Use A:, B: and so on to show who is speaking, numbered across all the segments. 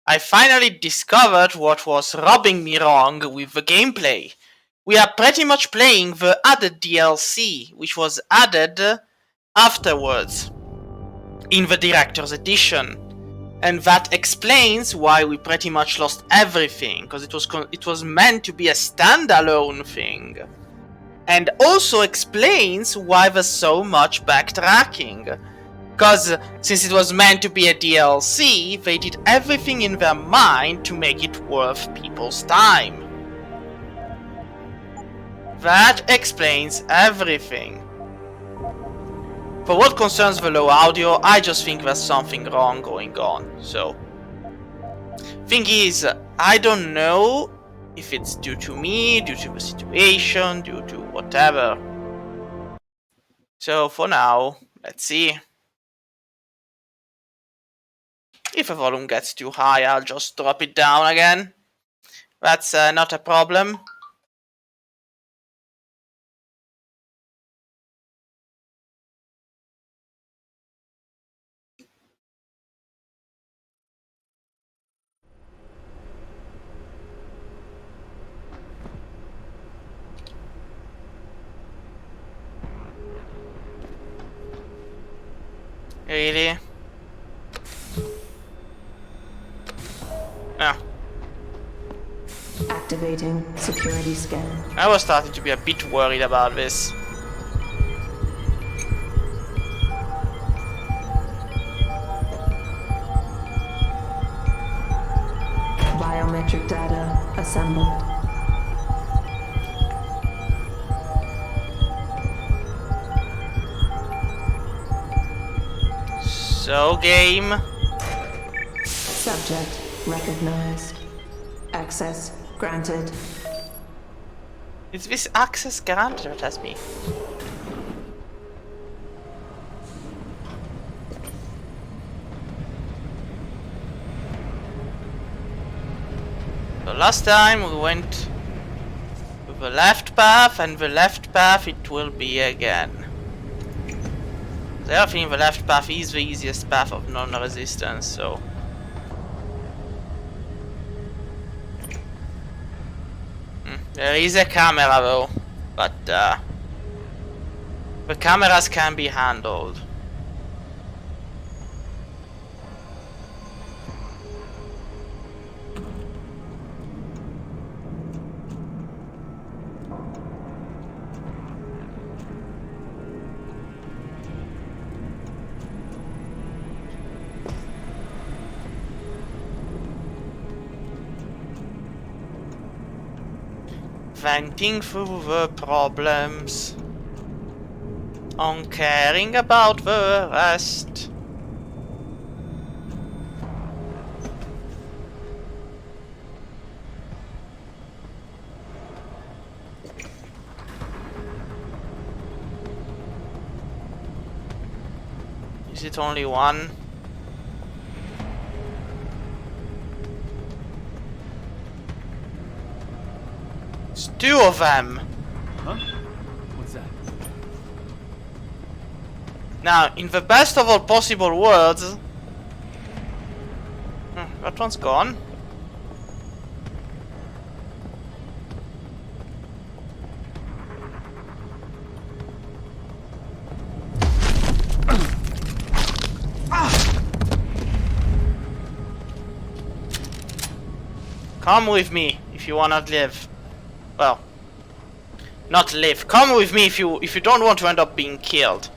A: I finally discovered what was rubbing me wrong with the gameplay. We are pretty much playing the added DLC, which was added afterwards in the Director's Edition. And that explains why we pretty much lost everything, because it was meant to be a standalone thing. And also explains why there's so much backtracking. Because since it was meant to be a DLC, they did everything in their mind to make it worth people's time. That explains everything. For what concerns the low audio, I just think there's something wrong going on, so... Thing is, I don't know if it's due to me, due to the situation, due to whatever. So for now, let's see. If the volume gets too high, I'll just drop it down again. That's not a problem. Really? No.
B: Activating security scan.
A: I was starting to be a bit worried about this.
B: Biometric data assembled.
A: So, game.
B: Subject recognized. Access granted.
A: Is this access granted, it has me? So last time we went with the left path, and the left path it will be again. I think the left path is the easiest path of non-resistance, so... There is a camera though, but the cameras can be handled. Venting through the problems, uncaring about the rest. Is it only one? It's two of them.
C: Huh? What's that?
A: Now, in the best of all possible worlds... that one's gone. Come with me if you wanna live. Well, not live. Come with me if you don't want to end up being killed.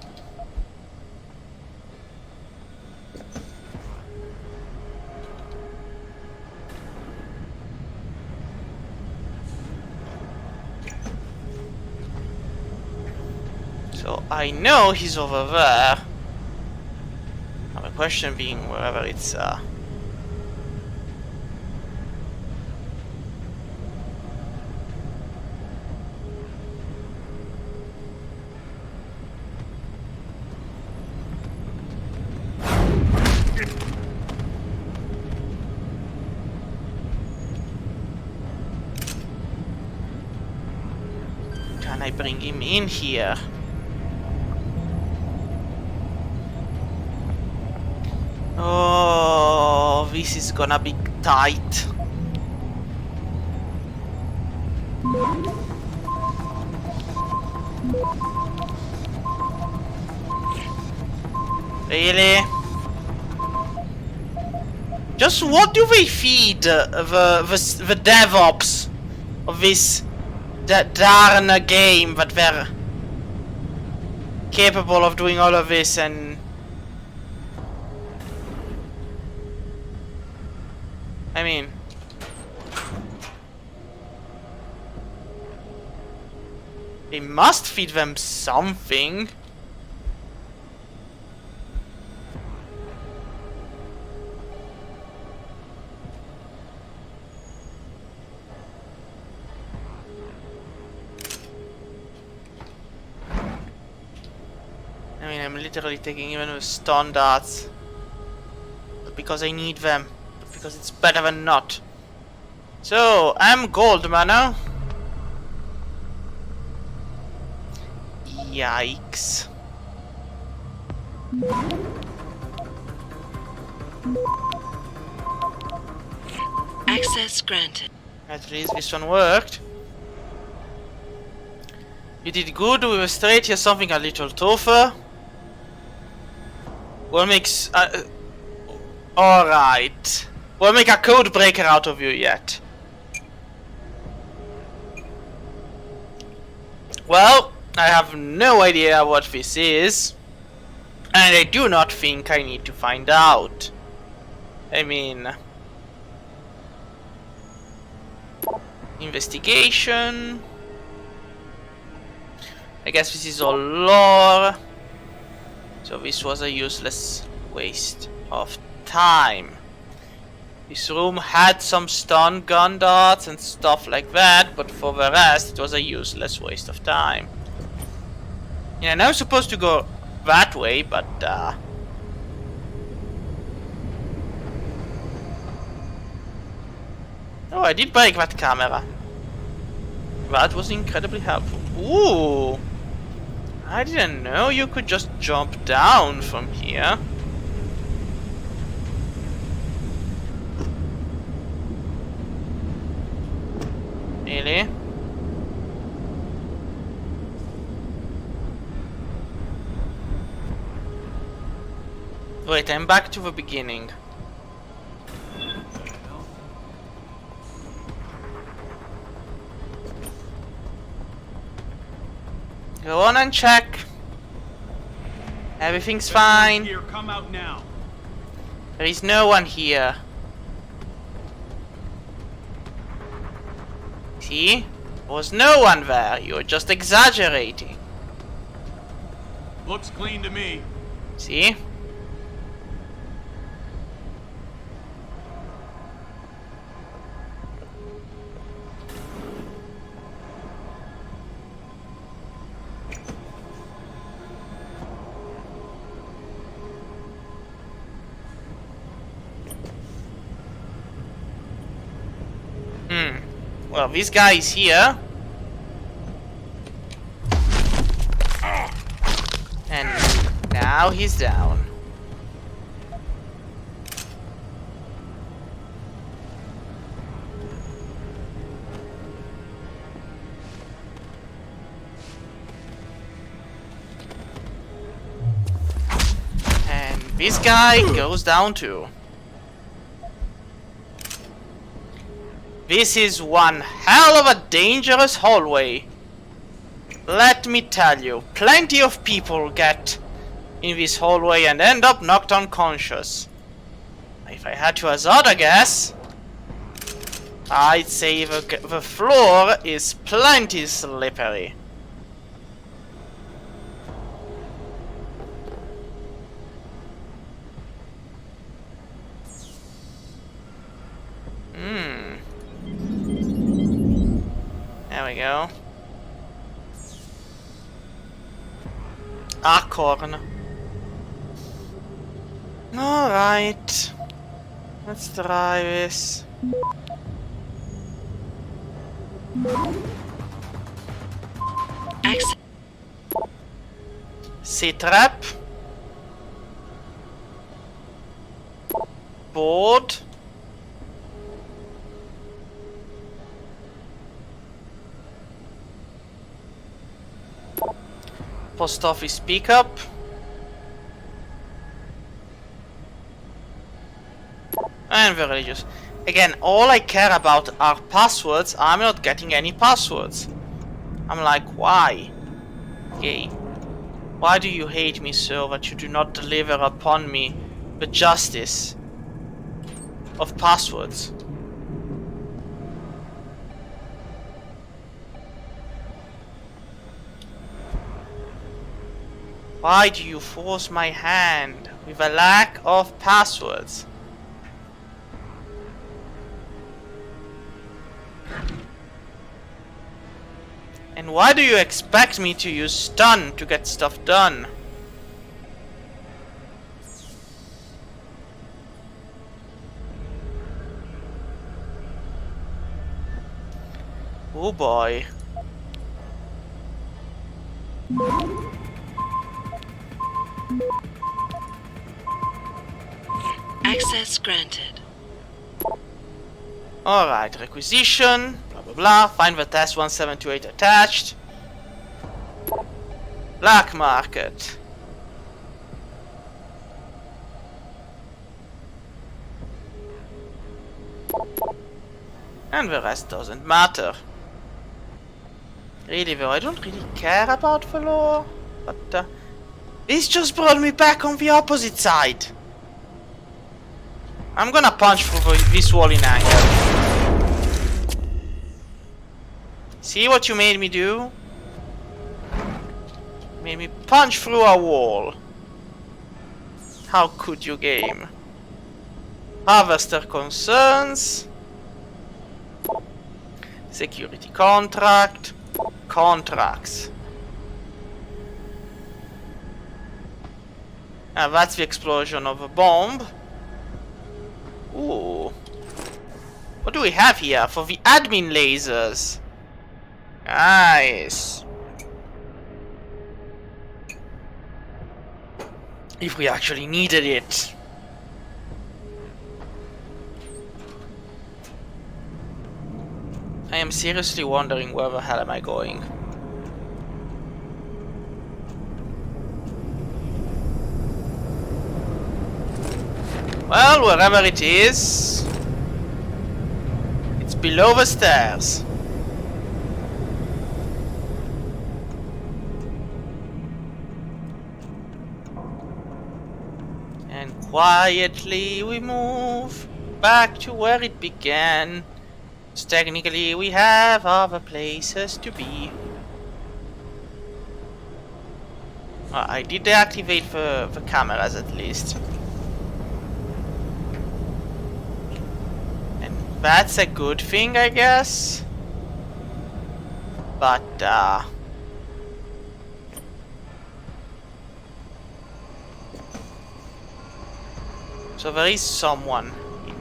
A: So I know he's over there. Now the question being wherever it's can I bring him in here? Oh, this is gonna be tight. Really? Just what do they feed the DevOps of this darn game that they're capable of doing all of this? And I mean, they must feed them something. I mean, I'm literally taking even the stun darts. Not because I need them, but because it's better than not. So, I'm gold mana. Yikes.
B: Access granted.
A: At least this one worked. You did good with a straight, here's something a little tougher. We'll make alright. We'll make a code breaker out of you yet. Well, I have no idea what this is. And I do not think I need to find out. I mean... investigation... I guess this is all lore. So this was a useless waste of time. This room had some stun gun darts and stuff like that, but for the rest it was a useless waste of time. Yeah, now I'm supposed to go that way, but oh, I did break that camera. That was incredibly helpful. Ooh! I didn't know you could just jump down from here. Really? Wait, I'm back to the beginning. Go on and check. Everything's fine.
C: Here, come out now.
A: There is no one here. See? There was no one there. You're just exaggerating.
C: Looks clean to me.
A: See? Well, this guy is here. And now he's down. And this guy goes down too. This is one hell of a dangerous hallway. Let me tell you, plenty of people get in this hallway and end up knocked unconscious. If I had to hazard a guess, I'd say the floor is plenty slippery. There we go. Acorn. Alright. Let's try this. C-trap. Board. Post office pickup. And the religious. Again, all I care about are passwords. I'm not getting any passwords. I'm like, why? Game. Why do you hate me so that you do not deliver upon me the justice of passwords? Why do you force my hand with a lack of passwords? And why do you expect me to use stun to get stuff done? Oh boy.
B: Access granted.
A: Alright, requisition, blah blah blah, find the test 1728 attached. Black market. And the rest doesn't matter. Really though, I don't really care about the lore, but this just brought me back on the opposite side. I'm gonna punch through this wall in anger. See what you made me do? Made me punch through a wall. How could you, game? Harvester concerns. Security contract. Contracts. That's the explosion of a bomb. Ooh. What do we have here for the admin lasers? Nice. If we actually needed it. I am seriously wondering where the hell am I going. Well, wherever it is, it's below the stairs. And quietly we move back to where it began. So technically we have other places to be. I did deactivate the cameras at least. And that's a good thing, I guess. But so there is someone in.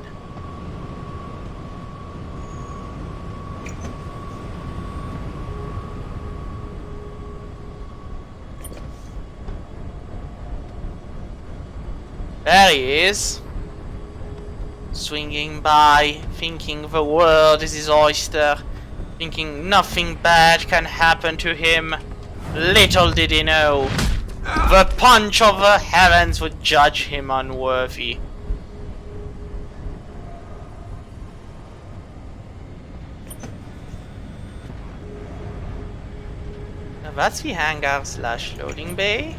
A: There he is. Swinging by, thinking the world is his oyster, thinking nothing bad can happen to him. Little did he know, the punch of the heavens would judge him unworthy. Now that's the hangar slash loading bay.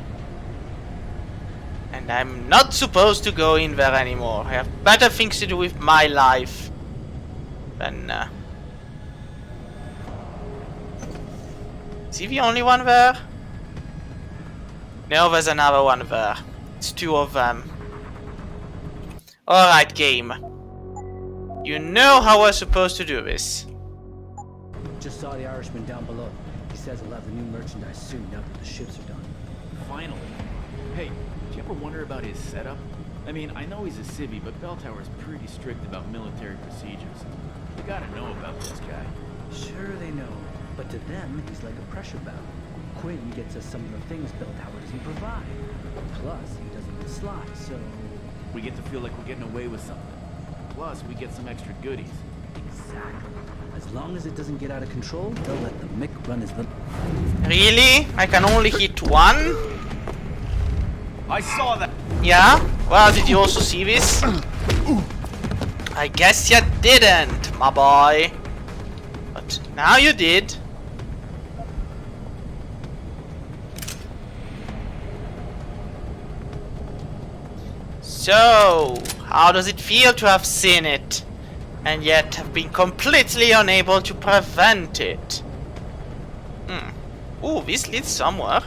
A: And I'm not supposed to go in there anymore. I have better things to do with my life than Is he the only one there? No, there's another one there. It's two of them. Alright, game. You know how we're supposed to do this.
D: Just saw the Irishman down below. He says he'll have the new merchandise soon now that the ships are done.
C: Finally. Hey, did you ever wonder about his setup? I mean, I know he's a civvy, but Bell Tower's pretty strict about military procedures. You gotta know about this guy.
D: Sure they know, but to them, he's like a pressure valve. Quinn gets us some of the things Bell Tower doesn't provide. Plus, he doesn't slide, so...
C: We get to feel like we're getting away with something. Plus, we get some extra goodies.
D: Exactly. As long as it doesn't get out of control, they'll let the Mick run his little...
A: Really? I can only hit one?
C: I saw that.
A: Yeah? Well, did you also see this? I guess you didn't, my boy. But now you did. So, how does it feel to have seen it, and yet have been completely unable to prevent it? Ooh, this leads somewhere.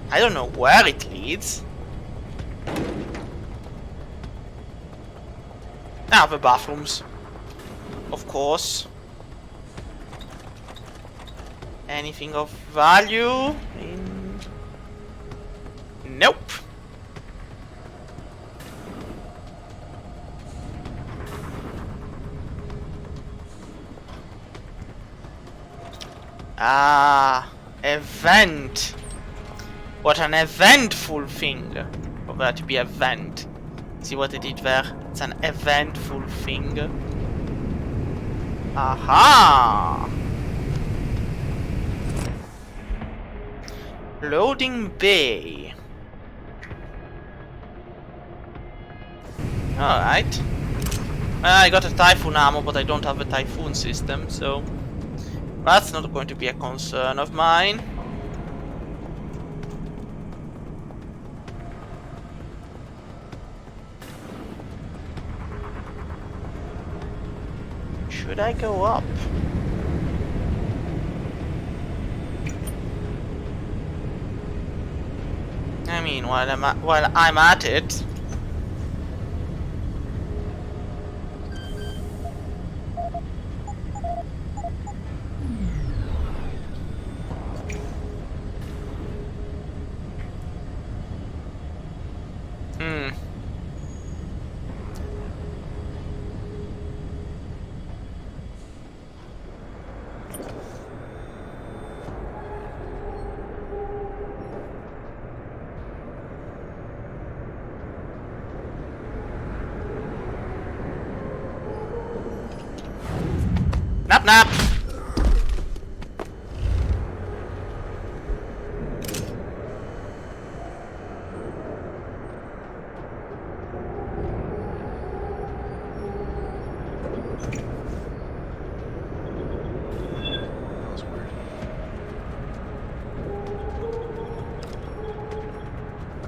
A: I don't know where it leads. Ah, the bathrooms. Of course. Anything of value? Nope. Ah, event. What an eventful thing. For that to be event. See what I did there? It's an eventful thing. Aha! Loading bay. Alright. I got a Typhoon ammo, but I don't have a Typhoon system, so that's not going to be a concern of mine. Should I go up? I mean, while I'm at it. Nap nap.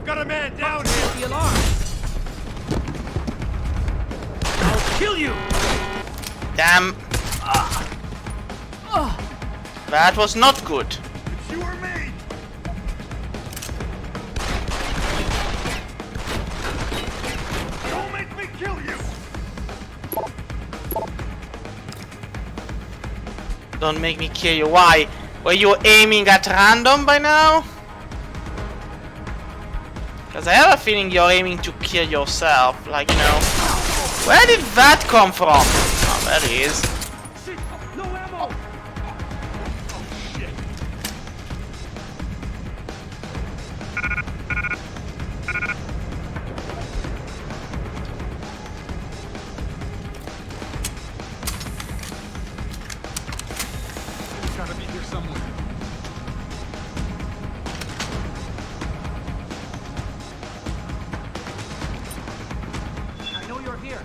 C: Got a man down here.
D: The alarm! I'll kill you!
A: Damn. That was not good.
C: It's you or me. Don't make me kill you.
A: Don't make me kill you. Why? Were you aiming at random by now? Because I have a feeling you're aiming to kill yourself. Like, you know. Where did that come from? Oh, there he is.
D: Shit! No ammo!
C: It's gotta be here somewhere.
D: I know you're here.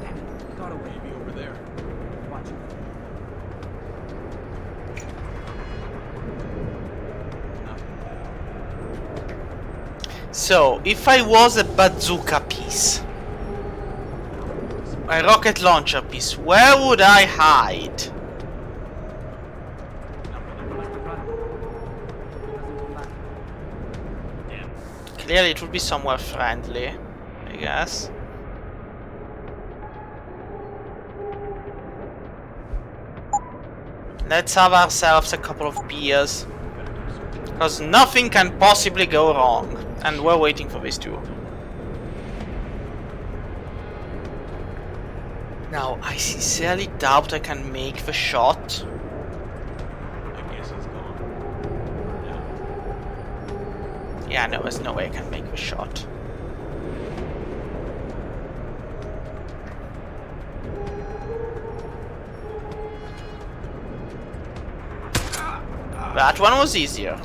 D: Damn it, got away.
C: Maybe over there.
D: Watch it.
A: So, if I was a bazooka piece, a rocket launcher piece, where would I hide?
D: Must have run. Doesn't come back.
C: Damn.
A: Clearly it would be somewhere friendly, I guess. Let's have ourselves a couple of beers. Because nothing can possibly go wrong. And we're waiting for this too. Now, I sincerely doubt I can make the shot.
C: I guess he's gone.
A: Yeah, no, there's no way I can make the shot. That one was easier.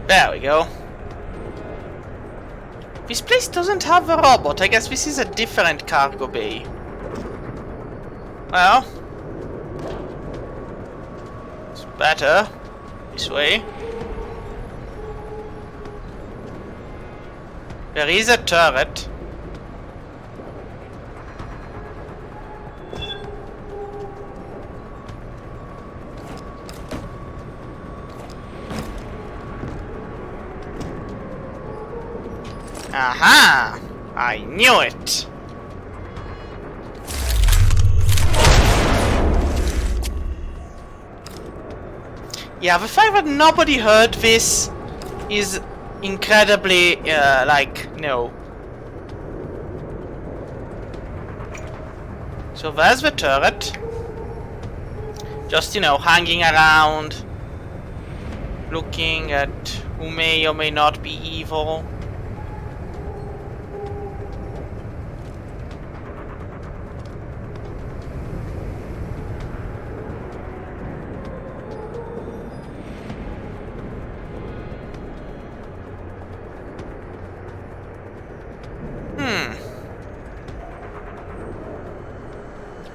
A: There we go. This place doesn't have a robot. I guess this is a different cargo bay. Well, it's better this way. There is a turret. Aha! I knew it! Yeah, the fact that nobody heard this is incredibly, no. So there's the turret. Just, hanging around, looking at who may or may not be evil.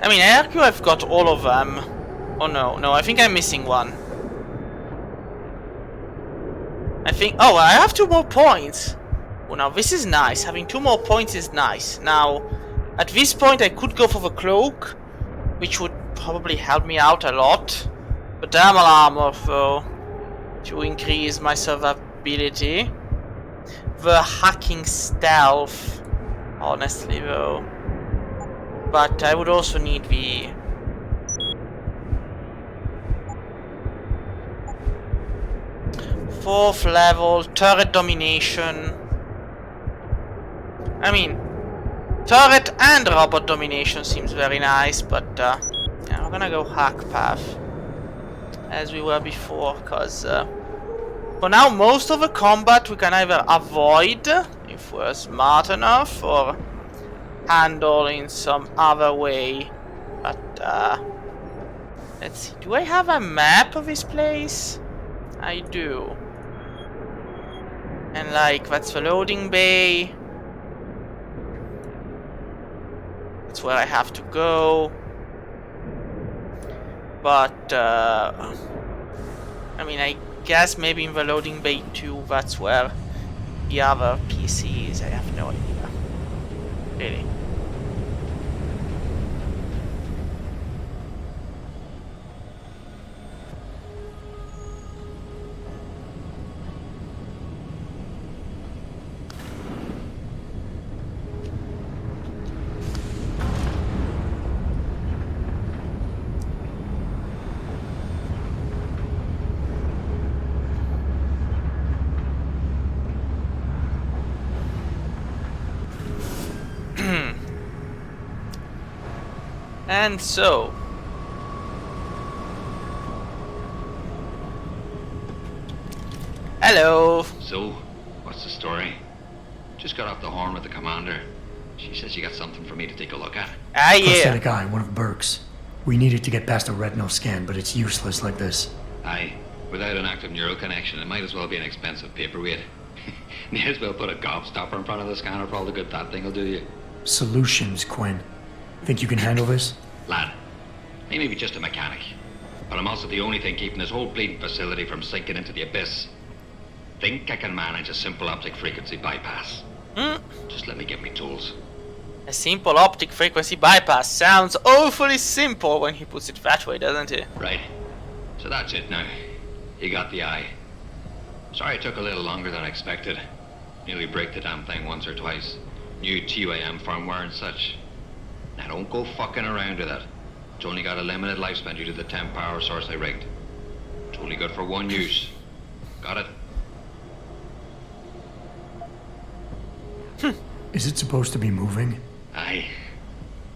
A: I mean, I argue I've got all of them. Oh no, I think I'm missing one. Oh, I have 2 more points. Oh, now this is nice. Having 2 more points is nice. Now, at this point I could go for the cloak, which would probably help me out a lot. But thermal armor, though, to increase my survivability. The hacking stealth, honestly, though. But I would also need the... fourth level turret domination. I mean, turret and robot domination seems very nice, but yeah, we're gonna go hack path as we were before, because for now most of the combat we can either avoid if we're smart enough, or handle in some other way. But let's see, do I have a map of this place? I do. And that's the loading bay. That's where I have to go. But I mean, I guess maybe in the loading bay too, that's where the other PC is. I have no idea. Really. And so, hello.
E: So, what's the story? Just got off the horn with the commander. She says you got something for me to take a look at.
A: Ah, yeah.
F: Prosthetic eye, one of Burke's. We needed to get past a retinal scan, but it's useless like this.
E: Aye, without an active neural connection, it might as well be an expensive paperweight. May as well put a gobstopper in front of the scanner for all the good that thing will do you.
F: Solutions, Quinn. Think you can handle this?
E: Lad, I may be just a mechanic, but I'm also the only thing keeping this whole bleeding facility from sinking into the abyss. Think I can manage a simple optic frequency bypass. Just let me get me tools.
A: A simple optic frequency bypass sounds awfully simple when he puts it that way, doesn't it?
E: Right. So that's it now. You got the eye. Sorry it took a little longer than I expected. Nearly break the damn thing once or twice. New TUAM firmware and such. Now don't go fucking around with it. It's only got a limited lifespan due to the 10 power source I rigged. It's only good for one use. Got it?
F: Is it supposed to be moving?
E: Aye.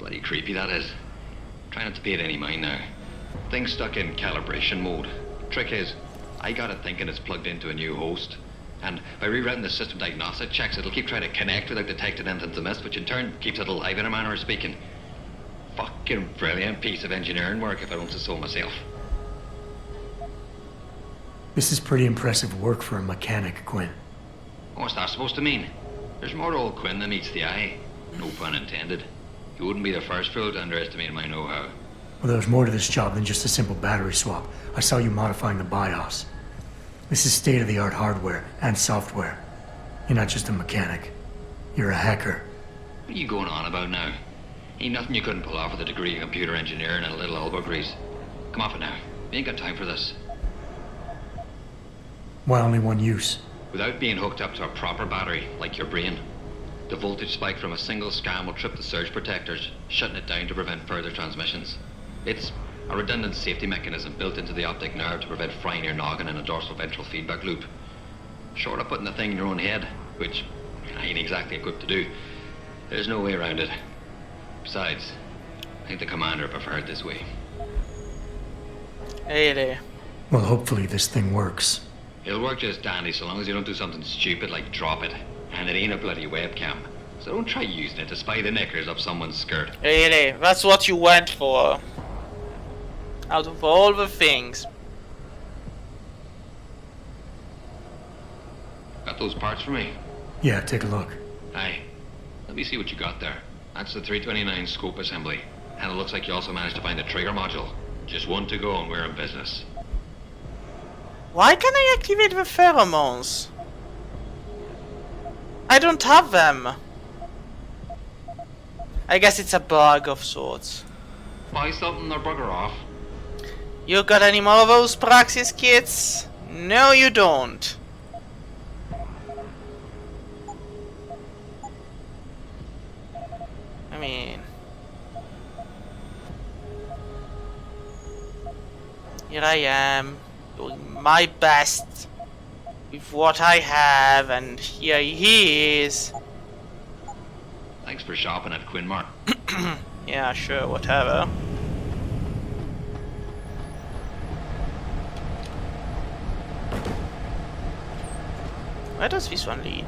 E: Bloody creepy that is. Try not to pay it any mind now. Thing's stuck in calibration mode. Trick is, I got it thinking it's plugged into a new host. And by rewriting the system diagnostic checks, it'll keep trying to connect without detecting anything's amiss, which in turn keeps it alive in a manner of speaking. Fucking brilliant piece of engineering work, if I don't say so myself.
F: This is pretty impressive work for a mechanic, Quinn.
E: What's that supposed to mean? There's more to old Quinn than meets the eye. No pun intended. You wouldn't be the first fool to underestimate my know-how.
F: Well, there's more to this job than just a simple battery swap. I saw you modifying the BIOS. This is state-of-the-art hardware and software. You're not just a mechanic. You're a hacker.
E: What are you going on about now? Ain't nothing you couldn't pull off with a degree in computer engineering and a little elbow grease. Come off it now. We ain't got time for this.
F: Why only one use?
E: Without being hooked up to a proper battery, like your brain, the voltage spike from a single scan will trip the surge protectors, shutting it down to prevent further transmissions. It's a redundant safety mechanism built into the optic nerve to prevent frying your noggin in a dorsal ventral feedback loop. Short of putting the thing in your own head, which I ain't exactly equipped to do, there's no way around it. Besides, I think the commander preferred this way.
A: Really?
F: Well, hopefully this thing works.
E: It'll work just dandy so long as you don't do something stupid like drop it. And it ain't a bloody webcam. So don't try using it to spy the knickers of someone's skirt.
A: Really? That's what you went for? Out of all the things.
E: Got those parts for me?
F: Yeah, take a look.
E: Aye. Let me see what you got there. That's the 329 scope assembly. And it looks like you also managed to find the trigger module. Just one to go and we're in business.
A: Why can't I activate the pheromones? I don't have them. I guess it's a bug of sorts.
E: Buy something or bugger off.
A: You got any more of those Praxis kits? No, you don't. I mean... Here I am, doing my best with what I have, and here he is.
E: Thanks for shopping at Quinmar.
A: Yeah, sure, whatever. Where does this one lead?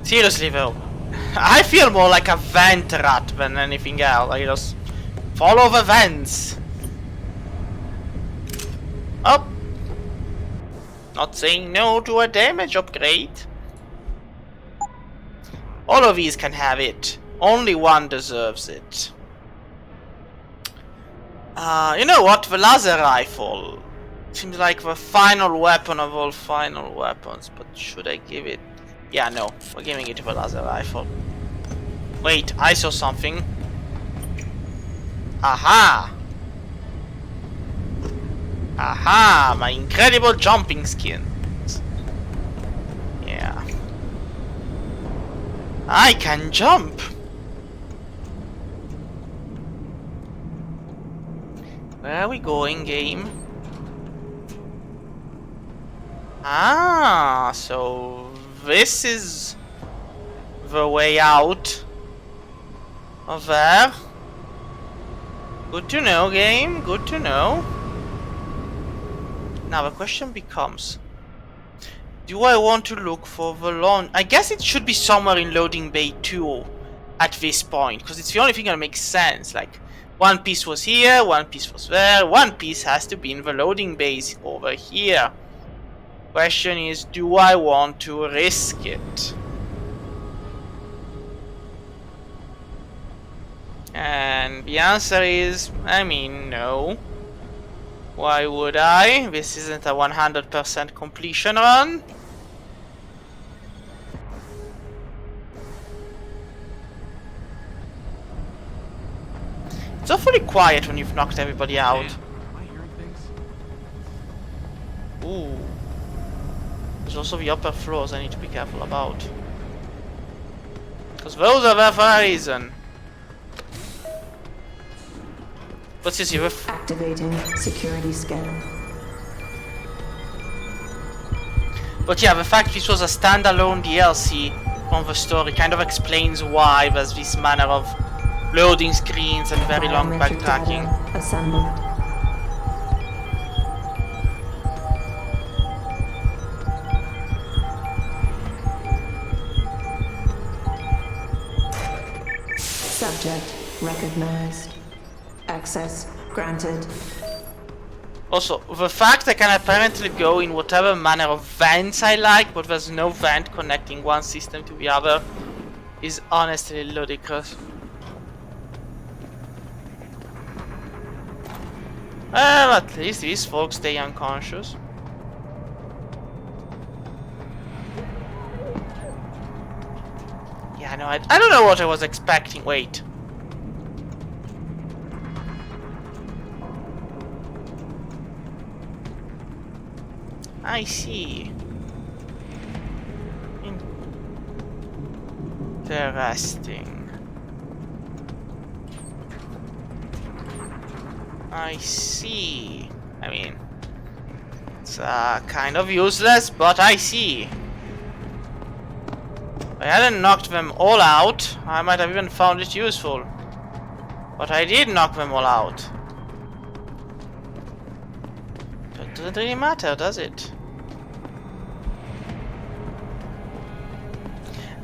A: Seriously though, I feel more like a vent rat than anything else. I just follow the vents. Oh! Not saying no to a damage upgrade. All of these can have it. Only one deserves it. You know what? The laser rifle seems like the final weapon of all final weapons, but should I give it? Yeah, no. We're giving it to the laser rifle. Wait, I saw something. Aha! Aha! My incredible jumping skills. Yeah. I can jump! Where are we going, game? Ah, so this is the way out of there. Good to know, game. Good to know. Now the question becomes, do I want to look for the launch? I guess it should be somewhere in loading bay 2 at this point, because it's the only thing that makes sense. Like, one piece was here, one piece was there, one piece has to be in the loading base over here. Question is, do I want to risk it? And the answer is, I mean, no. Why would I? This isn't a 100% completion run. It's awfully quiet when you've knocked everybody out.
C: Dan, am I hearing things?
A: Ooh. There's also the upper floors I need to be careful about. Because those are there for a reason. What's this here?
G: Activating security scan.
A: But yeah, the fact this was a standalone DLC from the story kind of explains why there's this manner of loading screens and very long
G: Biometric
A: backtracking.
G: data assembled. Subject recognized. Access granted.
A: Also, the fact I can apparently go in whatever manner of vents I like, but there's no vent connecting one system to the other, is honestly ludicrous. Well, at least these folks stay unconscious. Yeah, no, I don't know what I was expecting. Wait. I see. Interesting. I see. I mean, it's kind of useless, but I see. If I hadn't knocked them all out, I might have even found it useful. But I did knock them all out. So it doesn't really matter, does it?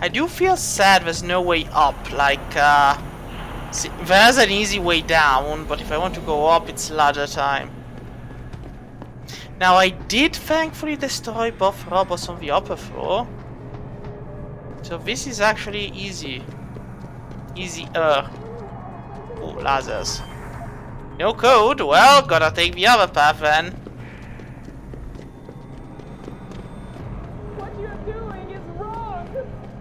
A: I do feel sad there's no way up, like, see, there's an easy way down, but if I want to go up, it's ladder time. Now, I did thankfully destroy both robots on the upper floor. So this is actually easy. Easier. Oh, lasers. No code? Well, gotta take the other path then.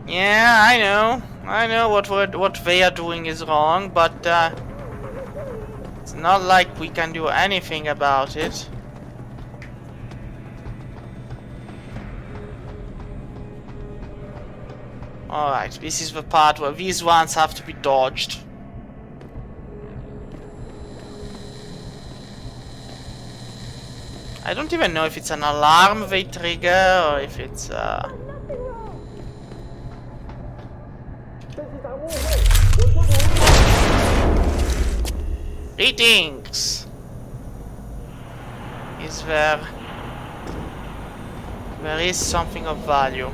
A: Yeah, I know. I know what they are doing is wrong, but it's not like we can do anything about it. Alright, this is the part where these ones have to be dodged. I don't even know if it's an alarm they trigger or if it's Greetings! Is there... There is something of value.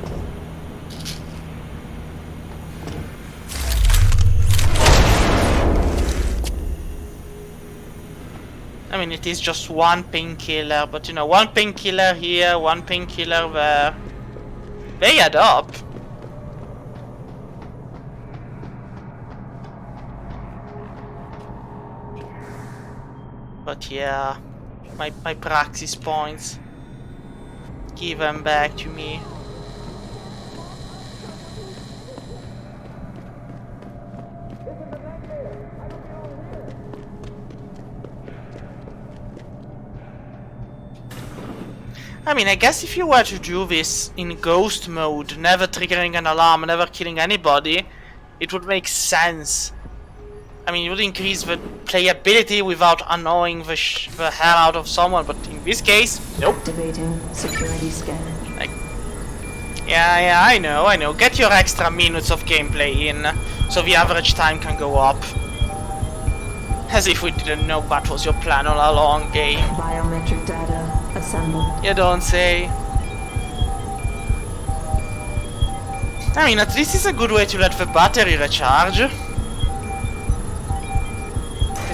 A: I mean, it is just one painkiller, but you know, one painkiller here, one painkiller there. They add up. But yeah, my praxis points. Give them back to me. I mean, I guess if you were to do this in ghost mode, never triggering an alarm, never killing anybody, it would make sense. I mean, it would increase the playability without annoying the hell out of someone, but in this case, nope.
G: Activating security scan.
A: Like, yeah, I know. Get your extra minutes of gameplay in, so the average time can go up. As if we didn't know that was your plan all along, game.
G: Biometric data assembled.
A: You don't say. I mean, at least it's a good way to let the battery recharge.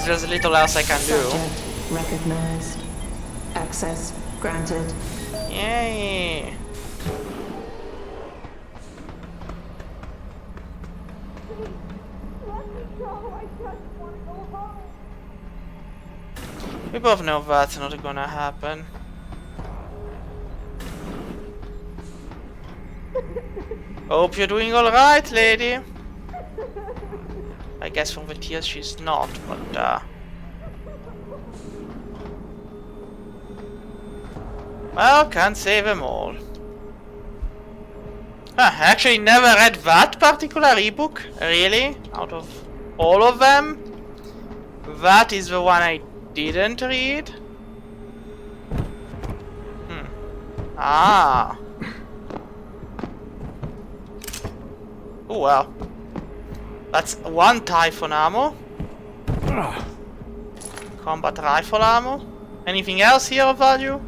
A: There's little else I can do.
G: Subject recognized. Access granted.
A: Yay! We both know that's not gonna happen. Hope you're doing alright, lady. I guess from the tears she's not, but well, can't save them all. I actually never read that particular ebook, really, out of all of them. That is the one I didn't read. Ah. Oh well. That's one Typhon ammo. Combat rifle ammo. Anything else here of value?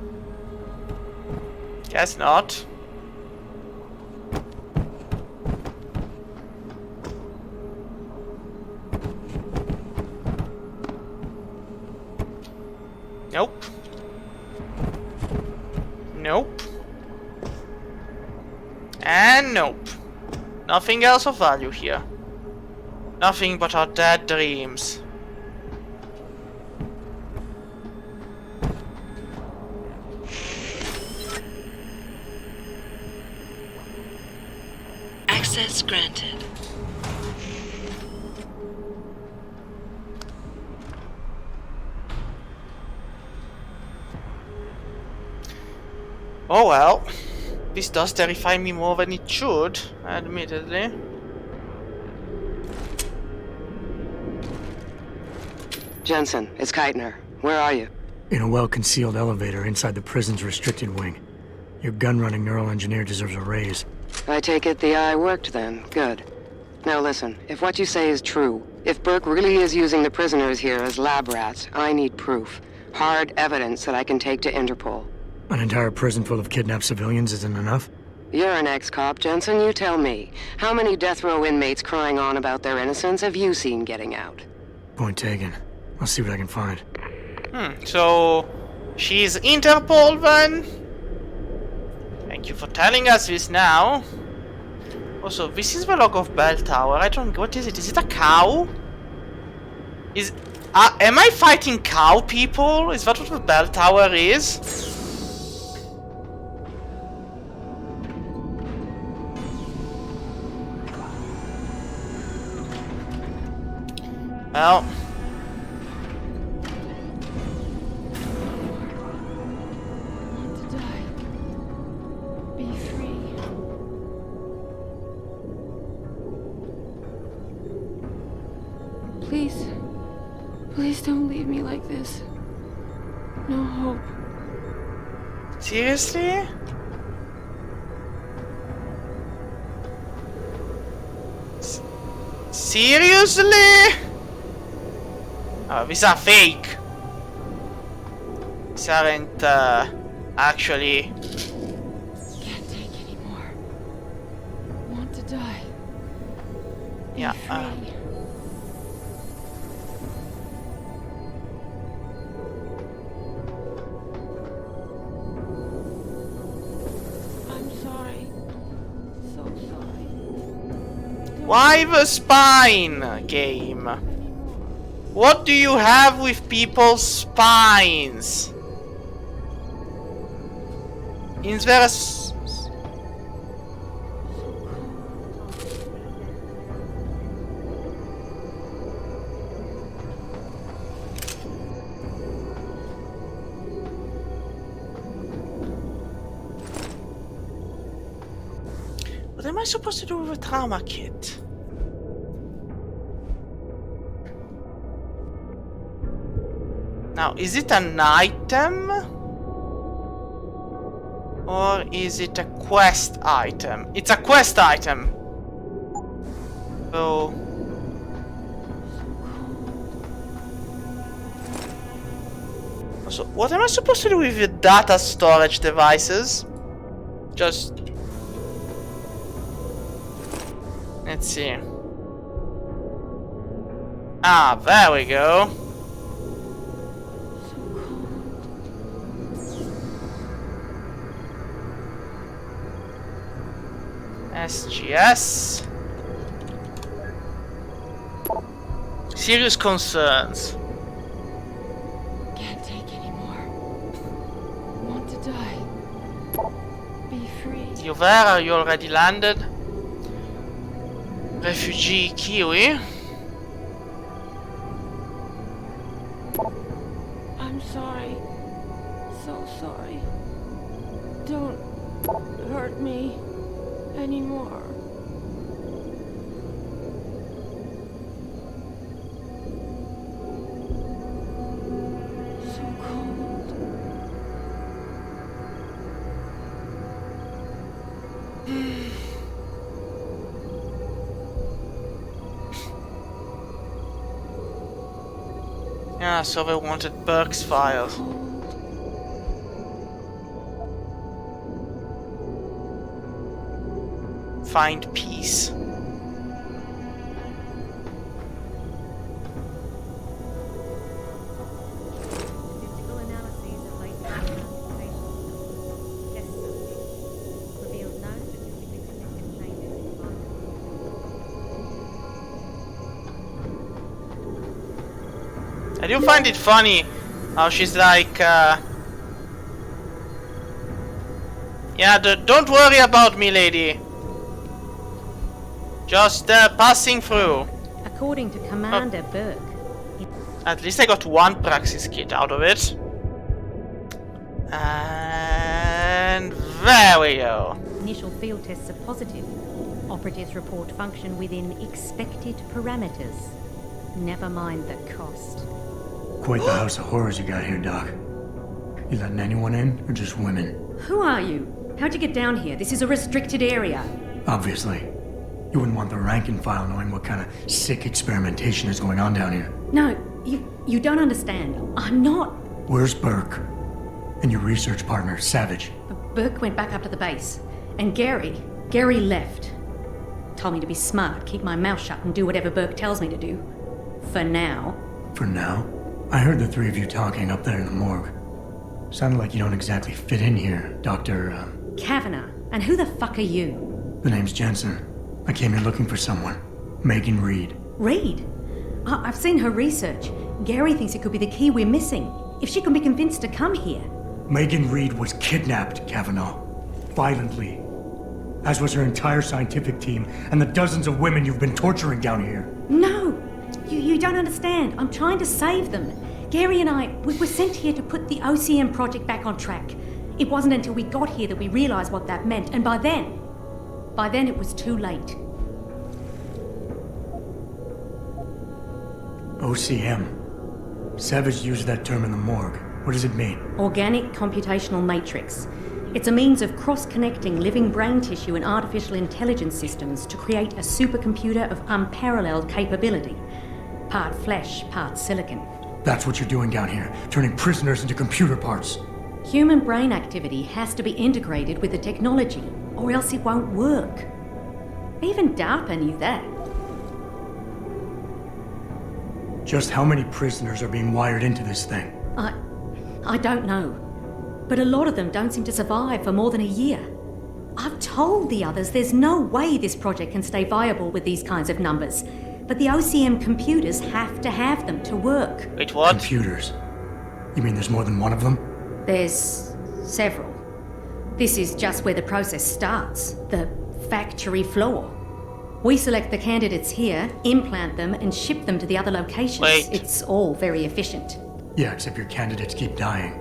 A: Guess not. Nope. Nope. And nope. Nothing else of value here. Nothing but our dead dreams.
B: Access granted.
A: Oh well. This does terrify me more than it should, admittedly.
H: Jensen, it's Keitner. Where are you?
F: In a well-concealed elevator inside the prison's restricted wing. Your gun-running neural engineer deserves a raise.
H: I take it the eye worked then. Good. Now listen, if what you say is true, if Burke really is using the prisoners here as lab rats, I need proof. Hard evidence that I can take to Interpol.
F: An entire prison full of kidnapped civilians isn't enough?
H: You're an ex-cop, Jensen, you tell me. How many death row inmates crying on about their innocence have you seen getting out?
F: Point taken. I'll see what I can find.
A: So she's Interpol then? Thank you for telling us this now. Also, this is the log of Bell Tower. I don't... What is it? Is it a cow? Am I fighting cow people? Is that what the Bell Tower is? Well...
I: Please, please don't leave me like this. No hope.
A: Seriously? Seriously? Oh, these are fake. These aren't actually.
I: Can't take anymore. Want to die. Be
A: Yeah.
I: free. I'm sorry. So sorry.
A: Why the spine game? What do you have with people's spines? Is there a What am I supposed to do with a trauma kit? Now, is it an item? Or is it a quest item? It's a quest item! So... So, what am I supposed to do with the data storage devices? Just... Let's see. Ah, there we go. SGS. Serious concerns.
I: Can't take anymore. Want to die. Be free.
A: You there? Are you already landed? Refugee Kiwi.
I: I'm sorry. So sorry. Don't hurt me anymore. So cold.
A: Yeah, so they wanted Burke's files. Find peace.
J: Statistical analyses of latent facial test subjects revealed no statistically significant changes in body.
A: I do find it funny how she's like, yeah, don't worry about me, lady. Just passing through.
J: According to Commander Burke,
A: At least I got one praxis kit out of it. And there we go.
J: initial field tests are positive. Operatives report function within expected parameters. Never mind the cost.
F: Quite the house of horrors you got here, Doc. You letting anyone in, or just women?
J: Who are you? How'd you get down here? This is a restricted area.
F: Obviously. You wouldn't want the rank and file knowing what kind of sick experimentation is going on down here.
J: No, you don't understand. I'm not.
F: Where's Burke? And your research partner, Savage?
J: Burke went back up to the base. And Gary left. Told me to be smart, keep my mouth shut, and do whatever Burke tells me to do. For now.
F: For now? I heard the three of you talking up there in the morgue. Sounded like you don't exactly fit in here, Dr.
J: Kavanagh. And who the fuck are you?
F: The name's Jensen. I came here looking for someone. Megan Reed.
J: Reed? I've seen her research. Gary thinks it could be the key we're missing. If she can be convinced to come here.
F: Megan Reed was kidnapped, Kavanaugh. Violently. As was her entire scientific team and the dozens of women you've been torturing down here.
J: No! You don't understand. I'm trying to save them. Gary and I, we were sent here to put the OCM project back on track. It wasn't until we got here that we realized what that meant, and by then it was too late.
F: OCM. Savage used that term in the morgue. What does it mean?
J: Organic computational matrix. It's a means of cross-connecting living brain tissue and artificial intelligence systems to create a supercomputer of unparalleled capability. Part flesh, part silicon.
F: That's what you're doing down here, turning prisoners into computer parts.
J: Human brain activity has to be integrated with the technology, or else it won't work. Even DARPA knew that.
F: Just how many prisoners are being wired into this thing?
J: I don't know. But a lot of them don't seem to survive for more than a year. I've told the others there's no way this project can stay viable with these kinds of numbers. But the OCM computers have to have them to work.
A: Wait, what?
F: Computers? You mean there's more than one of them?
J: There's several. This is just where the process starts, the factory floor. We select the candidates here, implant them, and ship them to the other locations.
A: Wait.
J: It's all very efficient.
F: Yeah, except your candidates keep dying.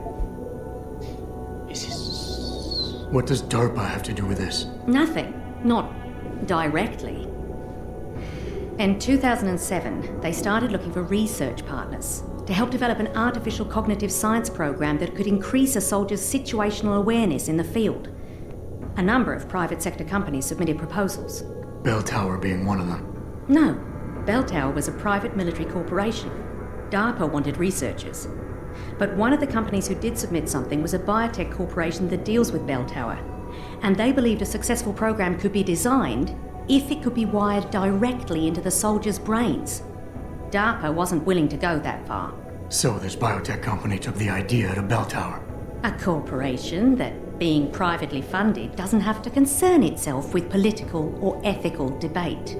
A: This is...
F: What does DARPA have to do with this?
J: Nothing. Not directly. In 2007, they started looking for research partners to help develop an artificial cognitive science program that could increase a soldier's situational awareness in the field. A number of private sector companies submitted proposals.
F: Bell Tower being one of them.
J: No, Bell Tower was a private military corporation. DARPA wanted researchers. But one of the companies who did submit something was a biotech corporation that deals with Bell Tower. And they believed a successful program could be designed if it could be wired directly into the soldiers' brains. DARPA wasn't willing to go that far.
F: So this biotech company took the idea to Bell Tower.
J: A corporation that, being privately funded, doesn't have to concern itself with political or ethical debate.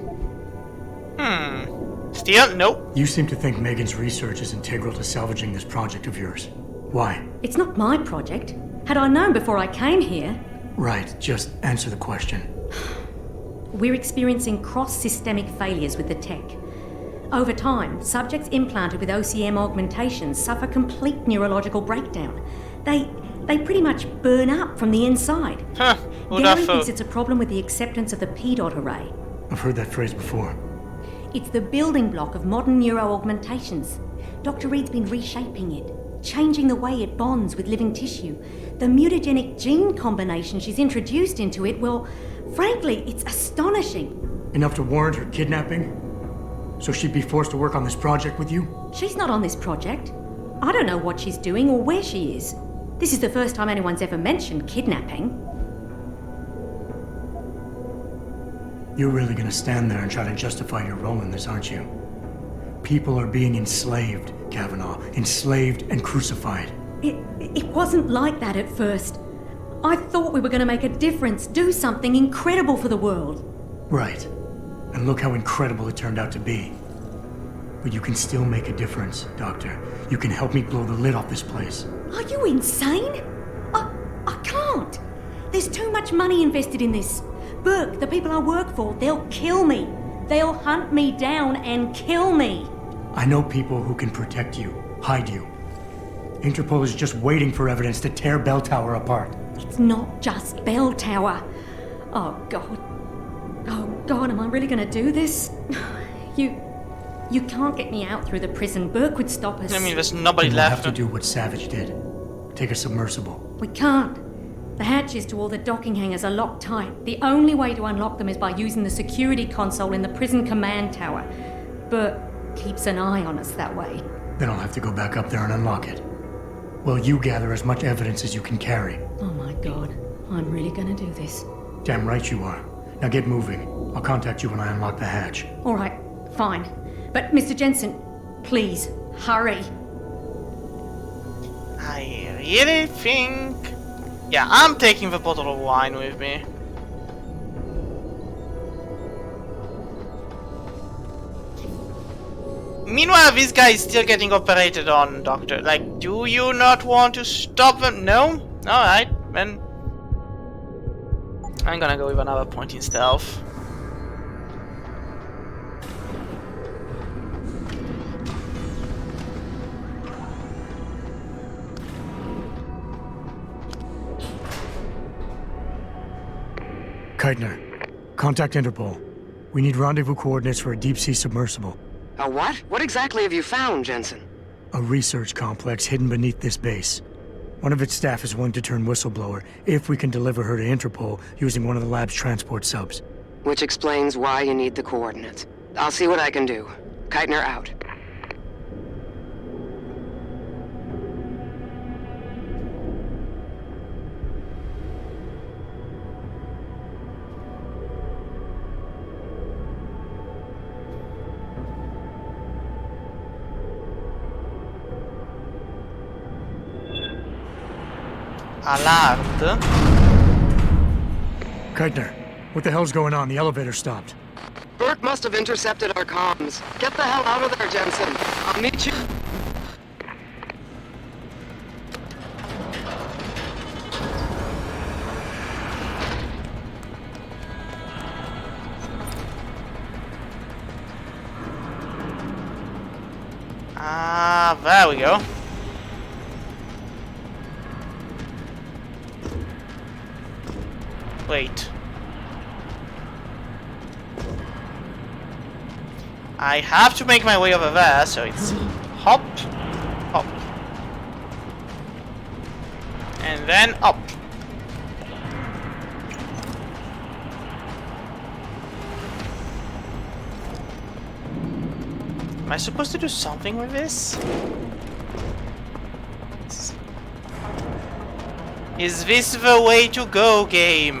A: Still, nope.
F: You seem to think Megan's research is integral to salvaging this project of yours. Why?
J: It's not my project. Had I known before I came here...
F: Right, just answer the question.
J: We're experiencing cross-systemic failures with the tech. Over time, subjects implanted with OCM augmentations suffer complete neurological breakdown. They pretty much burn up from the inside.
A: Huh, who'd have
J: Gary thinks
A: thought?
J: it's a problem with the acceptance of the P-dot array.
F: I've heard that phrase before.
J: It's the building block of modern neuro-augmentations. Dr. Reed's been reshaping it, changing the way it bonds with living tissue. The mutagenic gene combination she's introduced into it, well, frankly, it's astonishing.
F: Enough to warrant her kidnapping? So she'd be forced to work on this project with you?
J: She's not on this project. I don't know what she's doing or where she is. This is the first time anyone's ever mentioned kidnapping.
F: You're really gonna stand there and try to justify your role in this, aren't you? People are being enslaved, Kavanaugh. Enslaved and crucified.
J: It wasn't like that at first. I thought we were going to make a difference, do something incredible for the world.
F: Right. And look how incredible it turned out to be. But you can still make a difference, Doctor. You can help me blow the lid off this place.
J: Are you insane? I can't. There's too much money invested in this. Burke, the people I work for, they'll kill me. They'll hunt me down and kill me.
F: I know people who can protect you, hide you. Interpol is just waiting for evidence to tear Bell Tower apart.
J: It's not just Bell Tower. Oh, God. Oh, God, am I really going to do this? You can't get me out through the prison. Burke would stop us.
A: I mean, there's nobody
F: We'll
A: left.
F: have to do what Savage did. Take a submersible.
J: We can't. The hatches to all the docking hangars are locked tight. The only way to unlock them is by using the security console in the prison command tower. Burke keeps an eye on us that way.
F: Then I'll have to go back up there and unlock it. Well, you gather as much evidence as you can carry.
J: Oh my God, I'm really gonna do this.
F: Damn right you are. Now get moving. I'll contact you when I unlock the hatch.
J: All right, fine. But Mr. Jensen, please, hurry.
A: I really think... Yeah, I'm taking the bottle of wine with me. Meanwhile, this guy is still getting operated on, Doctor. Like, do you not want to stop them? No? Alright, then... I'm gonna go with another point in stealth.
F: Keitner, contact Interpol. We need rendezvous coordinates for a deep-sea submersible.
H: A what? What exactly have you found, Jensen?
F: A research complex hidden beneath this base. One of its staff is willing to turn whistleblower if we can deliver her to Interpol using one of the lab's transport subs.
H: Which explains why you need the coordinates. I'll see what I can do. Keitner out.
A: Alert.
F: Keitner, what the hell's going on? The elevator stopped.
H: Burke must have intercepted our comms. Get the hell out of there, Jensen. I'll meet you.
A: Ah, there we go. Wait. I have to make my way over there, so it's hop, hop, and then up. Am I supposed to do something with this? Is this the way to go, game?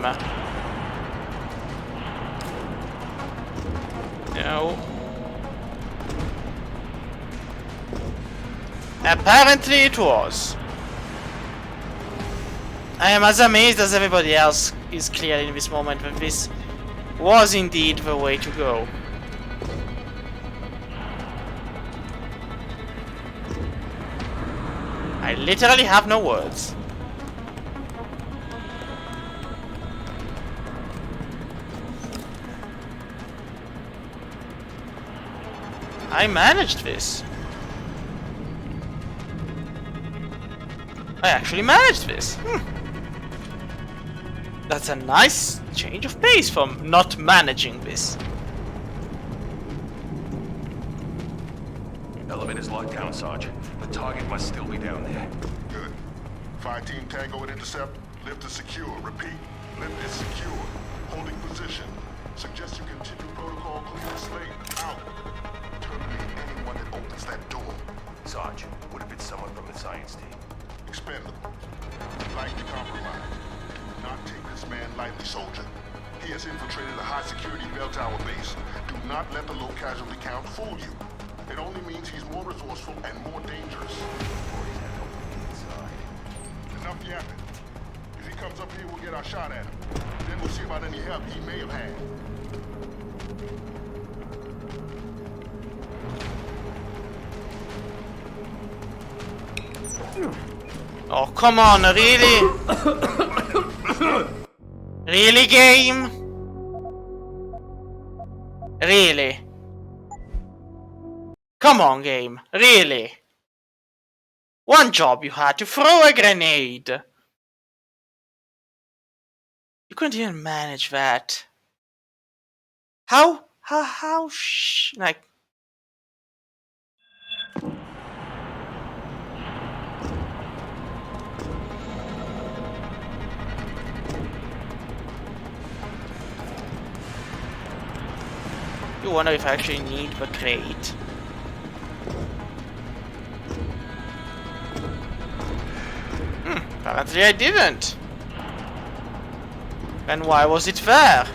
A: No. Apparently it was. I am as amazed as everybody else is clearly in this moment that this was indeed the way to go. I literally have no words. I managed this. I actually managed this. That's a nice change of pace from not managing this.
K: Elevator's locked down, Sarge. The target must still be down there.
L: Good. Fire Team Tango and Intercept. Lift is secure. Repeat. Lift is secure. Holding position. Suggest you continue protocol clear slate. Out. Terminate anyone that opens that door.
K: Sarge, would have been someone from the science team.
L: Expendable. Likely compromised. Do not take this man lightly, soldier. He has infiltrated a high-security bell tower base. Do not let the low casualty count fool you. It only means he's more resourceful and more dangerous. Enough yapping. If he comes up here, we'll get our shot at him. Then we'll see about any help he may have had.
A: Oh, come on, really? Really, game? Really? Come on, game. Really? One job you had, to throw a grenade. You couldn't even manage that. How like... You wonder if I actually need the crate. Apparently I didn't. Then why was it there?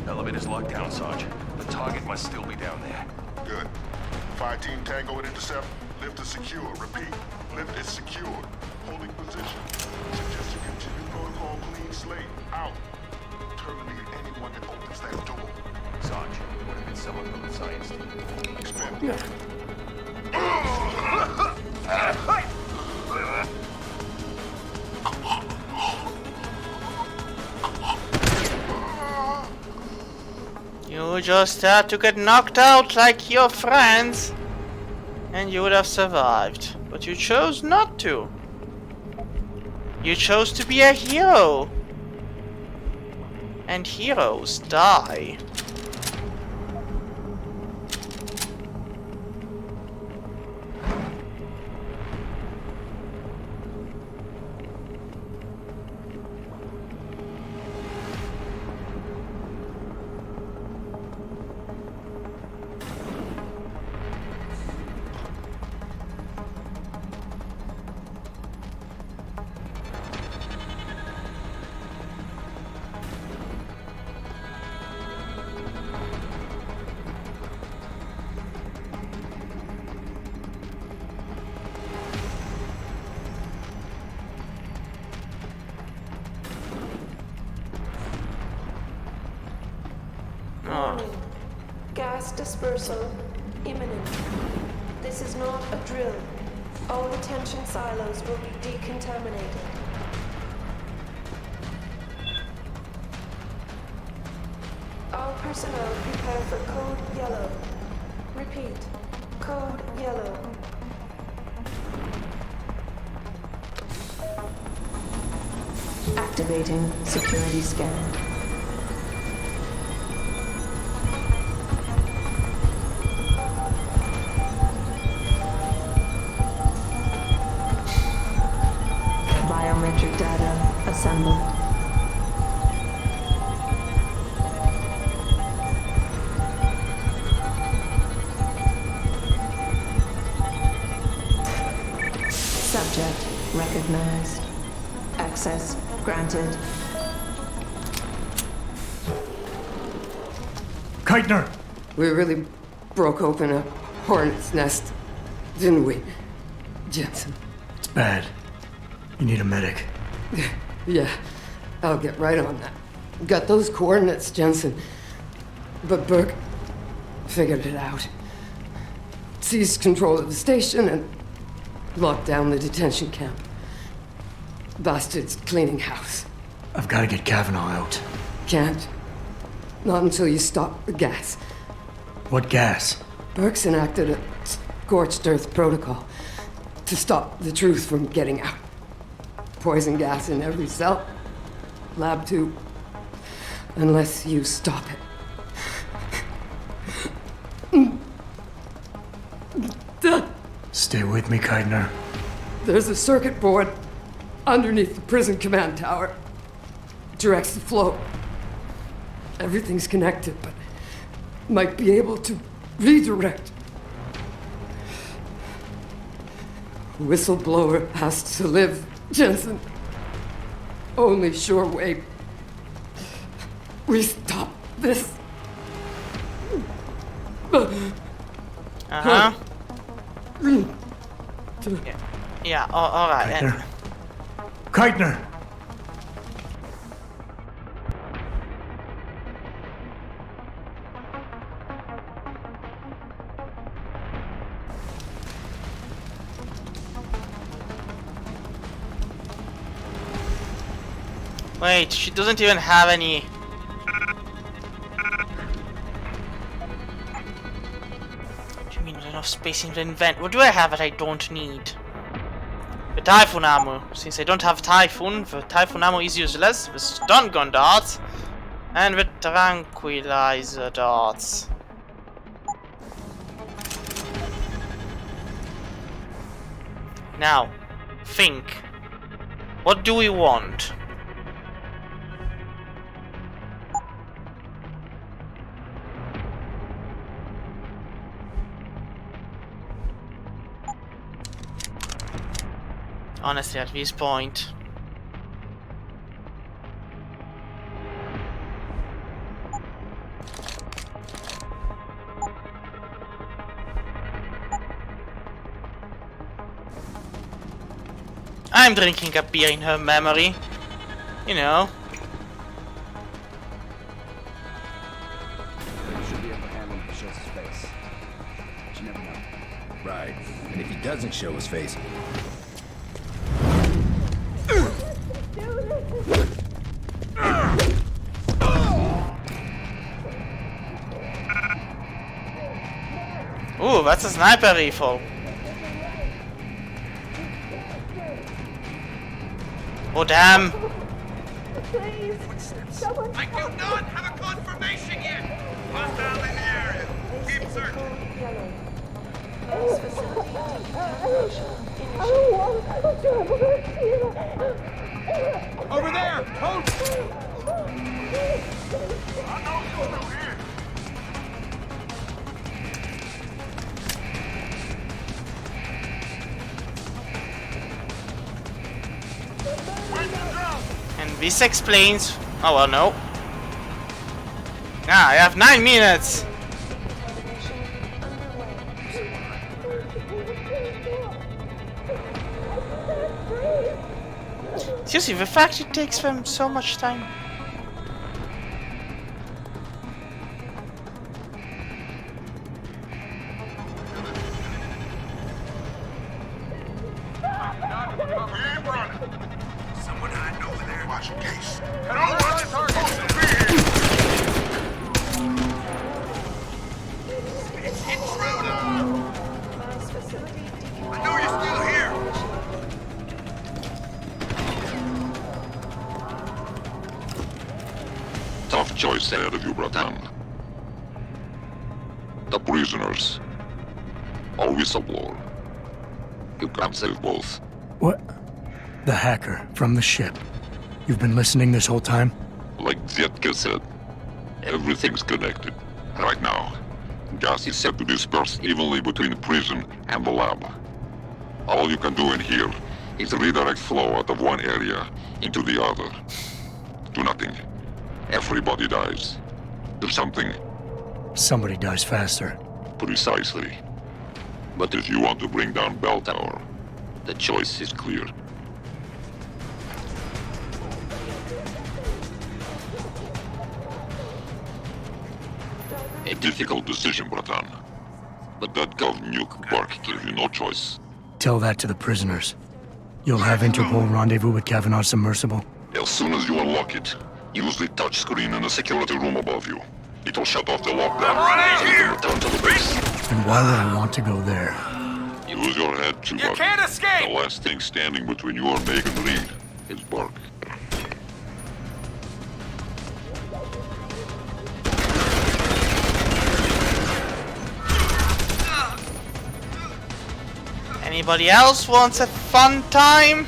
K: Elevator's locked down, Sarge. The target must still be down there.
L: Good. Fire Team Tango and Intercept. Lift is secure. Repeat. Lift is secure. Holding position. Suggest you continue protocol clean slate. Out. Terminate anyone that opens that door.
K: Sarge, would have been someone from the science team.
L: Expendable.
A: You just had to get knocked out like your friends, and you would have survived. But you chose not to. You chose to be a hero. And heroes die.
G: Warning. Gas dispersal imminent. This is not a drill. All detention silos will be decontaminated. All personnel prepare for code yellow. Repeat. Code yellow. Activating security scan. Biometric data assembled. Subject recognized. Access Granted.
F: Keitner!
H: We really broke open a hornet's nest, didn't we, Jensen?
F: It's bad. You need a medic.
H: Yeah, I'll get right on that. Got those coordinates, Jensen. But Burke figured it out. Seized control of the station and locked down the detention camp. Bastard's cleaning house.
F: I've got to get Kavanaugh out.
H: Can't. Not until you stop the gas.
F: What gas?
H: Burke's enacted a scorched earth protocol to stop the truth from getting out. Poison gas in every cell. Lab tube. Unless you stop it.
F: Stay with me, Keitner.
H: There's a circuit board underneath the prison command tower. Directs the flow. Everything's connected, but might be able to redirect. Whistleblower has to live, Jensen. Only sure way we stop this.
A: Uh-huh. Yeah, alright.
F: Keitner. Keitner!
A: Wait, she doesn't even have any... What do you mean there's enough space to invent? What do I have that I don't need? The Typhoon ammo. Since I don't have Typhoon, the Typhoon ammo is useless. The stun gun darts. And the tranquilizer darts. Now, think. What do we want? Honestly, at this point. I'm drinking a beer in her memory. You know.
M: Should be able to handle him if he shows his face. But you never know. Right. And if he doesn't show his face,
A: ooh, that's a sniper rifle. Oh damn!
K: I do not have a confirmation yet! Hostile in the area. Keep searching. Over there! Hold! I know you're still here.
A: And this explains... Oh well, no. Ah, I have 9 minutes! Seriously, the fact it takes them so much time.
L: Someone hiding over there. Watch your case. Don't watch the target. Intruder! I know you're still here.
N: Tough choice ahead of you, Bratan. The prisoners. Or whistleblower. You can't save both.
F: What? The hacker from the ship. You've been listening this whole time?
N: Like Zetka said, everything's connected. Right now, gas is set to disperse evenly between the prison and the lab. All you can do in here It's a redirect flow out of one area into the other. Do nothing. Everybody dies. Do something.
F: Somebody dies faster.
N: Precisely. But if you want to bring down Bell Tower, the choice is clear. A difficult decision, Bratan. But that gov nuke bark gave you no choice.
F: Tell that to the prisoners. You'll have Interpol rendezvous with Kavanaugh's submersible.
N: As soon as you unlock it, use the touchscreen in the security room above you. It'll shut off the lockdown, so you can return to the base.
F: And why would I want to go there?
N: Use your head, Chewbacca.
K: You can't escape!
N: The last thing standing between you and Megan Reed is bark.
A: Anybody else wants a fun time?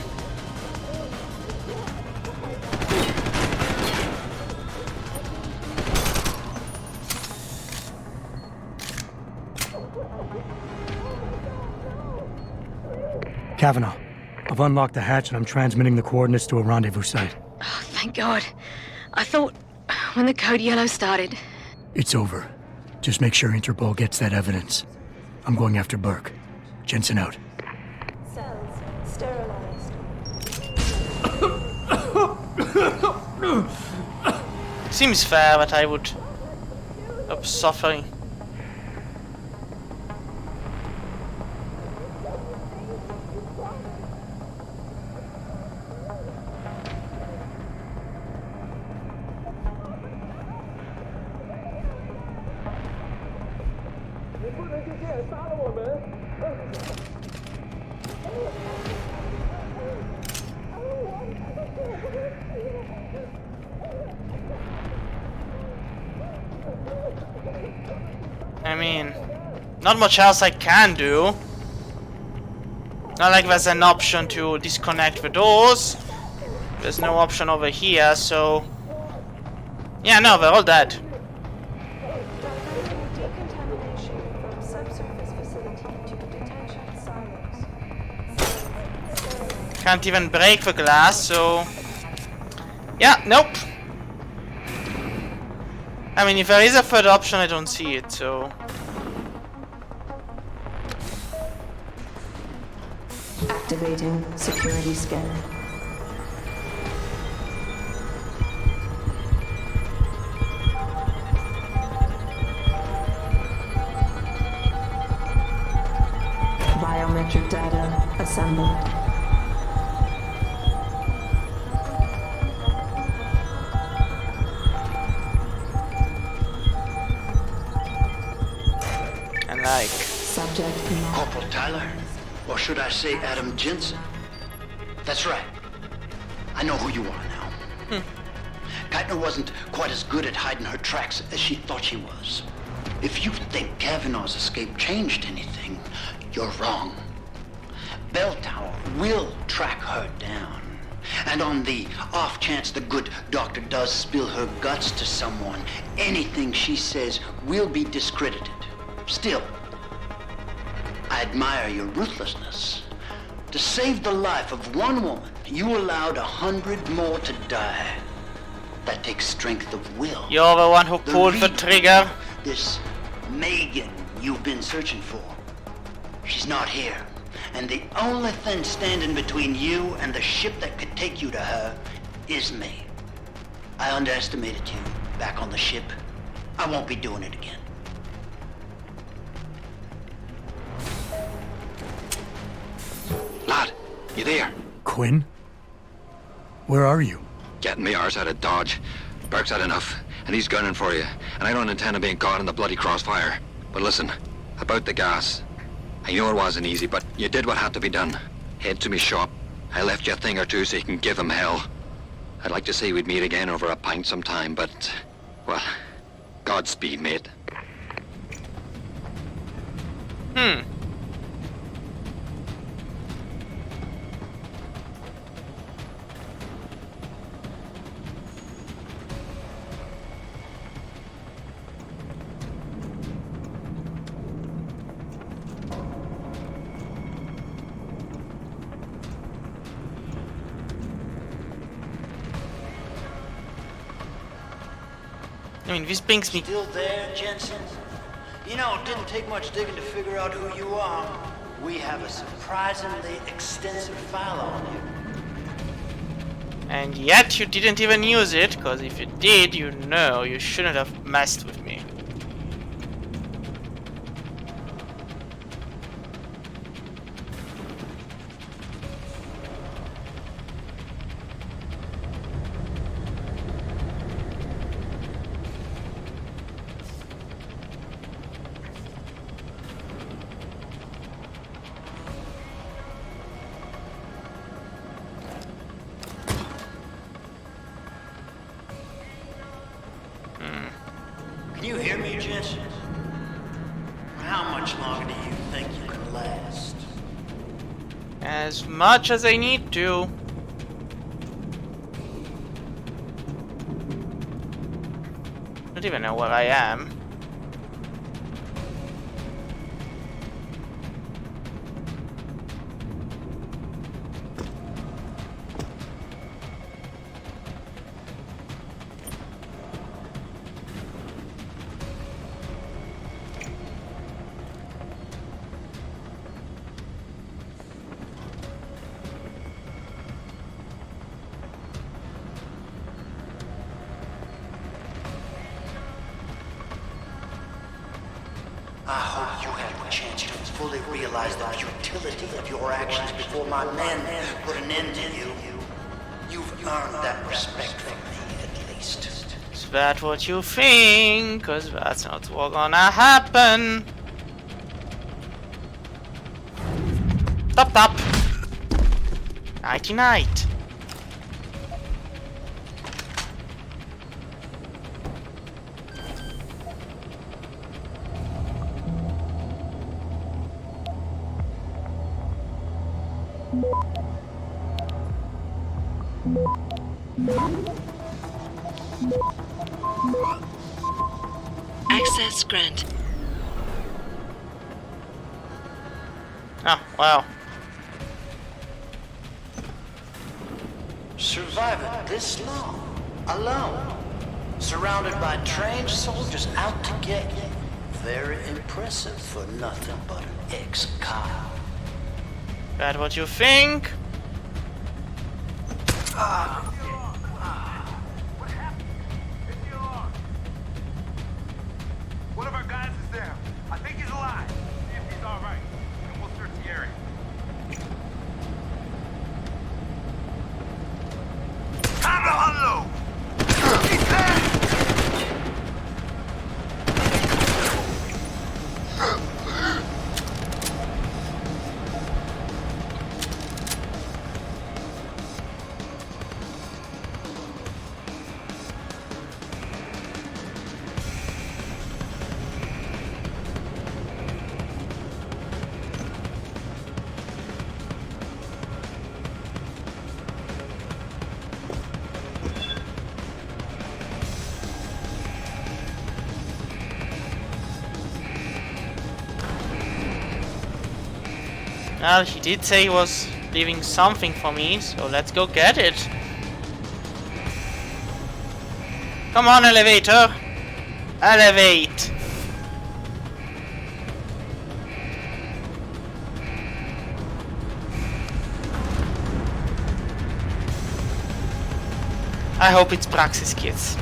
F: Kavanaugh, I've unlocked the hatch and I'm transmitting the coordinates to a rendezvous site.
J: Oh, thank God. I thought when the code yellow started.
F: It's over. Just make sure Interpol gets that evidence. I'm going after Burke. Jensen out.
G: Cells sterilized.
A: Seems fair that I would stop suffering. I mean, not much else I can do. Not like there's an option to disconnect the doors. There's no option over here, so... Yeah, no, they're all dead.
G: Decontamination from subsurface facility to detention silos. Sterilized.
A: Can't even break the glass, so... Yeah, nope. I mean, if there is a third option, I don't see it, so...
G: Activating security scanner. Biometric data assembled.
A: And like...
G: Subject
O: Corporal Tyler, or should I say Adam Jensen? That's right. I know who you are now. Geithner wasn't quite as good at hiding her tracks as she thought she was. If you think Kavanaugh's escape changed anything, you're wrong. Bell Tower will track her down. And on the off chance the good doctor does spill her guts to someone, anything she says will be discredited. Still, I admire your ruthlessness. To save the life of one woman, you allowed 100 more to die. That takes strength of will.
A: You're the one who pulled the trigger.
O: This Megan you've been searching for. She's not here. And the only thing standing between you and the ship that could take you to her is me. I underestimated you back on the ship. I won't be doing it again.
M: Lad, you there?
F: Quinn? Where are you?
M: Getting me arse out of Dodge. Burke's had enough, and he's gunning for you. And I don't intend on being caught in the bloody crossfire. But listen, about the gas. I know it wasn't easy, but you did what had to be done. Head to me shop. I left you a thing or two so you can give him hell. I'd like to say we'd meet again over a pint sometime, but... well, Godspeed, mate.
A: I mean, this brings me...
O: Still there, Jensen? You know, it didn't take much digging to figure out who you are. We have a surprisingly extensive file on you.
A: And yet you didn't even use it, because if you did, you know you shouldn't have messed with me.
O: Can you hear me, Jensen? How much longer do you think you can last?
A: As much as I need to. I don't even know where I am.
O: I hope you had a chance to fully realize the futility of your actions before my men put an end to you. You've earned that respect from me, at least.
A: Is that what you think? Cause that's not what's gonna happen. Top top. Nighty night.
B: Access granted.
A: Oh, wow.
O: Surviving this long, alone, surrounded by trained soldiers out to get you. Very impressive for nothing but an ex-cop.
A: That what you think?
K: One of our guys is there. I think he's alive. See if he's all right, and we'll search the area. Time to unload. He's there.
A: Well, he did say he was leaving something for me, so let's go get it. Come on, elevator! Elevate! I hope it's Praxis kits.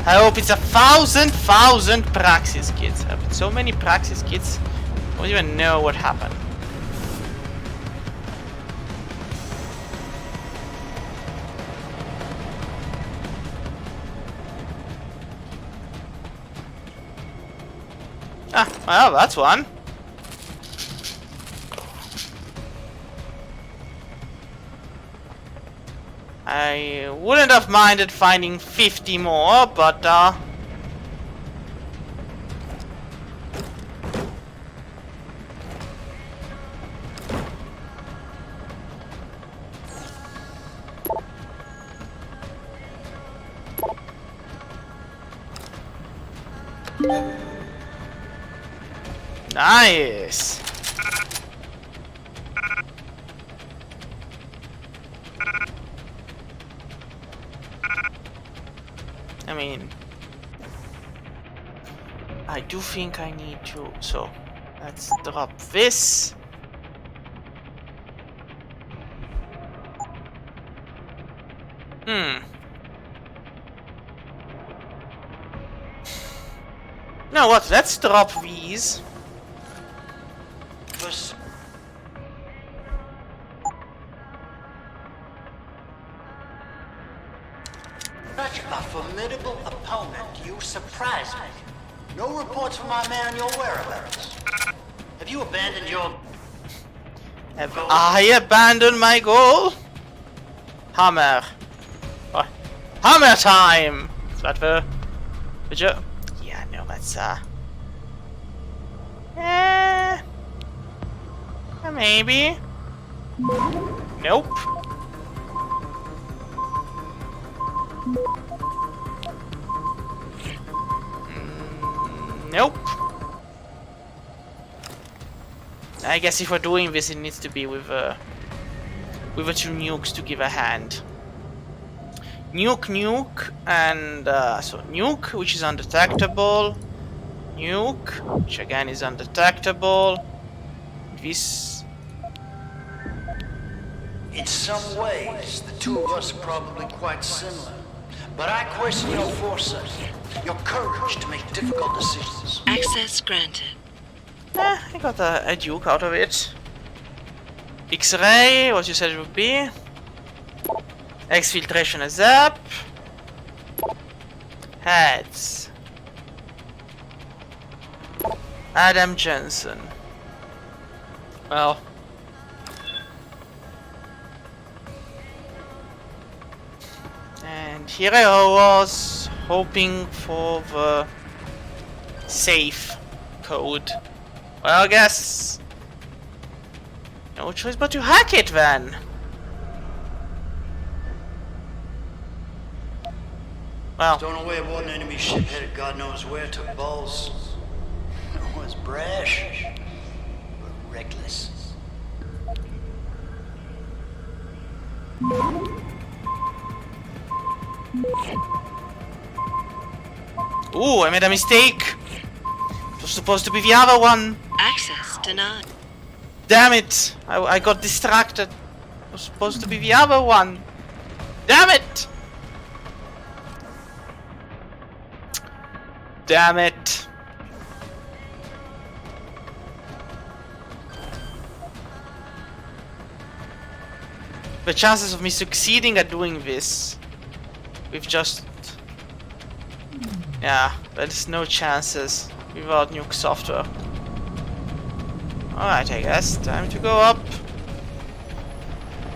A: I hope it's 1,000 Praxis kits. I've got so many Praxis kits, I don't even know what happened. Ah, well, that's one. I wouldn't have minded finding 50 more, but nice. I mean, I do think I need to, so let's drop this. Now what, let's drop these.
O: Such a formidable opponent, you surprise me. No reports from my man on your whereabouts. Have you abandoned your...
A: Have I abandoned my goal? Hammer. Oh. Hammer time! Is that the joke? Yeah, no, that's maybe. Nope. Nope. I guess if we're doing this, it needs to be with the two nukes to give a hand. Nuke, and so nuke, which is undetectable. Nuke, which again is undetectable. This.
O: In some ways, the two of us are probably quite similar. But I question your foresight, your courage to make difficult decisions.
B: Access granted.
A: I got a duke out of it. X-ray, what you said it would be. Exfiltration is up. Heads. Adam Jensen. Well. And here I was hoping for the safe code. Well, I guess no choice but to hack it then. Well,
O: Stowing away aboard an enemy ship headed God knows where took balls. It was brash, but reckless.
A: Ooh, I made a mistake. It was supposed to be the other one.
B: Access denied.
A: Damn it! I got distracted. It was supposed to be the other one. Damn it! Damn it. The chances of me succeeding at doing this with just... yeah, there's no chances without nuke software. Alright, I guess. Time to go up.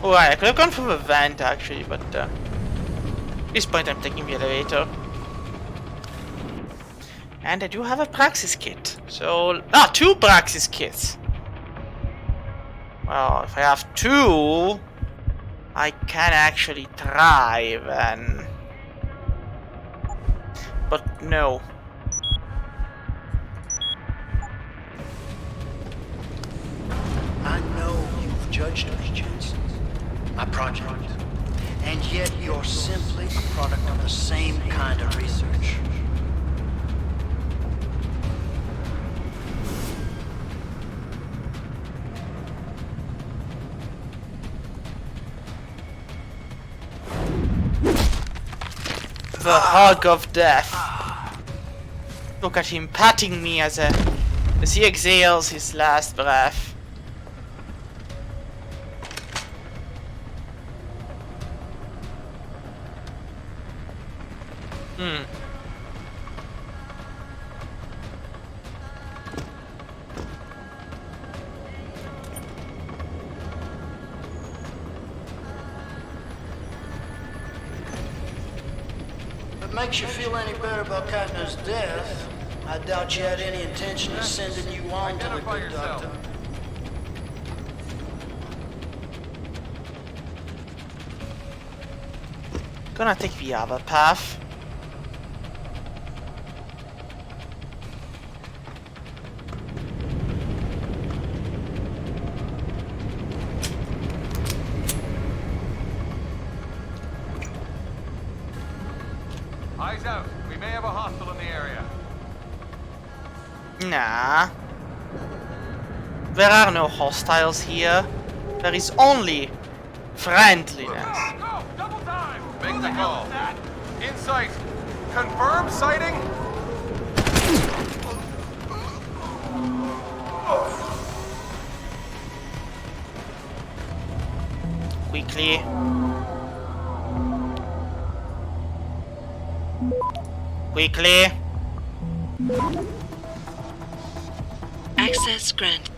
A: Alright, I could have gone for the vent actually, but at this point I'm taking the elevator. And I do have a Praxis kit. So... two Praxis kits! Well, if I have two... I can actually try then. But no.
O: I know you've judged me, Jensen. My project. And yet you're simply a product of the same kind of research.
A: The hug of death. Look at him patting me as he exhales his last breath.
O: Makes you feel any better about Katner's death, I doubt you had any intention of sending you on to the good doctor.
A: Gonna take the other path.
K: Eyes out. We may have a hostile in the area.
A: Nah. There are no hostiles here. There is only friendliness.
K: Go! Double time! Make the call. Insight. Confirm sighting.
A: Quickly. Quickly.
B: Access granted.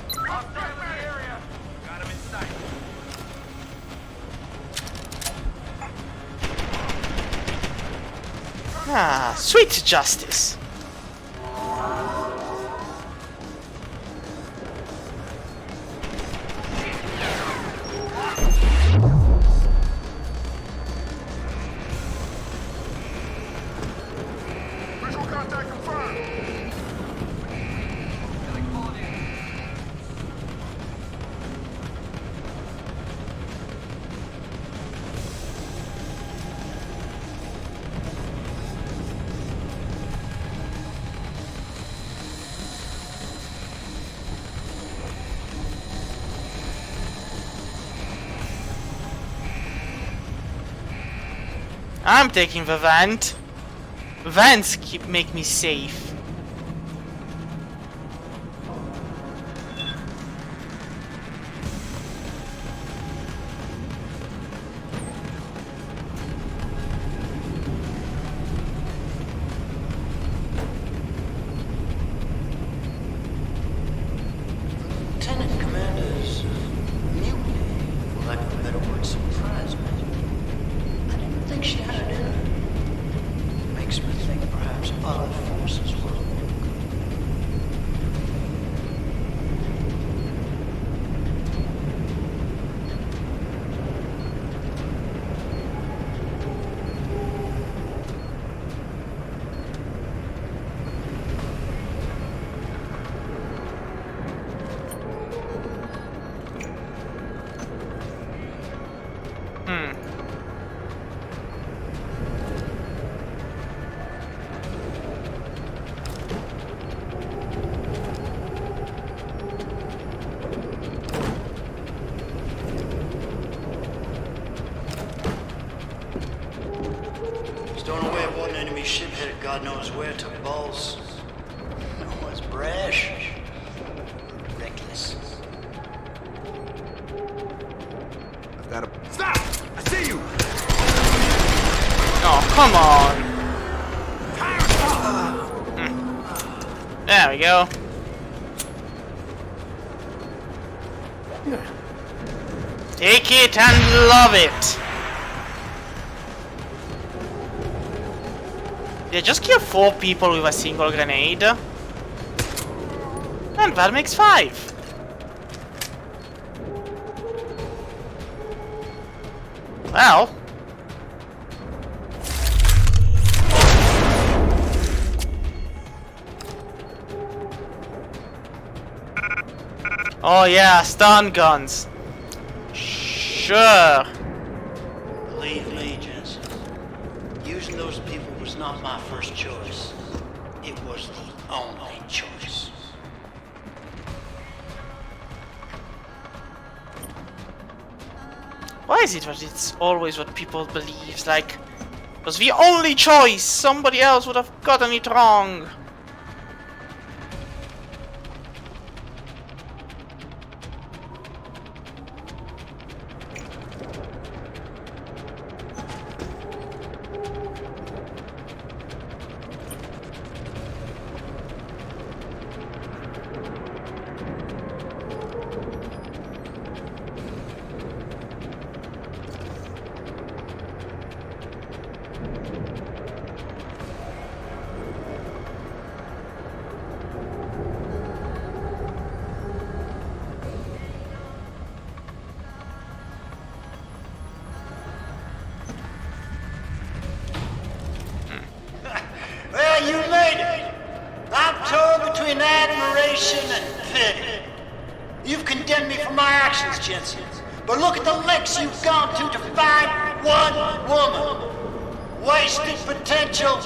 K: Hostile in the area. Got him in sight.
A: Ah, sweet justice.
L: Visual contact confirmed.
A: I'm taking the vent. Vents make me safe.
O: Lieutenant Commander's mutiny, for lack of a better word, surprised me. I didn't think she had it in her. Makes me think perhaps other forces were. Stowing away aboard an enemy ship headed God knows where to balls. It was brash. Reckless.
K: I've got a... Stop! I see you!
A: Oh, come on. There we go. Take it and love it. They just kill 4 people with a single grenade. And that makes 5. Well. Oh yeah, stun guns. Sure.
O: Believe me, Jensen. Using those people was not my first choice. It was the only choice.
A: Why is it that it's always what people believe? Like, it was the only choice. Somebody else would have gotten it wrong.
O: Well, you made it. I'm torn between admiration and pity. You've condemned me for my actions, Jensen. But look at the lengths you've gone to find one woman. Wasted potential.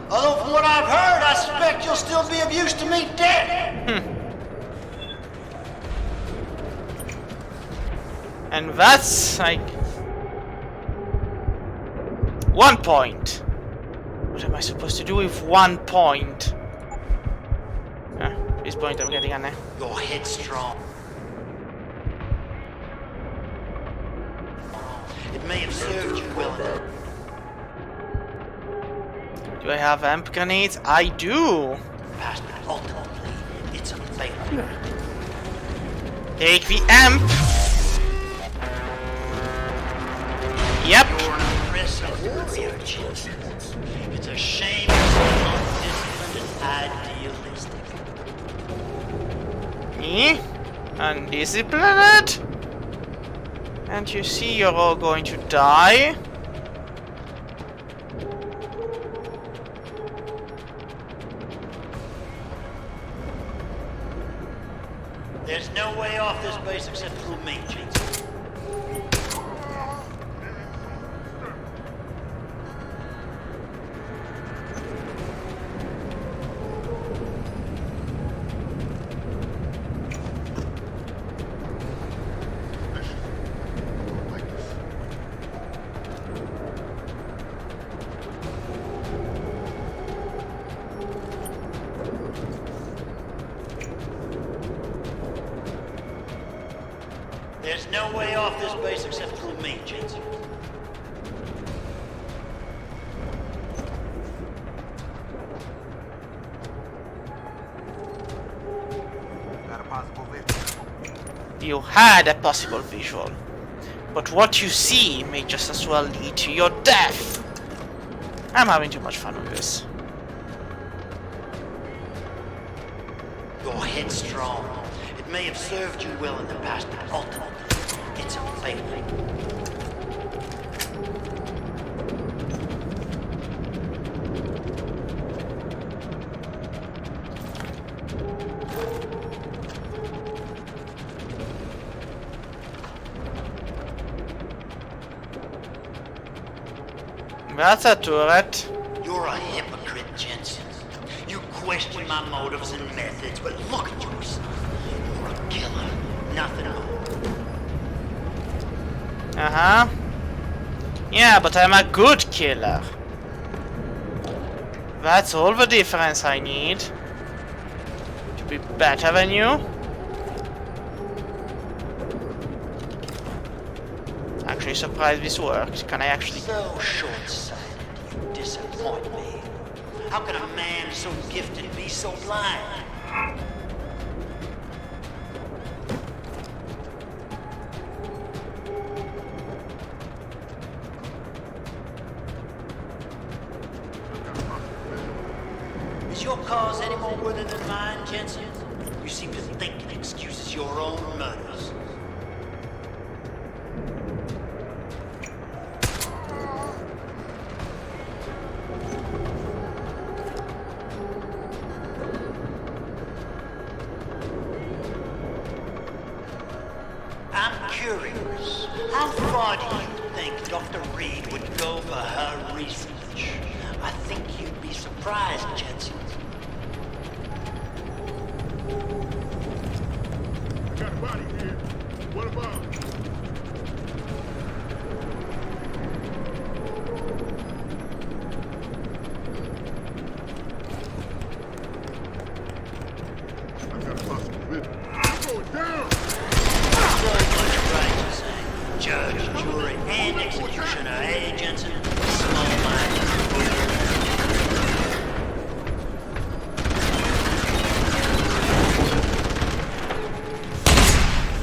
O: Although from what I've heard, I suspect you'll still be of use to me dead.
A: And that's like 1 point. What am I supposed to do with 1 point? This point I'm getting on there.
O: You're headstrong. It may have served you well enough.
A: Do I have amp grenades? I do.
O: Past, but ultimately, it's a failure.
A: Take the amp. Yep.
O: You're an impressive warrior, Jensen. It's a shame you're so undisciplined and idealistic.
A: Me? Undisciplined? And you see you're all going to die?
O: There's no way off this base except through me, Jensen. There's no way off this base except through me, Jensen.
K: Got a possible visual.
A: You had a possible visual. But what you see may just as well lead to your death. I'm having too much fun with this.
O: You're headstrong. It may have served you well in the past, but ultimately, it's a failure.
A: That's a turret.
O: You're a hypocrite, Jensen. You question my motives and methods, but look at yourself. You're a killer, nothing more.
A: Uh-huh. Yeah, but I'm a good killer. That's all the difference I need. To be better than you. Actually surprised this worked. Can I actually...
O: So short-sighted, you disappoint me. How can a man so gifted be so blind? Is your cause any more worthy than mine, Jensen? You seem to think it excuses your own murders. I'm curious. How far do you think Dr. Reed would go for her research? I think you'd be surprised, Jensen.
L: I got a body here. What about? I got a possible witness. I'm going down!
O: So much right to say. Judge, jury, and executioner, eh, Jensen? Small-minded.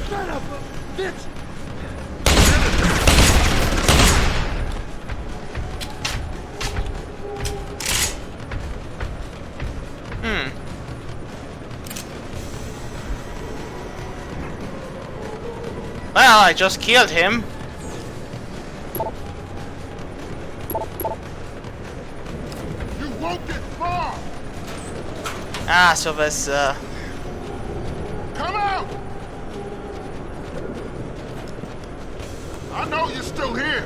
K: Son of a bitch!
A: Well, I just killed him.
L: You won't get far!
A: Ah, so there's
L: Come out! I know you're still here.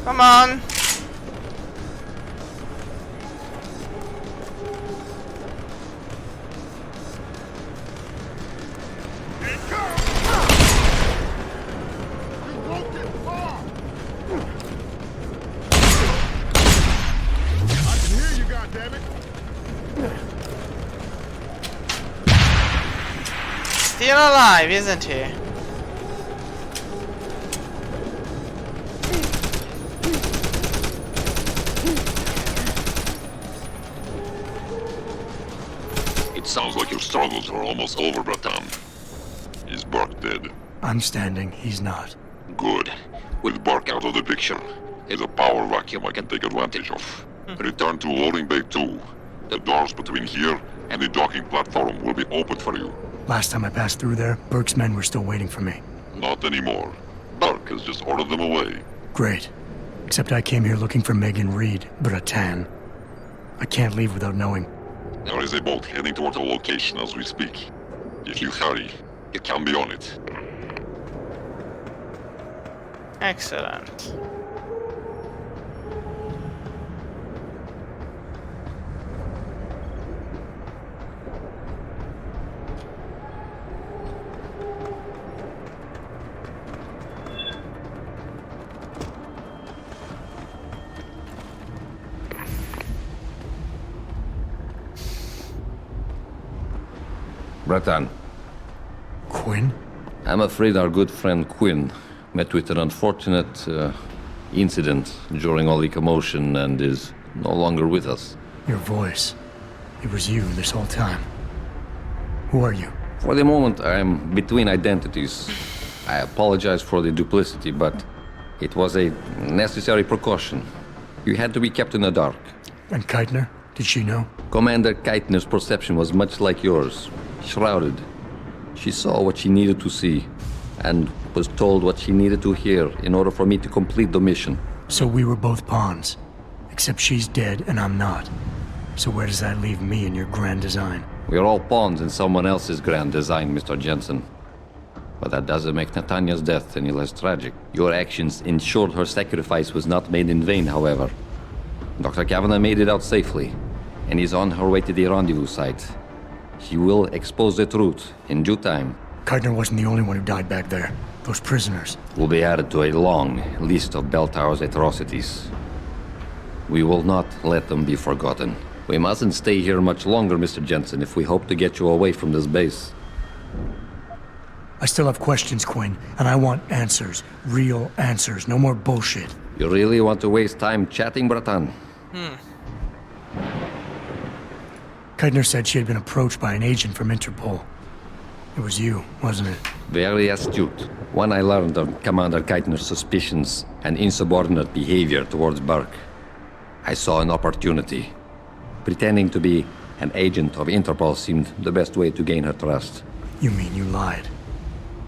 A: Come on. Still alive, isn't he?
N: It sounds like your struggles are almost over, Bratan. Is Burke dead?
F: I'm standing, he's not.
N: Good. With Burke out of the picture, there's a power vacuum I can take advantage of. Return to loading bay 2. The doors between here and the docking platform will be open for you.
F: Last time I passed through there, Burke's men were still waiting for me.
N: Not anymore. Burke has just ordered them away.
F: Great. Except I came here looking for Megan Reed, Bratan. I can't leave without knowing.
N: There is a boat heading toward the location as we speak. If you hurry, you can be on it.
A: Excellent.
P: Bratan.
F: Quinn?
P: I'm afraid our good friend Quinn met with an unfortunate incident during all the commotion and is no longer with us.
F: Your voice. It was you this whole time. Who are you?
P: For the moment, I'm between identities. I apologize for the duplicity, but it was a necessary precaution. You had to be kept in the dark.
F: And Keitner? Did she know?
P: Commander Keitner's perception was much like yours. Shrouded. She saw what she needed to see, and was told what she needed to hear in order for me to complete the mission.
F: So we were both pawns. Except she's dead and I'm not. So where does that leave me in your grand design?
P: We are all pawns in someone else's grand design, Mr. Jensen. But that doesn't make Nathania's death any less tragic. Your actions ensured her sacrifice was not made in vain, however. Dr. Kavanagh made it out safely, and is on her way to the rendezvous site. She will expose the truth in due time.
F: Keitner wasn't the only one who died back there. Those prisoners
P: will be added to a long list of Bell Tower's atrocities. We will not let them be forgotten. We mustn't stay here much longer, Mr. Jensen, if we hope to get you away from this base.
F: I still have questions, Quinn, and I want answers. Real answers, no more bullshit.
P: You really want to waste time chatting, Bratan?
F: Keitner said she had been approached by an agent from Interpol. It was you, wasn't it?
P: Very astute. When I learned of Commander Keitner's suspicions and insubordinate behavior towards Burke, I saw an opportunity. Pretending to be an agent of Interpol seemed the best way to gain her trust.
F: You mean you lied?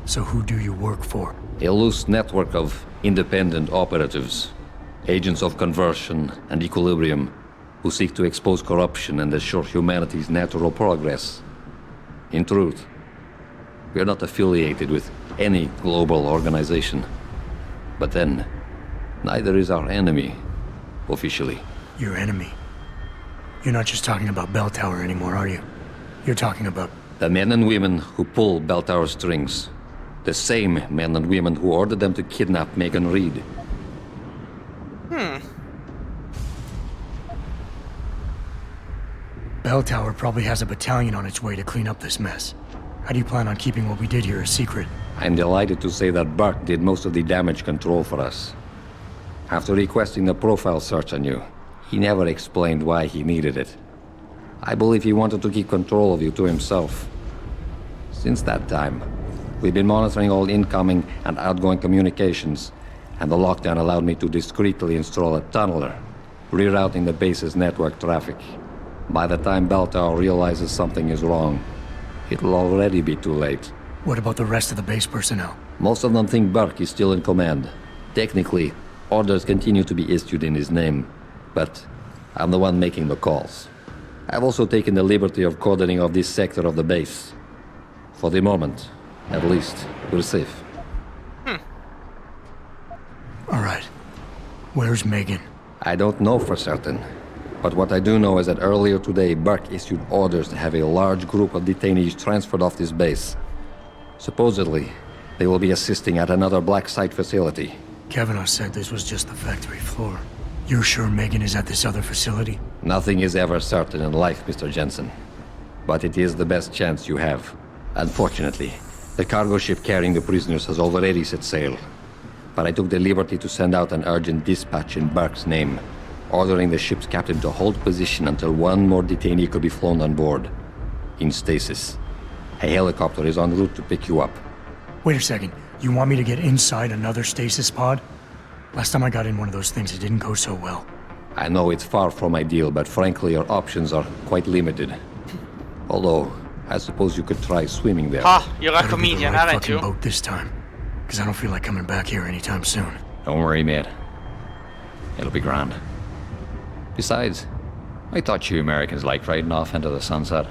F: So who do you work for?
P: A loose network of independent operatives, agents of conversion and equilibrium, who seek to expose corruption and assure humanity's natural progress. In truth, we are not affiliated with any global organization. But then, neither is our enemy, officially.
F: Your enemy? You're not just talking about Bell Tower anymore, are you? You're talking about...
P: the men and women who pull Bell Tower strings. The same men and women who ordered them to kidnap Megan Reed.
F: Bell Tower probably has a battalion on its way to clean up this mess. How do you plan on keeping what we did here a secret?
P: I'm delighted to say that Burke did most of the damage control for us. After requesting a profile search on you, he never explained why he needed it. I believe he wanted to keep control of you to himself. Since that time, we've been monitoring all incoming and outgoing communications, and the lockdown allowed me to discreetly install a tunneler, rerouting the base's network traffic. By the time Bell Tower realizes something is wrong, it'll already be too late.
F: What about the rest of the base personnel?
P: Most of them think Burke is still in command. Technically, orders continue to be issued in his name, but I'm the one making the calls. I've also taken the liberty of coordinating of this sector of the base. For the moment, at least, we're safe.
F: All right. Where's Megan?
P: I don't know for certain. But what I do know is that earlier today, Burke issued orders to have a large group of detainees transferred off this base. Supposedly, they will be assisting at another black site facility.
F: Kavanaugh said this was just the factory floor. You're sure Megan is at this other facility?
P: Nothing is ever certain in life, Mr. Jensen. But it is the best chance you have. Unfortunately, the cargo ship carrying the prisoners has already set sail. But I took the liberty to send out an urgent dispatch in Burke's name, ordering the ship's captain to hold position until one more detainee could be flown on board. In stasis. A helicopter is en route to pick you up.
F: Wait a second. You want me to get inside another stasis pod? Last time I got in one of those things, it didn't go so well.
P: I know it's far from ideal, but frankly, your options are quite limited. Although, I suppose you could try swimming there.
A: Ha, you're a comedian, aren't you?
F: Boat this time, because I don't feel like coming back here anytime soon.
P: Don't worry, mate. It'll be grand. Besides, I thought you Americans liked riding off into the sunset.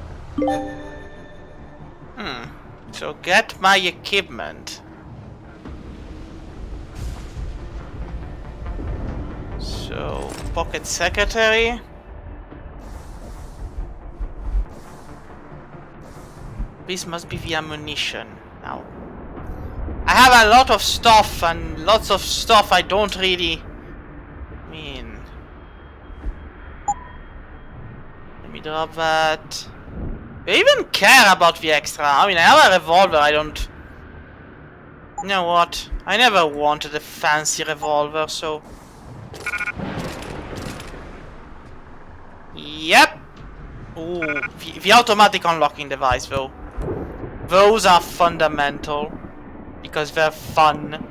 A: So get my equipment. So, pocket secretary. This must be the ammunition. Now, I have a lot of stuff and lots of stuff I don't really mean. Let me drop that. Do you even care about the extra? I mean, I have a revolver, I don't... You know what? I never wanted a fancy revolver, so... Yep! Ooh, the automatic unlocking device, though. Those are fundamental. Because they're fun.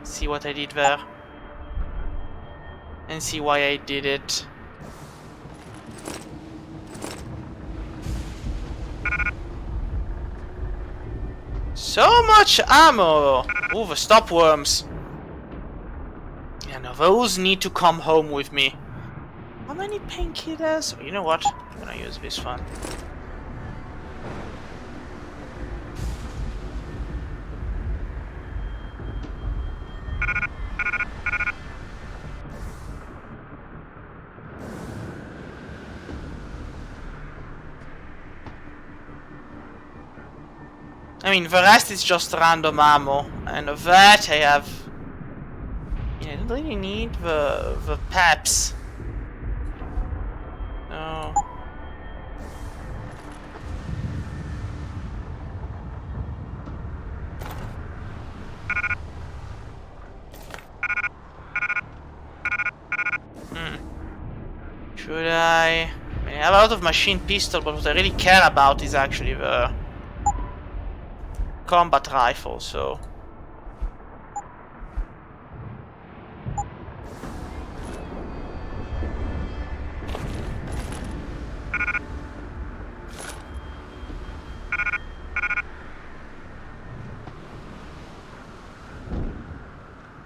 A: See what I did there? And see why I did it. So much ammo! Ooh, the stopworms. Yeah, now those need to come home with me. How many painkillers? You know what? I'm gonna use this one. I mean, the rest is just random ammo, and of that I have... I don't really need the peps. No. Should I... I have a lot of machine pistol, but what I really care about is actually the combat rifle, so...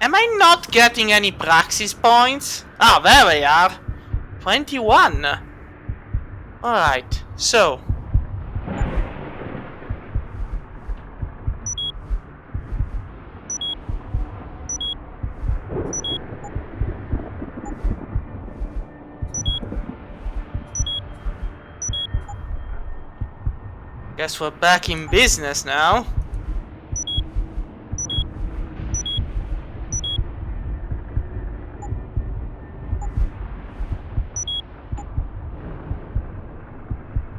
A: Am I not getting any praxis points? Ah, there they are. 21. Alright, so... Guess we're back in business now.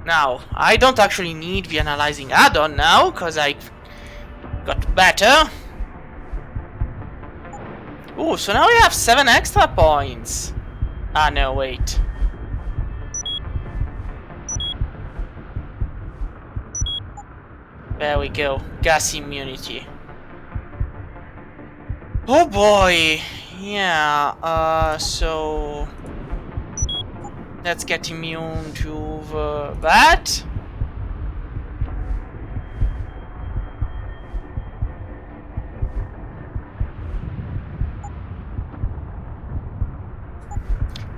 A: Now, I don't actually need the analyzing add-on now, because I got better. Ooh, so now we have 7 extra points. Ah, no, wait. There we go. Gas immunity. Oh boy. Yeah, so... Let's get immune to that.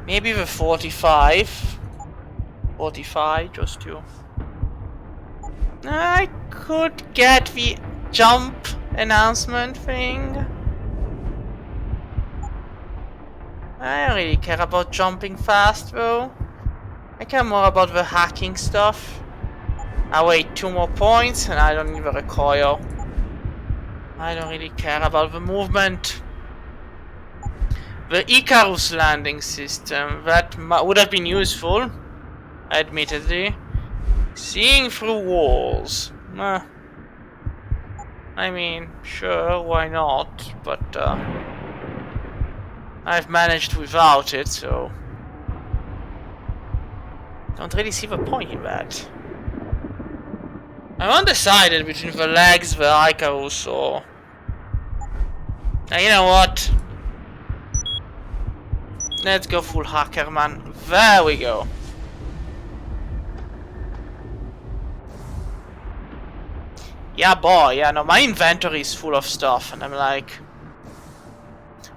A: Maybe the 45. 45, just to... I could get the jump announcement thing. I don't really care about jumping fast though. I care more about the hacking stuff. I wait 2 more points and I don't need the recoil. I don't really care about the movement. The Icarus landing system, that would have been useful, admittedly. Seeing through walls. I mean, sure, why not? But I've managed without it, so don't really see the point in that. I'm undecided between the legs, the Icarus, or... Now, you know what? Let's go full hacker, man. There we go. Yeah, boy, yeah, no, my inventory is full of stuff, and I'm like...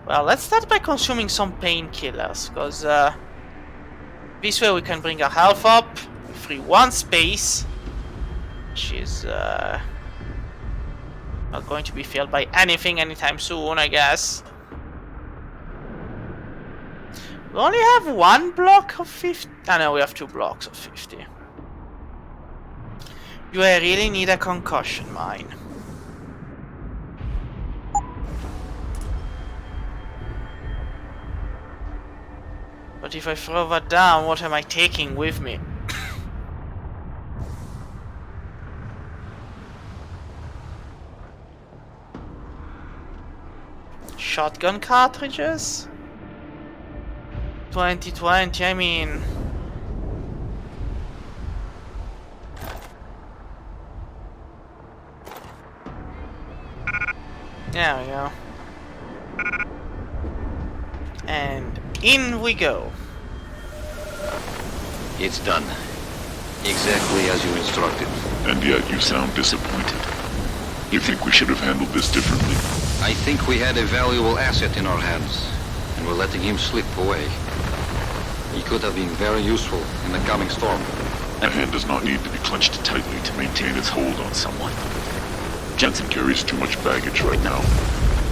A: Well, let's start by consuming some painkillers, because this way we can bring our health up, free 1 space, which is not going to be filled by anything anytime soon, I guess. We only have 1 block of 50. Ah, no, we have 2 blocks of 50. Do I really need a concussion mine? But if I throw that down, what am I taking with me? Shotgun cartridges? 2020, I mean... There we go. And in we go.
M: It's done. Exactly as you instructed.
N: And yet you sound disappointed. You think we should have handled this differently?
M: I think we had a valuable asset in our hands, and we're letting him slip away. He could have been very useful in the coming storm.
N: A hand does not need to be clenched tightly to maintain its hold on someone. Jensen carries too much baggage right now.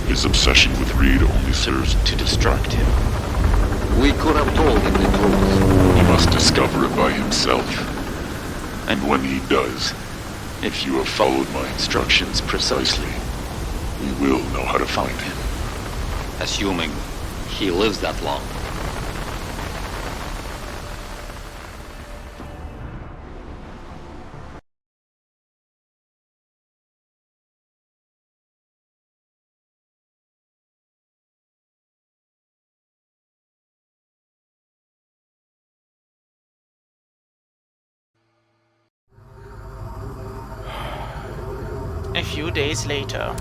N: His obsession with Reed only serves to distract him.
M: We could have told him the truth.
N: He must discover it by himself. And when he does, if you have followed my instructions precisely, we will know how to find him.
M: Assuming he lives that long.
A: A few days later.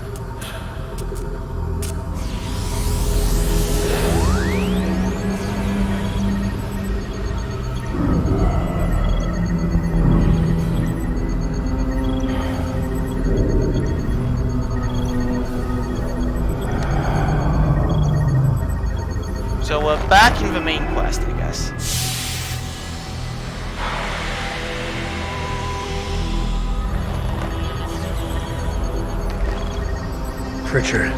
A: So we're back in the main quest, I guess.
F: Pritchard,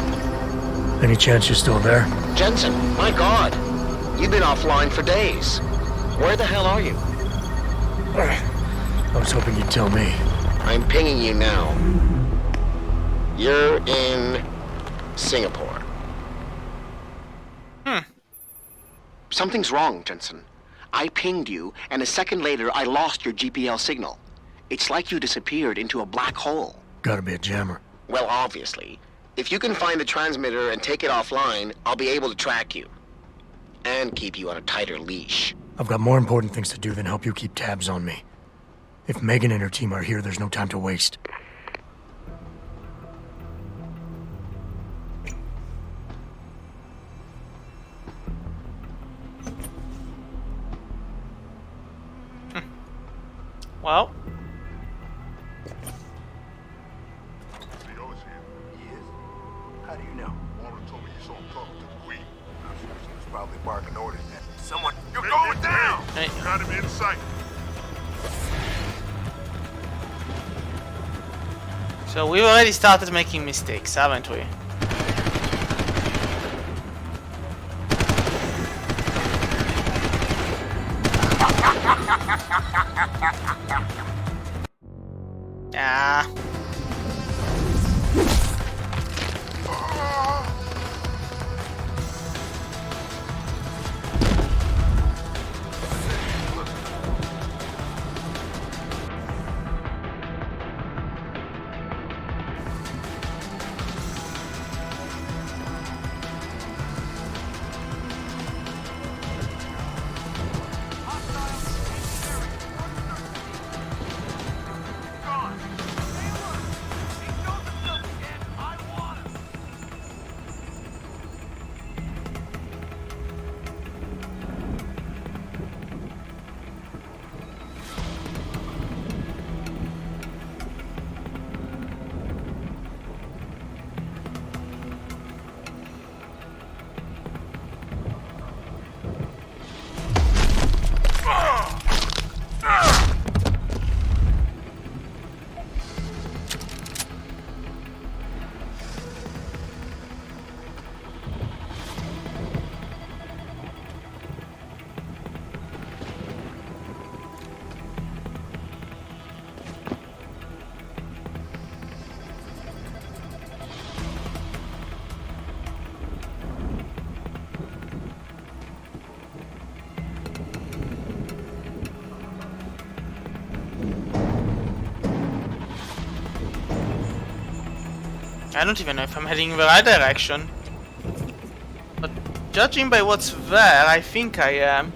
F: any chance you're still there?
Q: Jensen, my God. You've been offline for days. Where the hell are you?
F: I was hoping you'd tell me.
Q: I'm pinging you now. You're in Singapore. Something's wrong, Jensen. I pinged you, and a second later I lost your GPL signal. It's like you disappeared into a black hole.
F: Gotta be a jammer.
Q: Well, obviously. If you can find the transmitter and take it offline, I'll be able to track you. And keep you on a tighter leash.
F: I've got more important things to do than help you keep tabs on me. If Megan and her team are here, there's no time to waste.
A: Well.
L: How do you know? Warren told me you saw him talking to the Queen. I'm sure she was probably barking orders then. Someone, you're going down!
A: Hey.
L: Got him in sight.
A: So we've already started making mistakes, haven't we? Ah. I don't even know if I'm heading in the right direction. But judging by what's there, I think I am.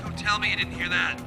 K: Don't tell me you didn't hear that.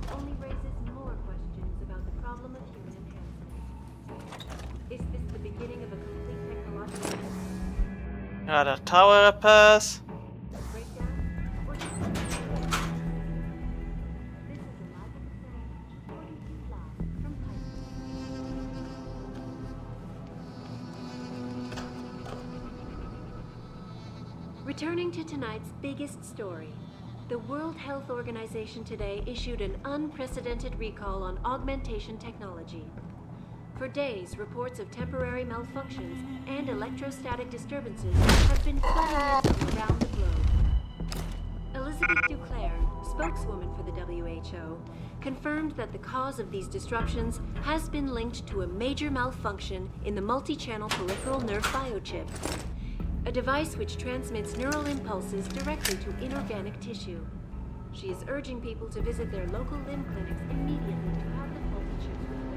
R: Only raises more questions about the problem of human enhancement. Is this the beginning of a complete technological
A: Other tower repairs.
R: breakdown? Or just a This is a live percentage, 42 live from Python. Returning to tonight's biggest story. The World Health Organization today issued an unprecedented recall on augmentation technology. For days, reports of temporary malfunctions and electrostatic disturbances have been flooding in from around the globe. Elizabeth Duclair, spokeswoman for the WHO, confirmed that the cause of these disruptions has been linked to a major malfunction in the multi-channel peripheral nerve biochip, a device which transmits neural impulses directly to inorganic tissue. She is urging people to visit their local limb clinics immediately to have the faulty chips replaced.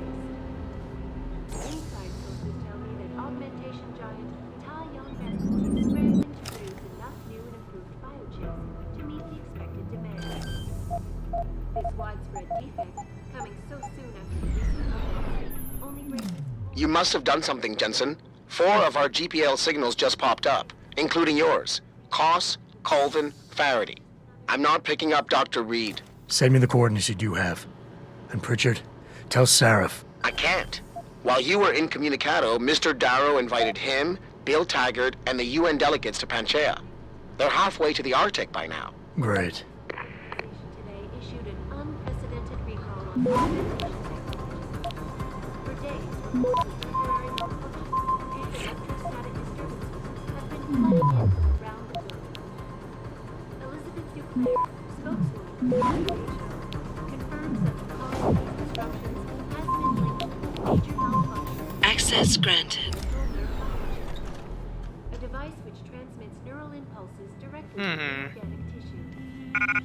R: Inside sources tell me that augmentation giant Tai Yong Medical is scrambling to produce enough new and improved biochips to meet the expected demand. This widespread defect, coming so soon after the recent updates, only raises...
Q: You must have done something, Jensen. 4 of our GPL signals just popped up, including yours. Koss, Colvin, Faraday. I'm not picking up Dr. Reed.
F: Send me the coordinates you do have. And Pritchard, tell Sarif.
Q: I can't. While you were incommunicado, Mr. Darrow invited him, Bill Taggart, and the UN delegates to Panchea. They're halfway to the Arctic by now.
F: Great.
R: Today issued an unprecedented recall on augmentation technology. For days, reports of temporary malfunctions and electrostatic disturbances have been flooding in from around the globe. Elizabeth Duclair, spokeswoman for the WHO, confirms that the cause of these disruptions
B: Access granted.
R: A device which transmits neural impulses directly to organic tissue.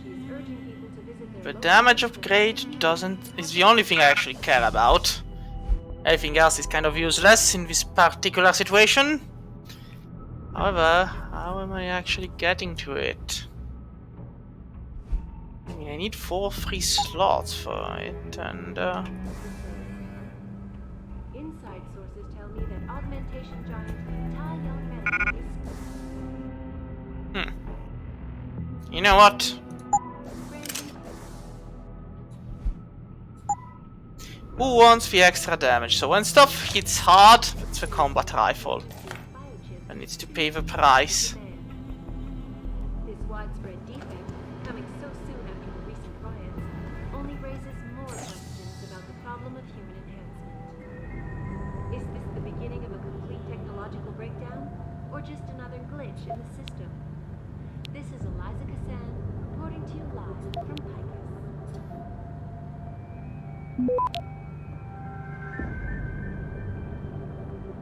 R: She is urging people to visit their
A: The
R: local
A: damage upgrade is the only thing I actually care about. Everything else is kind of useless in this particular situation. However, how am I actually getting to it? I mean, I need 4 free slots for it, and
R: Inside sources tell me that augmentation giant Tai Young Medical is
A: you know what? Who wants the extra damage? So when stuff hits hard, it's the combat rifle. I need to pay the price.
R: This widespread defect, coming so soon after the recent riots, only raises more questions about the problem of human enhancement. Is this the beginning of a complete technological breakdown, or just another glitch in the system? This is Eliza Cassan, reporting to you live from Picus.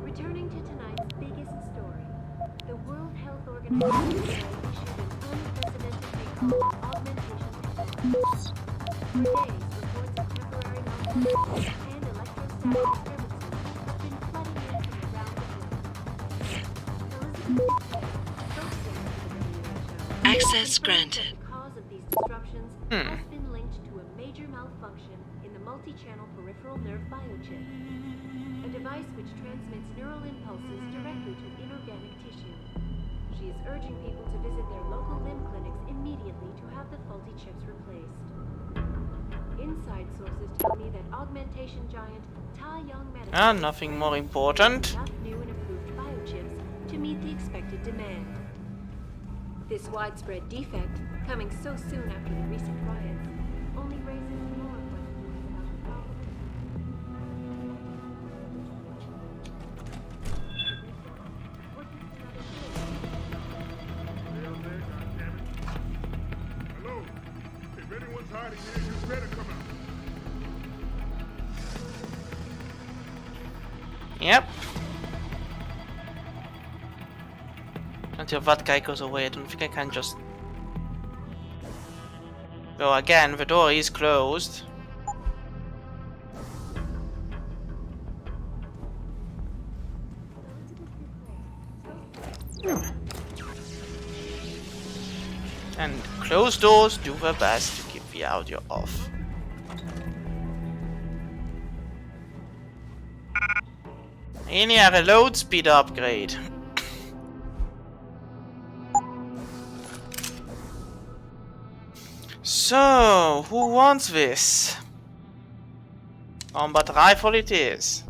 R: Returning to tonight's biggest story, the World Health Organization issued an unprecedented recall on augmentation technology. For days, reports of temporary malfunctions and electrostatic disturbances have been flooding in from around the globe.
B: Access granted.
R: The cause of these disruptions has been linked to a major malfunction in the multi-channel peripheral nerve biochip, a device which transmits neural impulses directly to inorganic tissue. She is urging people to visit their local limb clinics immediately to have the faulty chips replaced. Inside sources tell me that augmentation giant Tai Young Medical
A: Nothing more important.
R: enough new and improved biochips to meet the expected demand. This widespread defect, coming so soon after the recent riots, only raises more questions about the problem.
L: Hello? If anyone's hiding here, you better come out.
A: Yep. Until that guy goes away, I don't think I can just... Though again, the door is closed. And closed doors do their best to keep the audio off. In here, a load speed upgrade. So, who wants this? Combat rifle it is.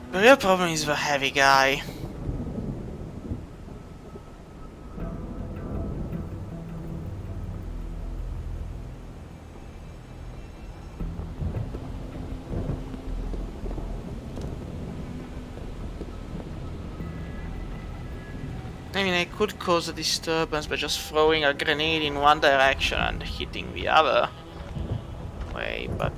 A: The real problem is the heavy guy. I mean, I could cause a disturbance by just throwing a grenade in one direction and hitting the other way, but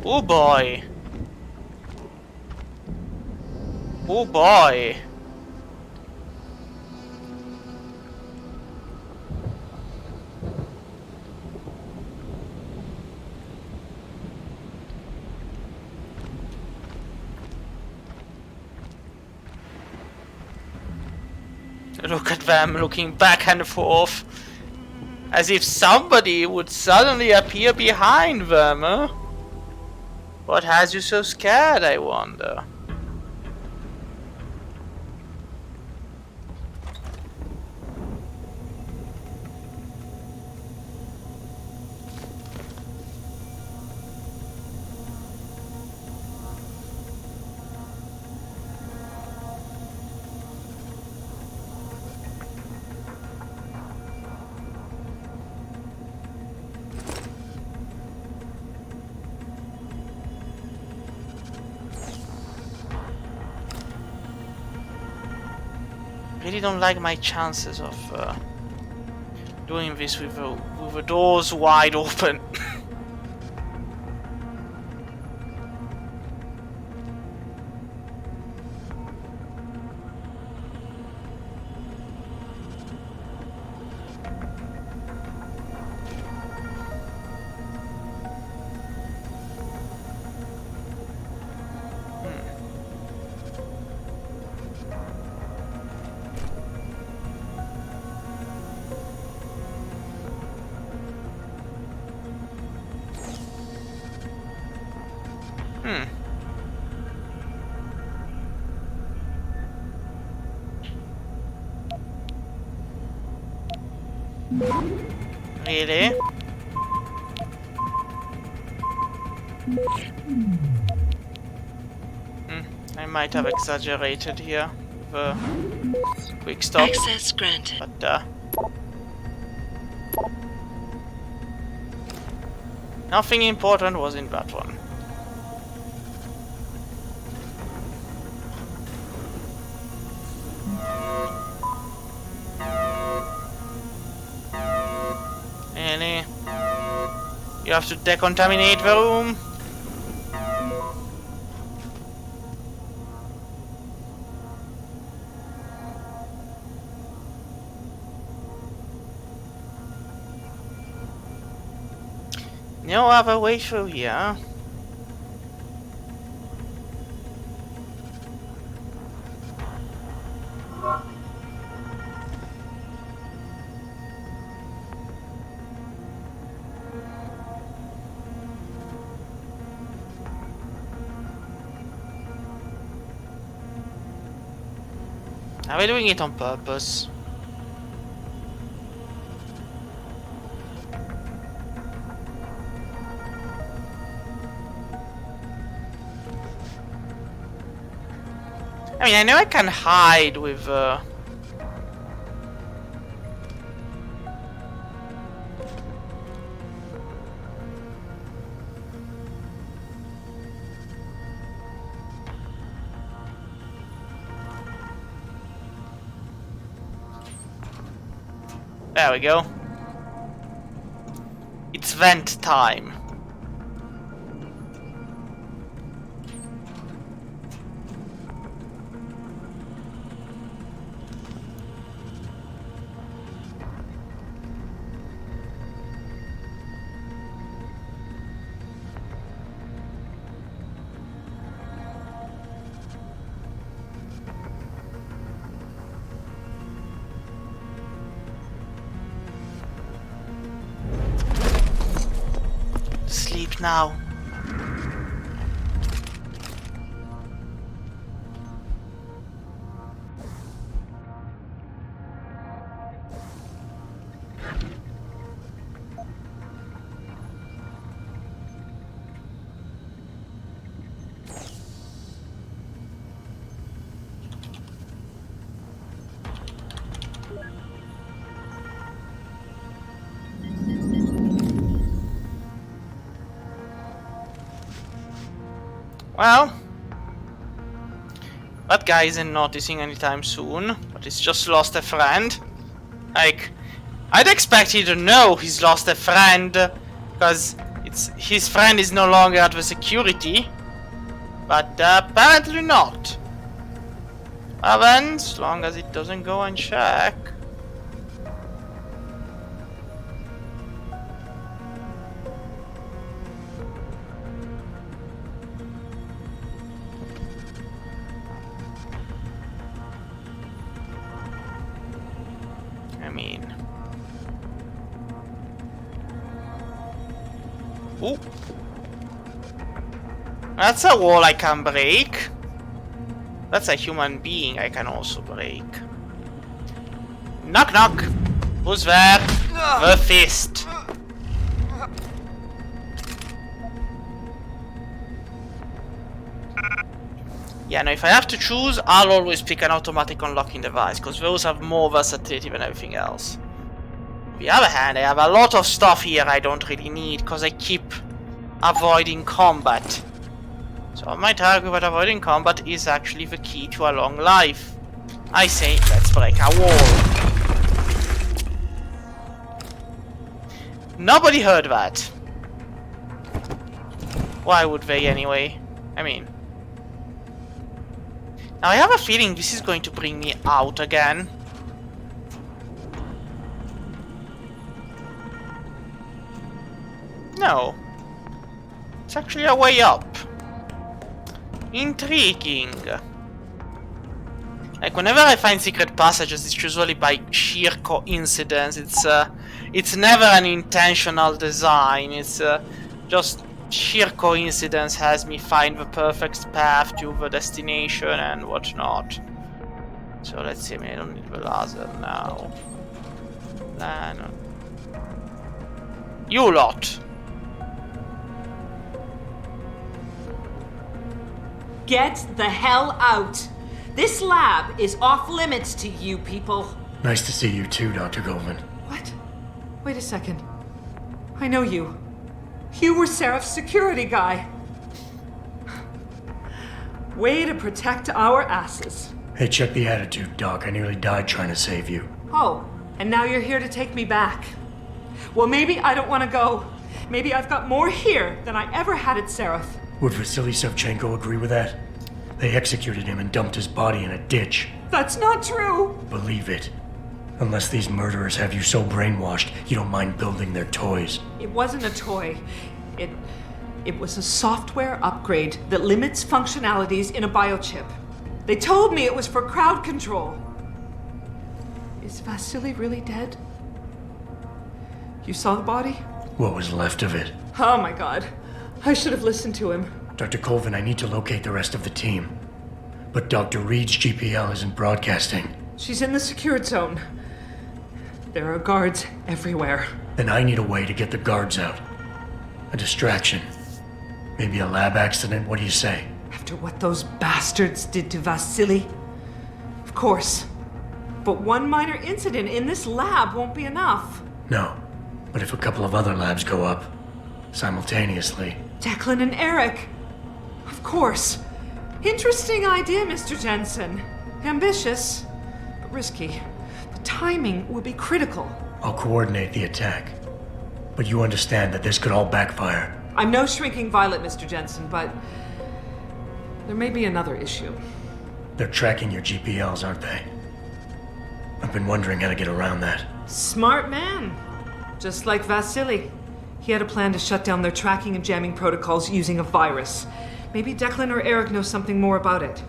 A: oh boy! Oh boy! Look at them looking back and forth. As if somebody would suddenly appear behind them, huh? What has you so scared, I wonder? Really don't like my chances of doing this with the doors wide open. Really? I might have exaggerated here with a quick stop.
B: Access granted.
A: But nothing important was in that one. Really? You have to decontaminate the room? No other way through here. Are we doing it on purpose? I mean, I know I can hide with there we go. It's vent time. Sleep now. Well, that guy isn't noticing anytime soon, but he's just lost a friend. Like, I'd expect you to know he's lost a friend, because his friend is no longer at the security. But apparently not. Well then, as long as it doesn't go unchecked. I mean, Ooh. That's a wall I can break. That's a human being I can also break. Knock knock. Who's there? The fist. Yeah, no, if I have to choose, I'll always pick an automatic unlocking device, because those have more versatility than everything else. On the other hand, I have a lot of stuff here I don't really need, because I keep avoiding combat. So I might argue that avoiding combat is actually the key to a long life. I say, let's break a wall. Nobody heard that. Why would they anyway? I mean... Now I have a feeling this is going to bring me out again. No. It's actually a way up. Intriguing. Like, whenever I find secret passages, it's usually by sheer coincidence. It's never an intentional design. It's just sheer coincidence has me find the perfect path to the destination and whatnot. So let's see. I mean, I don't need the laser now. Then you lot.
S: Get the hell out! This lab is off limits to you people.
F: Nice to see you too, Dr. Goldman.
S: What? Wait a second. I know you. You were Seraph's security guy. Way to protect our asses.
F: Hey, check the attitude, Doc. I nearly died trying to save you.
S: Oh, and now you're here to take me back. Well, maybe I don't want to go. Maybe I've got more here than I ever had at Seraph.
F: Would Vasily Savchenko agree with that? They executed him and dumped his body in a ditch.
S: That's not true!
F: Believe it. Unless these murderers have you so brainwashed, you don't mind building their toys.
S: It wasn't a toy. It was a software upgrade that limits functionalities in a biochip. They told me it was for crowd control. Is Vasily really dead? You saw the body?
F: What was left of it?
S: Oh my god. I should have listened to him.
F: Dr. Colvin, I need to locate the rest of the team. But Dr. Reed's GPL isn't broadcasting.
S: She's in the secured zone. There are guards everywhere.
F: Then I need a way to get the guards out. A distraction. Maybe a lab accident, what do you say?
S: After what those bastards did to Vasily? Of course. But one minor incident in this lab won't be enough.
F: No. But if a couple of other labs go up, simultaneously...
S: Declan and Eric. Of course. Interesting idea, Mr. Jensen. Ambitious, but risky. The timing will be critical.
F: I'll coordinate the attack. But you understand that this could all backfire.
S: I'm no shrinking violet, Mr. Jensen, but there may be another issue.
F: They're tracking your GPLs, aren't they? I've been wondering how to get around that.
S: Smart man. Just like Vasily. He had a plan to shut down their tracking and jamming protocols using a virus. Maybe Declan or Eric know something more about it.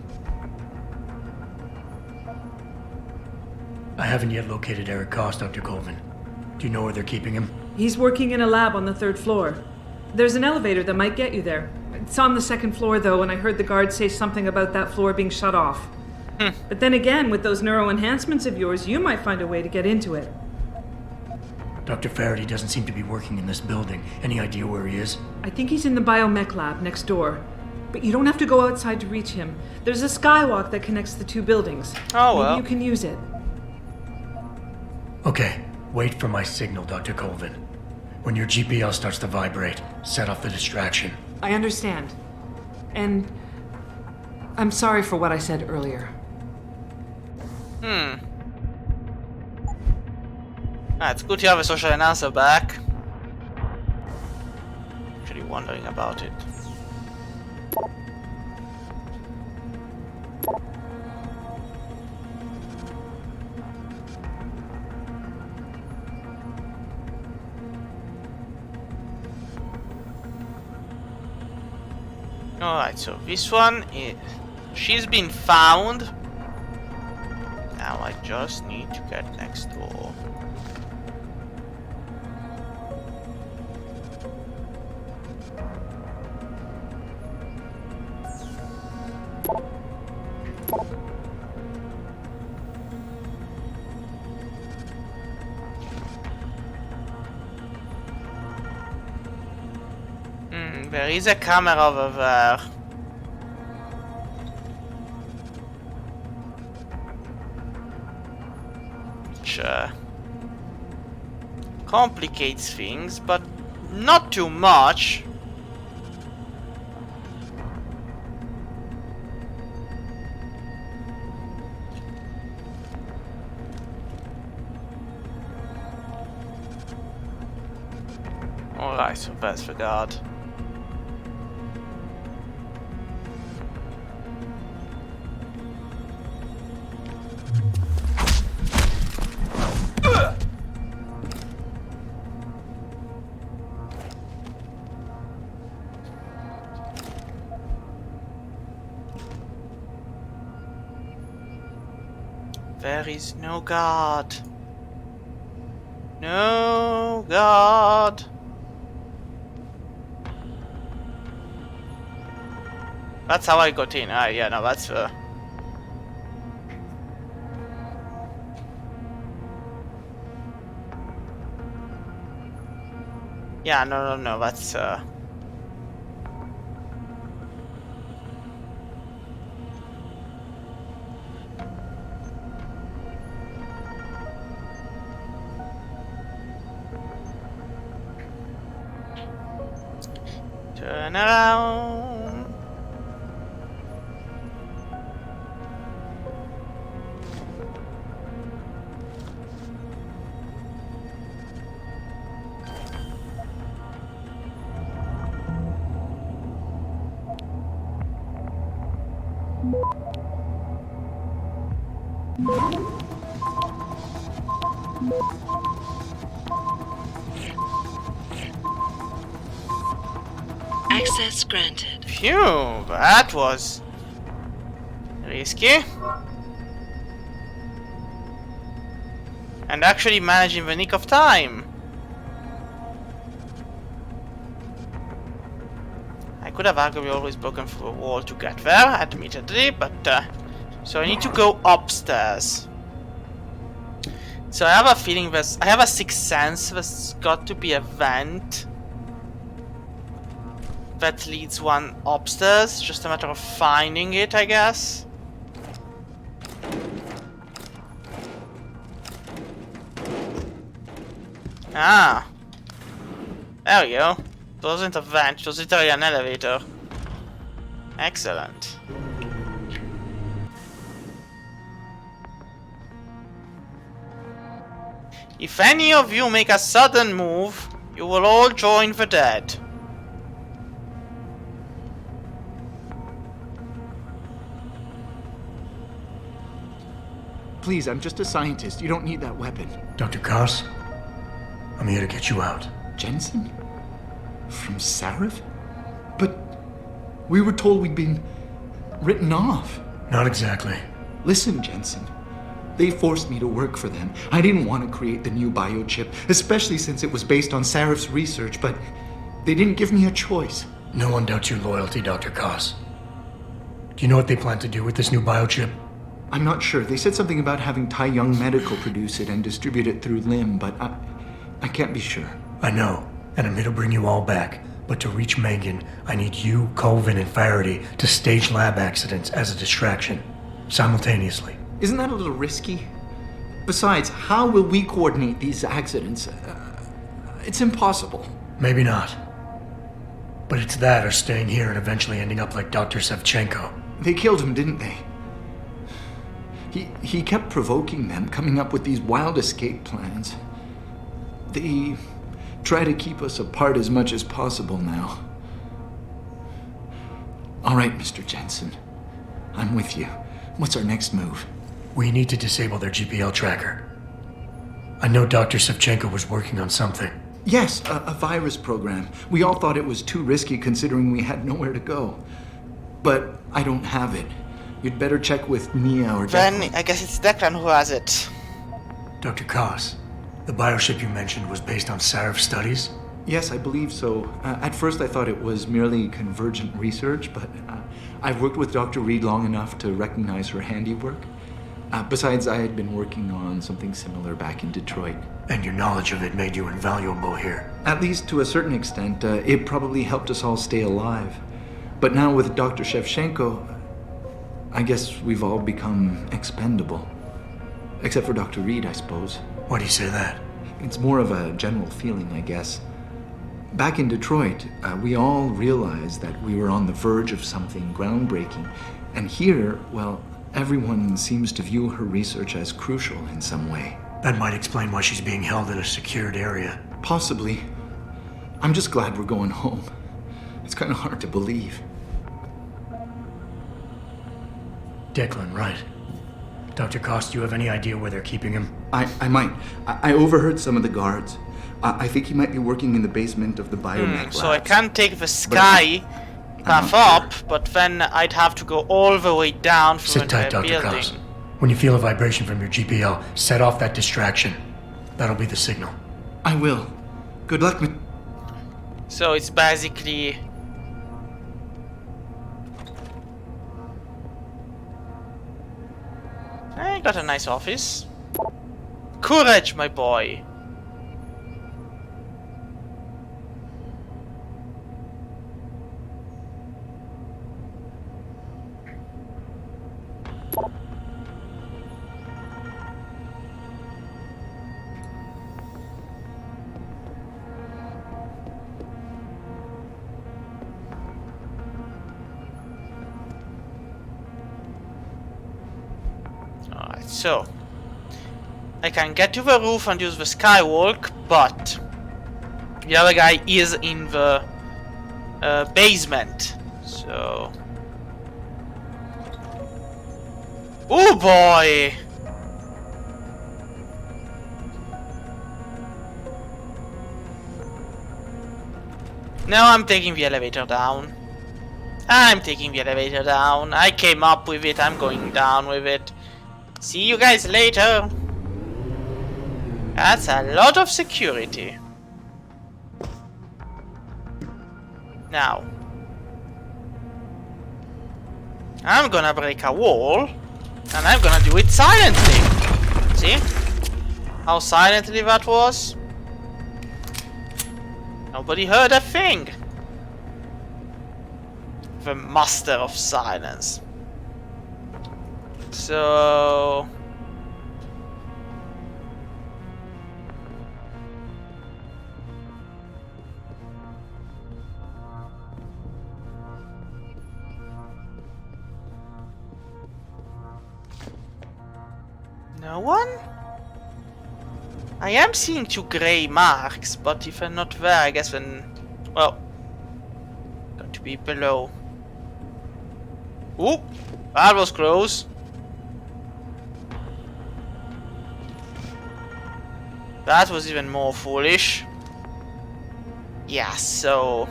F: I haven't yet located Eric Koss, Dr. Colvin. Do you know where they're keeping him?
S: He's working in a lab on the 3rd floor. There's an elevator that might get you there. It's on the 2nd floor, though, and I heard the guard say something about that floor being shut off. But then again, with those neuroenhancements of yours, you might find a way to get into it.
F: Dr. Faraday doesn't seem to be working in this building. Any idea where he is?
S: I think he's in the biomech lab next door. But you don't have to go outside to reach him. There's a skywalk that connects the 2 buildings.
A: Oh, well.
S: Maybe you can use it.
F: Okay, wait for my signal, Dr. Colvin. When your GPL starts to vibrate, set off the distraction.
S: I understand. And I'm sorry for what I said earlier.
A: It's good to have a social enhancer back. Actually wondering about it. Alright, so this one is... She's been found. Now I just need to get next door. There is a camera over there. Which complicates things, but not too much. Alright, so that's the guard. There is no guard. No guard. That's how I got in. Yeah, no, that's yeah, no, that's turn around.
B: Access granted.
A: Phew, that was risky. And actually managed in the nick of time. I could have arguably always broken through a wall to get there, admittedly, but so I need to go upstairs. So I have a feeling I have a sixth sense there's got to be a vent that leads one upstairs, just a matter of finding it, I guess. Ah, there we go. It wasn't a vent, it was literally an elevator. Excellent. If any of you make a sudden move, you will all join the dead.
T: Please, I'm just a scientist. You don't need that weapon.
F: Dr. Koss, I'm here to get you out.
T: Jensen? From Sarif? But we were told we'd been written off.
F: Not exactly.
T: Listen, Jensen. They forced me to work for them. I didn't want to create the new biochip, especially since it was based on Sarif's research, but they didn't give me a choice.
F: No one doubts your loyalty, Dr. Koss. Do you know what they plan to do with this new biochip?
T: I'm not sure. They said something about having Tai Young Medical produce it and distribute it through LIM, but I can't be sure.
F: I know, and I'm here to bring you all back. But to reach Megan, I need you, Colvin, and Faraday to stage lab accidents as a distraction, simultaneously.
T: Isn't that a little risky? Besides, how will we coordinate these accidents? It's impossible.
F: Maybe not. But it's that or staying here and eventually ending up like Dr. Sevchenko.
T: They killed him, didn't they? He kept provoking them, coming up with these wild escape plans. They try to keep us apart as much as possible now. All right, Mr. Jensen. I'm with you. What's our next move?
F: We need to disable their GPL tracker. I know Dr. Sevchenko was working on something.
T: Yes, a virus program. We all thought it was too risky considering we had nowhere to go. But I don't have it. You'd better check with Mia or Declan.
A: Then I guess it's Declan who has it.
F: Dr. Koss, the biochip you mentioned was based on Sarif studies?
T: Yes, I believe so. At first I thought it was merely convergent research, but I've worked with Dr. Reed long enough to recognize her handiwork. Besides, I had been working on something similar back in Detroit.
F: And your knowledge of it made you invaluable here.
T: At least to a certain extent, it probably helped us all stay alive. But now with Dr. Shevchenko, I guess we've all become expendable. Except for Dr. Reed, I suppose.
F: Why do you say that?
T: It's more of a general feeling, I guess. Back in Detroit, we all realized that we were on the verge of something groundbreaking. And here, well, everyone seems to view her research as crucial in some way.
F: That might explain why she's being held in a secured area.
T: Possibly. I'm just glad we're going home. It's kind of hard to believe.
F: Declan, right. Dr. Cost, do you have any idea where they're keeping him?
T: I might. I overheard some of the guards. I think he might be working in the basement of the biomech lab.
A: So I can take the sky path up, but then I'd have to go all the way down from
F: Sit tight,
A: the
F: Dr.
A: building.
F: Cost. When you feel a vibration from your GPL, set off that distraction. That'll be the signal.
T: I will. Good luck,
A: So it's basically... I got a nice office. Courage, my boy. Alright, so I can get to the roof and use the skywalk, but the other guy is in the basement. So, oh boy! Now I'm taking the elevator down. I'm taking the elevator down. I came up with it. I'm going down with it. See you guys later. That's a lot of security. Now, I'm gonna break a wall, and I'm gonna do it silently. See how silently that was? Nobody heard a thing. The master of silence. So... no one? I am seeing 2 grey marks, but if they're not there, I guess then... well... got to be below. Oop! That was close. That was even more foolish. Yeah, so...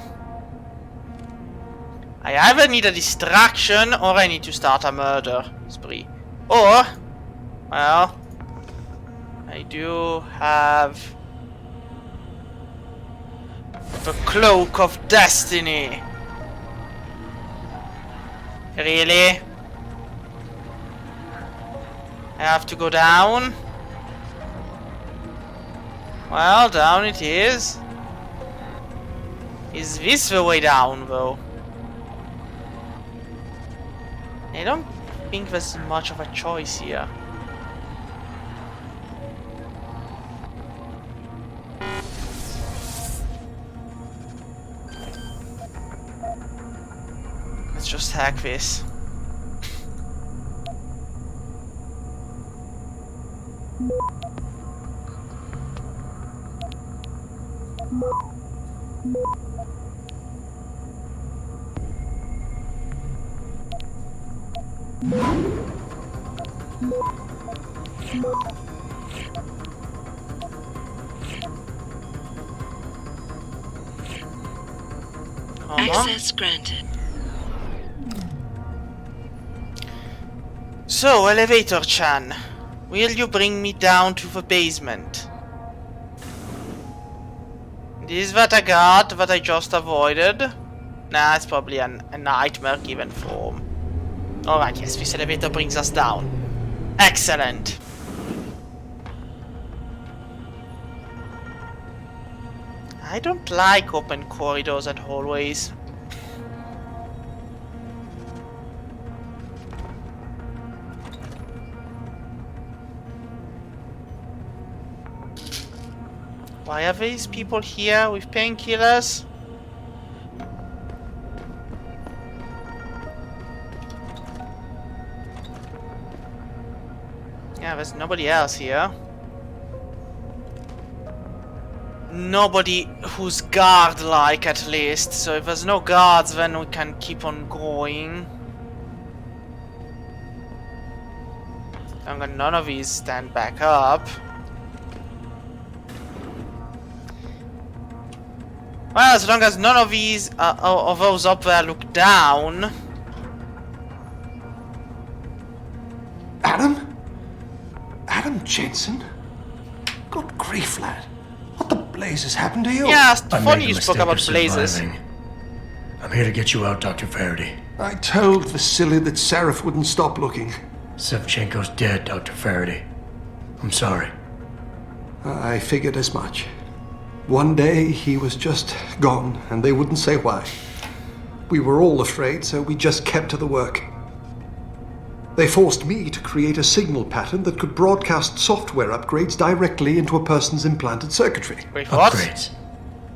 A: I either need a distraction or I need to start a murder spree. Or... well... I do have... the Cloak of Destiny. Really? I have to go down? Well, down it is. Is this the way down, though? I don't think there's much of a choice here. Let's just hack this.
B: Access granted.
A: So, Elevator-chan, will you bring me down to the basement? This is what I got, what I just avoided. Nah, it's probably a nightmare given form. Alright, yes, this elevator brings us down. Excellent. I don't like open corridors and hallways. Why are these people here with painkillers? Yeah, there's nobody else here. Nobody who's guard-like, at least. So if there's no guards, then we can keep on going. None of these stand back up. Well, as long as none of these of those up there look down.
U: Adam? Adam Jensen? Good grief, lad. What the blazes happened to you?
A: Yeah, it's funny you spoke about blazes.
F: I'm here to get you out, Dr. Faraday.
U: I told Vasily that Seraph wouldn't stop looking.
F: Sevchenko's dead, Dr. Faraday. I'm sorry.
U: I figured as much. One day he was just gone, and they wouldn't say why. We were all afraid, so we just kept to the work. They forced me to create a signal pattern that could broadcast software upgrades directly into a person's implanted circuitry.
A: Wait, what?
F: Upgrades?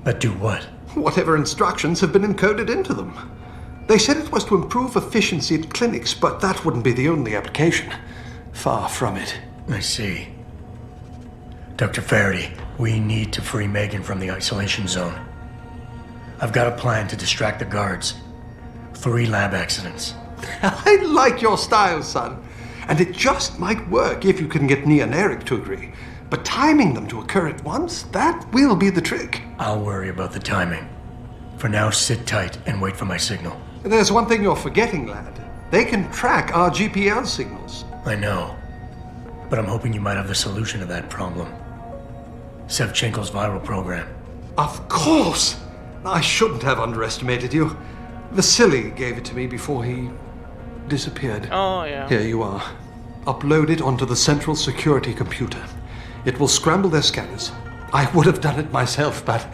F: But do what?
U: Whatever instructions have been encoded into them. They said it was to improve efficiency at clinics, but that wouldn't be the only application. Far from it.
F: I see. Dr. Faraday, we need to free Megan from the isolation zone. I've got a plan to distract the guards. 3 lab accidents.
U: I like your style, son. And it just might work if you can get Nia and Eric to agree. But timing them to occur at once, that will be the trick.
F: I'll worry about the timing. For now, sit tight and wait for my signal.
U: There's one thing you're forgetting, lad. They can track our GPL signals.
F: I know. But I'm hoping you might have the solution to that problem. Sevchenko's viral program.
U: Of course! I shouldn't have underestimated you. Vasily gave it to me before he disappeared.
A: Oh, yeah.
U: Here you are. Upload it onto the central security computer. It will scramble their scanners. I would have done it myself, but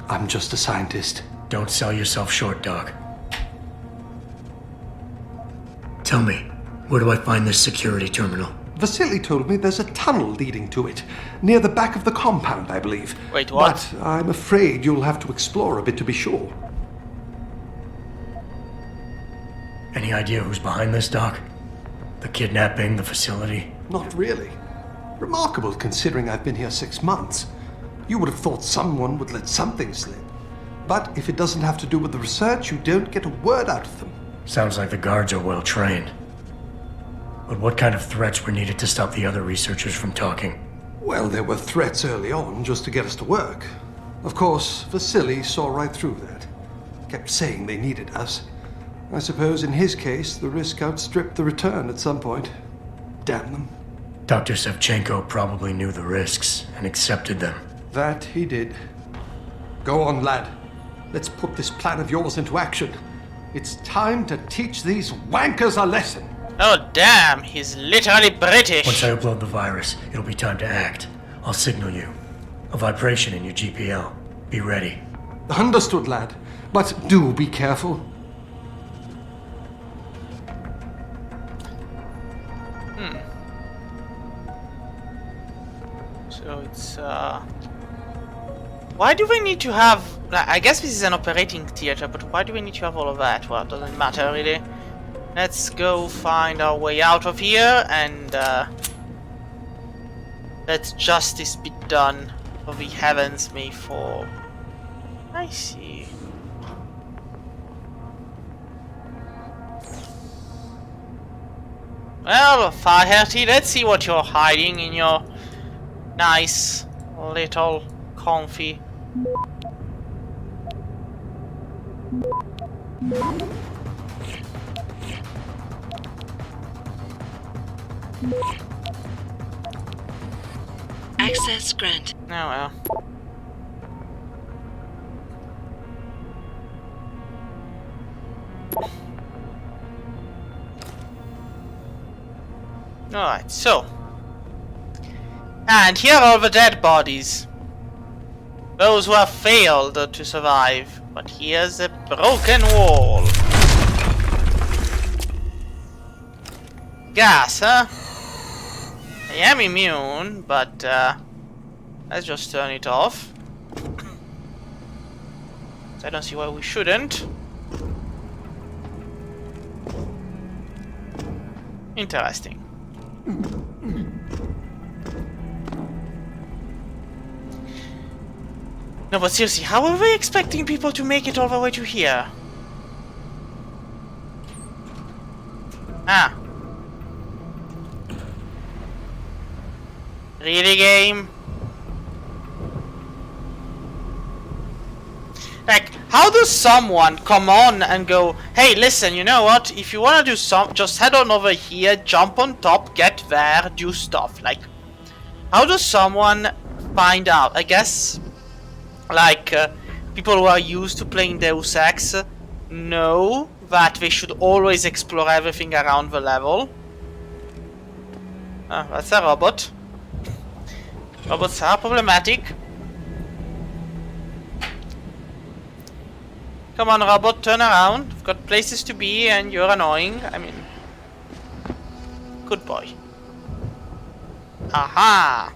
U: I'm just a scientist.
F: Don't sell yourself short, Doc. Tell me, where do I find this security terminal?
U: Vasily told me there's a tunnel leading to it, near the back of the compound, I believe.
A: Wait, what?
U: But I'm afraid you'll have to explore a bit to be sure.
F: Any idea who's behind this, Doc? The kidnapping, the facility?
U: Not really. Remarkable considering I've been here 6 months. You would have thought someone would let something slip. But if it doesn't have to do with the research, you don't get a word out of them.
F: Sounds like the guards are well trained. But what kind of threats were needed to stop the other researchers from talking?
U: Well, there were threats early on just to get us to work. Of course, Vasily saw right through that. Kept saying they needed us. I suppose in his case, the risk outstripped the return at some point. Damn them.
F: Dr. Sevchenko probably knew the risks and accepted them.
U: That he did. Go on, lad. Let's put this plan of yours into action. It's time to teach these wankers a lesson.
A: Oh, damn. He's literally British.
F: Once I upload the virus, it'll be time to act. I'll signal you. A vibration in your GPL. Be ready.
U: Understood, lad. But do be careful.
A: So it's, why do we need to have... I guess this is an operating theater, but why do we need to have all of that? Well, it doesn't matter, really. Let's go find our way out of here, and, let justice be done, for the heavens may fall. I see. Well, Firehearty, let's see what you're hiding in your nice little comfy.
B: Access granted.
A: Oh well. Alright, so. And here are all the dead bodies. Those who have failed to survive. But here's a broken wall. Gas, huh? I am immune, but let's just turn it off. I don't see why we shouldn't. Interesting. No, but seriously, how are we expecting people to make it all the way to here? Ah. Really, game? Like, how does someone come on and go, hey, listen, you know what? If you want to do just head on over here, jump on top, get there, do stuff. Like, how does someone find out? I guess, like, people who are used to playing Deus Ex know that they should always explore everything around the level. Ah, that's a robot. Robots are problematic. Come on, robot, turn around. We've got places to be and you're annoying. I mean... Good boy. Aha!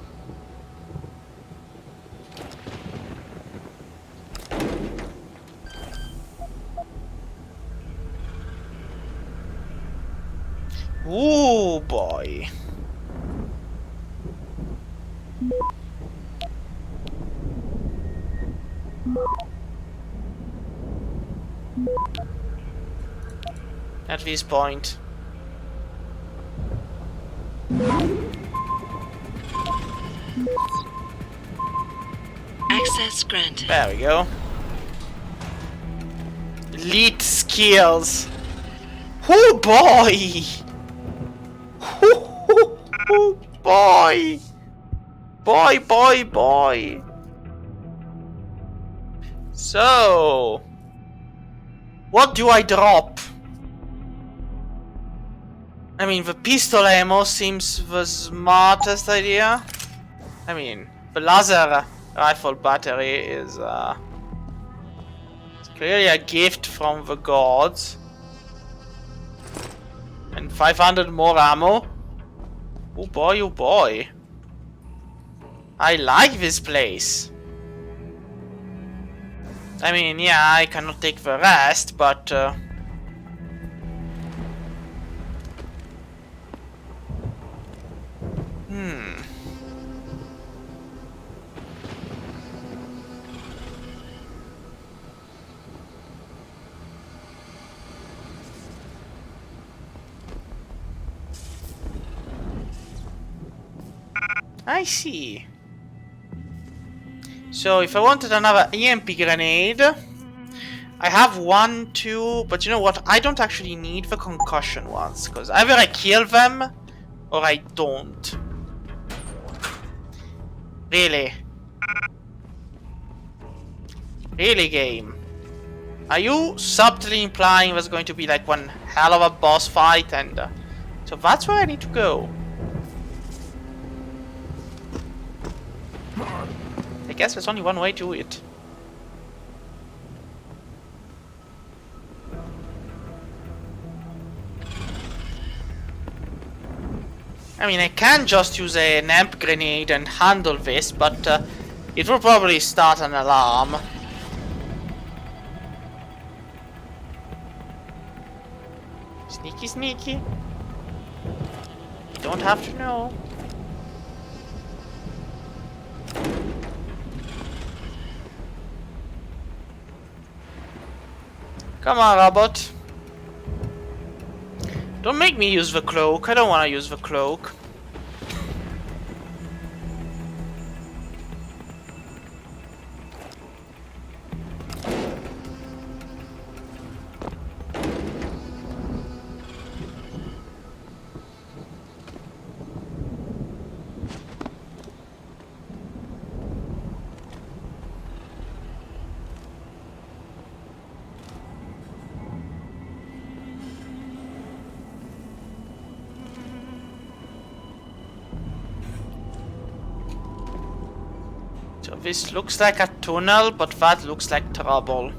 A: Ooh, boy. At this point.
B: Access granted.
A: There we go. Elite skills. Oh boy! Oh boy! Boy! So... What do I drop? I mean, the pistol ammo seems the smartest idea. I mean, the laser rifle battery is it's clearly a gift from the gods. And 500 more ammo. Oh boy. I like this place. I mean, yeah, I cannot take the rest, but... I see. So if I wanted another EMP grenade, I have 1, 2, but you know what? I don't actually need the concussion ones, because either I kill them or I don't. Really? Really, game? Are you subtly implying there's going to be like one hell of a boss fight and... so that's where I need to go. I guess there's only one way to it. I mean, I can just use an amp grenade and handle this, but it will probably start an alarm. Sneaky. You don't have to know. Come on, robot. Don't make me use the cloak. I don't want to use the cloak. This looks like a tunnel, but that looks like trouble.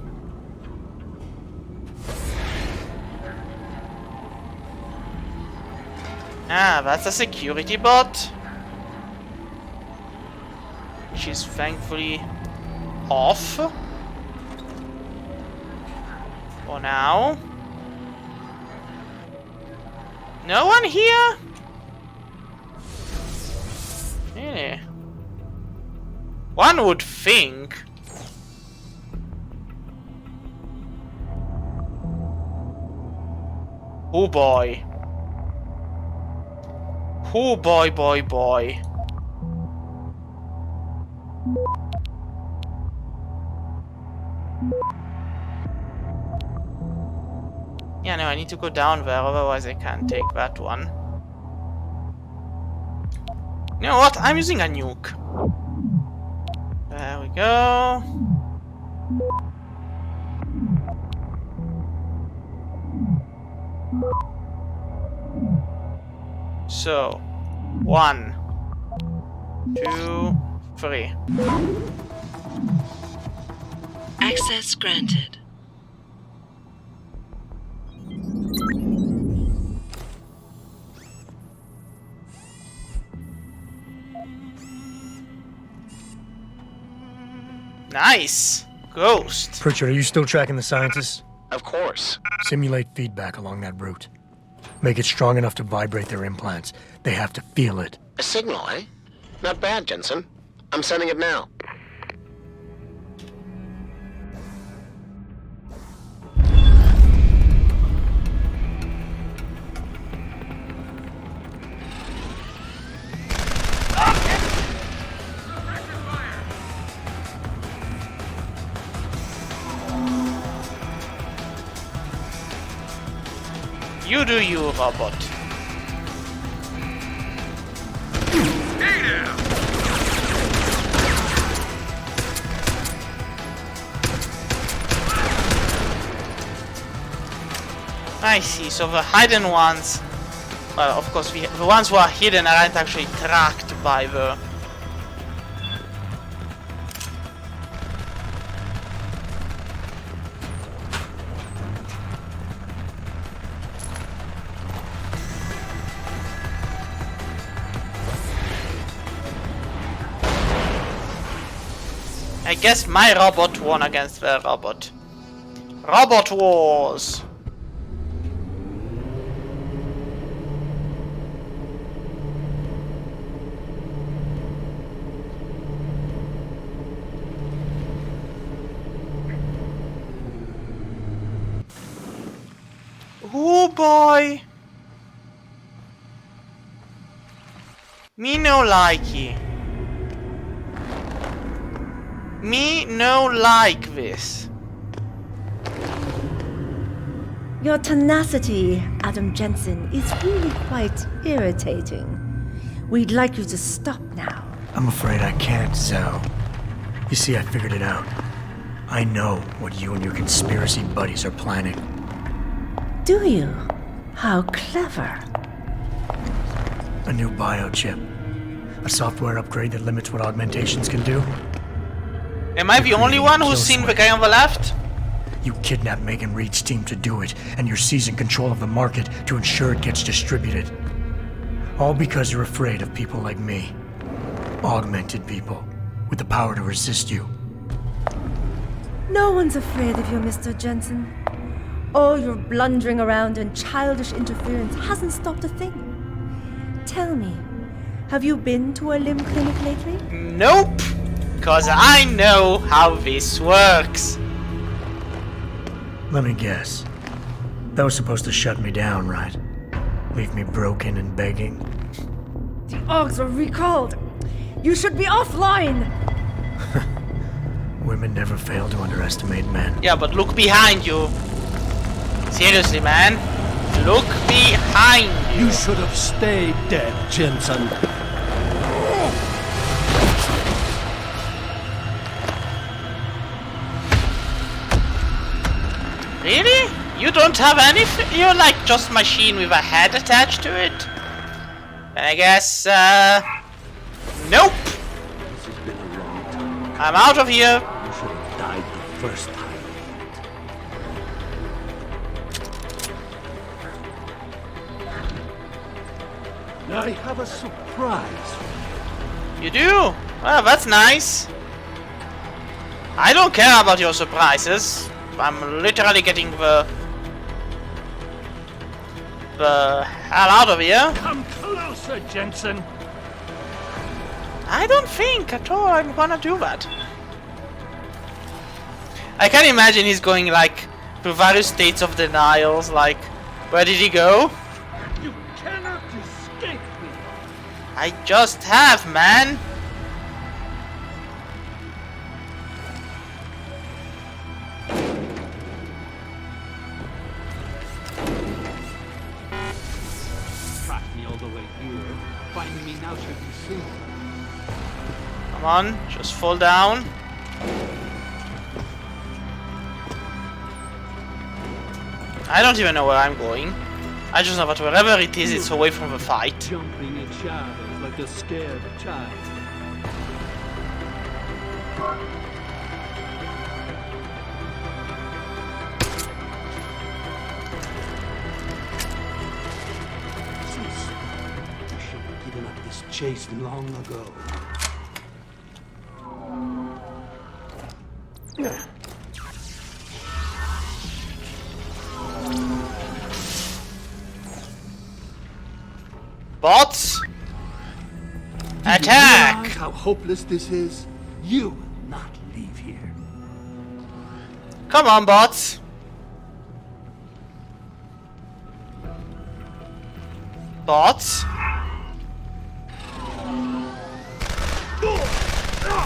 A: Ah, that's a security bot. Which is thankfully off. For now. No one here? Really? One would think. Oh boy. Oh boy, boy, boy. Yeah, no, I need to go down there, otherwise I can't take that one. You know what? I'm using a nuke. There we go. So, 1, 2, 3.
B: Access granted.
A: Nice! Ghost.
F: Pritchard, are you still tracking the scientists?
Q: Of course.
F: Simulate feedback along that route. Make it strong enough to vibrate their implants. They have to feel it.
Q: A signal, eh? Not bad, Jensen. I'm sending it now.
A: You do you, robot. I see, so the hidden ones, well, of course, the ones who are hidden aren't actually tracked by the... I guess my robot won against the robot. Robot Wars! Oh boy! Me no likey. Me no like this.
D: Your tenacity, Adam Jensen, is really quite irritating. We'd like you to stop now.
F: I'm afraid I can't, Zhao. You see, I figured it out. I know what you and your conspiracy buddies are planning.
D: Do you? How clever.
F: A new biochip. A software upgrade that limits what augmentations can do.
A: Am I the only one who's seen the guy on the left?
F: You kidnapped Megan Reed's team to do it, and you're seizing control of the market to ensure it gets distributed. All because you're afraid of people like me. Augmented people, with the power to resist you.
D: No one's afraid of you, Mr. Jensen. All your blundering around and childish interference hasn't stopped a thing. Tell me, have you been to a limb clinic lately?
A: Nope! Cause I know how this works.
F: Let me guess. That was supposed to shut me down, right? Leave me broken and begging.
D: The Augs are recalled. You should be offline.
F: Women never fail to underestimate men.
A: Yeah, but look behind you. Seriously, man. Look behind you.
V: You should have stayed dead, Jensen.
A: Really? You don't have anything? You're like just machine with a head attached to it? I guess, nope.
V: This has been a long time
A: I'm out of here.
V: You should have died the first time. I have a surprise.
A: You do? Well, that's nice. I don't care about your surprises. I'm literally getting the hell out of here.
V: Come closer, Jensen.
A: I don't think at all I'm gonna do that. I can imagine he's going like through various states of denials, like, where did he go?
V: You cannot escape me.
A: I just have, man.
V: Track me all the way here. Finding me now should be soon.
A: Come on, just fall down. I don't even know where I'm going. I just know that wherever it is, it's away from the fight.
V: Jumping in shadows like a scared child. Cease. You should have given up this chase long ago.
A: Bots!
V: Do you
A: Attack!
V: realize how hopeless this is? You will not leave here.
A: Come on, bots! Bots?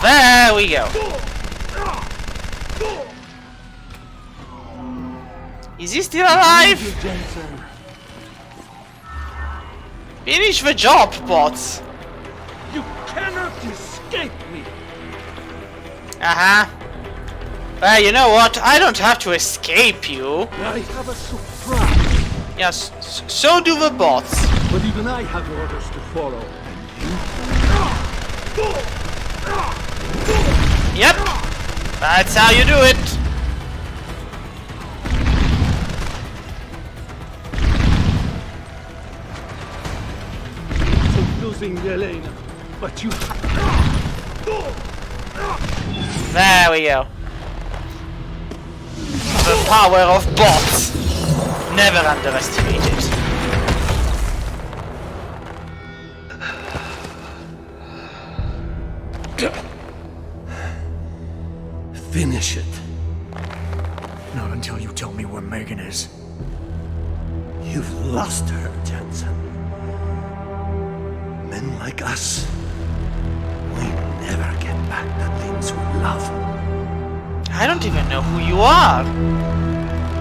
A: There we go. Is he still alive? Finish the job, bots.
V: You cannot escape me.
A: Uh-huh. Well, you know what? I don't have to escape you.
V: I have a surprise.
A: Yes, so do the bots.
V: But even I have orders to follow.
A: Yep. That's how you do it.
V: Losing Elena, but you
A: There we go. The power of bots. Never underestimate it.
V: Finish it.
F: Not until you tell me where Megan is.
V: You've lost her, Jensen. Men like us, we never get back the things we love.
A: I don't even know who you are.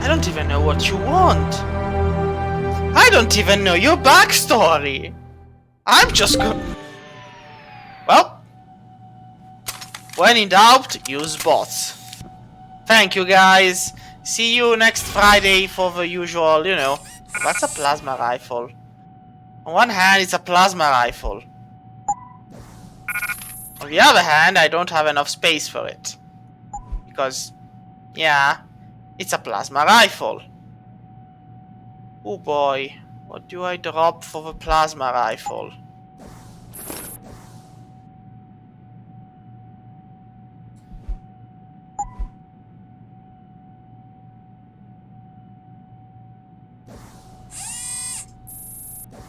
A: I don't even know what you want. I don't even know your backstory. I'm just Well, when in doubt, use bots. Thank you, guys. See you next Friday for the usual, you know. That's a plasma rifle. On one hand, it's a plasma rifle. On the other hand, I don't have enough space for it. Because, yeah, it's a plasma rifle. Oh boy, what do I drop for the plasma rifle?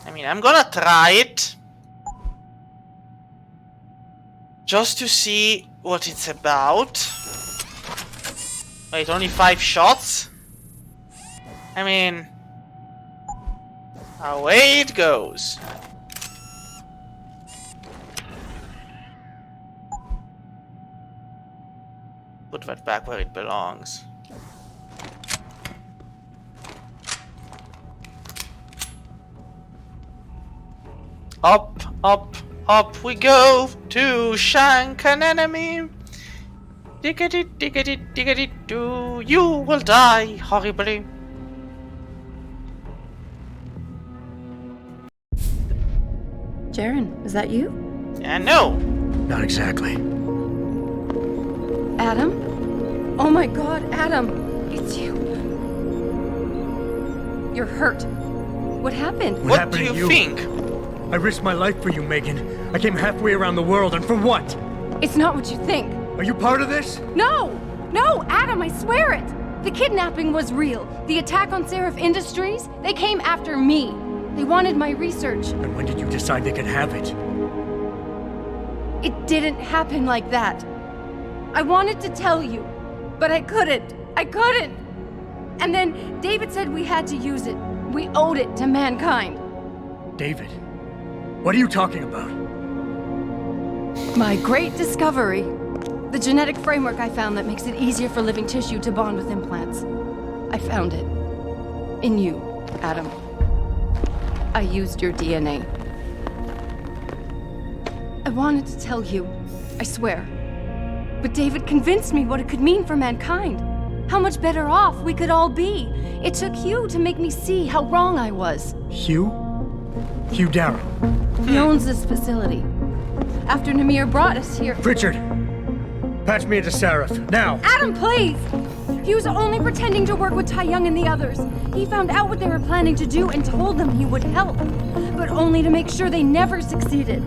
A: I mean, I'm gonna try it. Just to see what it's about. Wait, only 5 shots? I mean... away it goes. Put that back where it belongs. Up, up, up we go to shank an enemy. Diggity, diggity, diggity, do. You will die horribly.
D: Jaren, is that you?
A: No.
F: Not exactly.
I: Adam? Oh my god, Adam! It's you. You're hurt. What happened?
A: What do you think?
F: I risked my life for you, Megan. I came halfway around the world, and for what?
I: It's not what you think.
F: Are you part of this?
I: No! No, Adam, I swear it! The kidnapping was real. The attack on Seraph Industries, they came after me. They wanted my research.
F: And when did you decide they could have it?
I: It didn't happen like that. I wanted to tell you, but I couldn't. I couldn't! And then David said we had to use it. We owed it to mankind.
F: David? What are you talking about?
I: My great discovery. The genetic framework I found that makes it easier for living tissue to bond with implants. I found it. In you, Adam. I used your DNA. I wanted to tell you, I swear. But David convinced me what it could mean for mankind. How much better off we could all be. It took Hugh to make me see how wrong I was.
F: Hugh? Hugh Darrow.
I: He owns this facility. After Namir brought us here...
F: Pritchard! Patch me into Seraph, now!
I: Adam, please! He was only pretending to work with Tai Young and the others. He found out what they were planning to do and told them he would help. But only to make sure they never succeeded.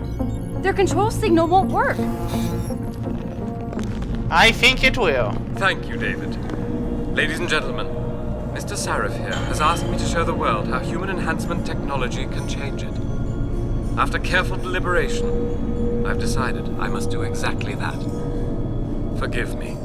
I: Their control signal won't work.
A: I think it will.
C: Thank you, David. Ladies and gentlemen, Mr. Sarif here has asked me to show the world how human enhancement technology can change it. After careful deliberation, I've decided I must do exactly that. Forgive me.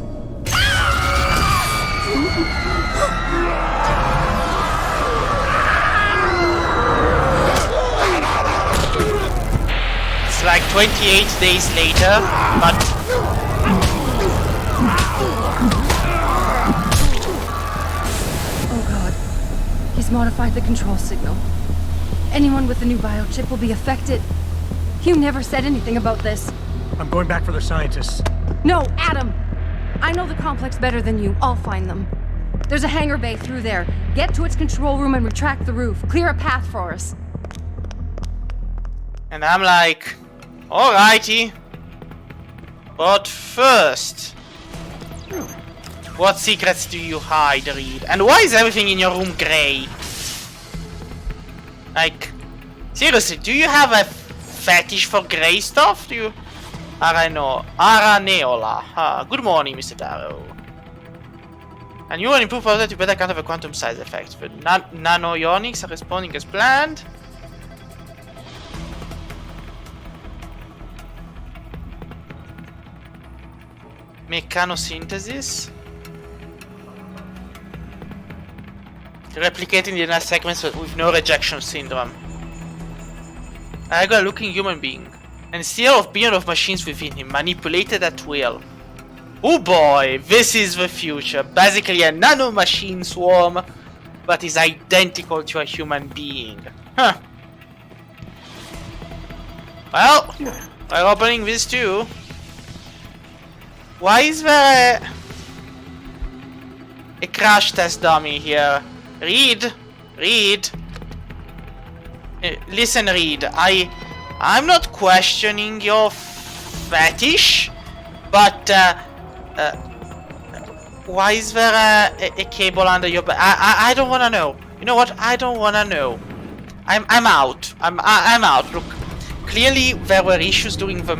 A: It's like 28 days later, but...
I: Oh god. He's modified the control signal. Anyone with the new biochip will be affected. Hugh never said anything about this.
F: I'm going back for the scientists.
I: No, Adam! I know the complex better than you. I'll find them. There's a hangar bay through there. Get to its control room and retract the roof. Clear a path for us.
A: And I'm like, alrighty. But first, what secrets do you hide, Reed? And why is everything in your room grey? Like, seriously, do you have a fetish for grey stuff? Do you? Araneola. Good morning, Mr. Darrow. And you will improve further to better account of a quantum size effect. The nanoionics are responding as planned. Mechanosynthesis. Replicating the inner segments with no rejection syndrome. A regular looking human being. And still of billions of machines within him, manipulated at will. Oh boy, this is the future. Basically a nano-machine swarm, but is identical to a human being. Huh. Well, we're opening this too. Why is there a crash test dummy here? Reed? Listen, Reed, I'm not questioning your fetish, but why is there a cable under your bed? I don't wanna know. You know what? I don't wanna know. I'm out. I'm out. Look, clearly there were issues during the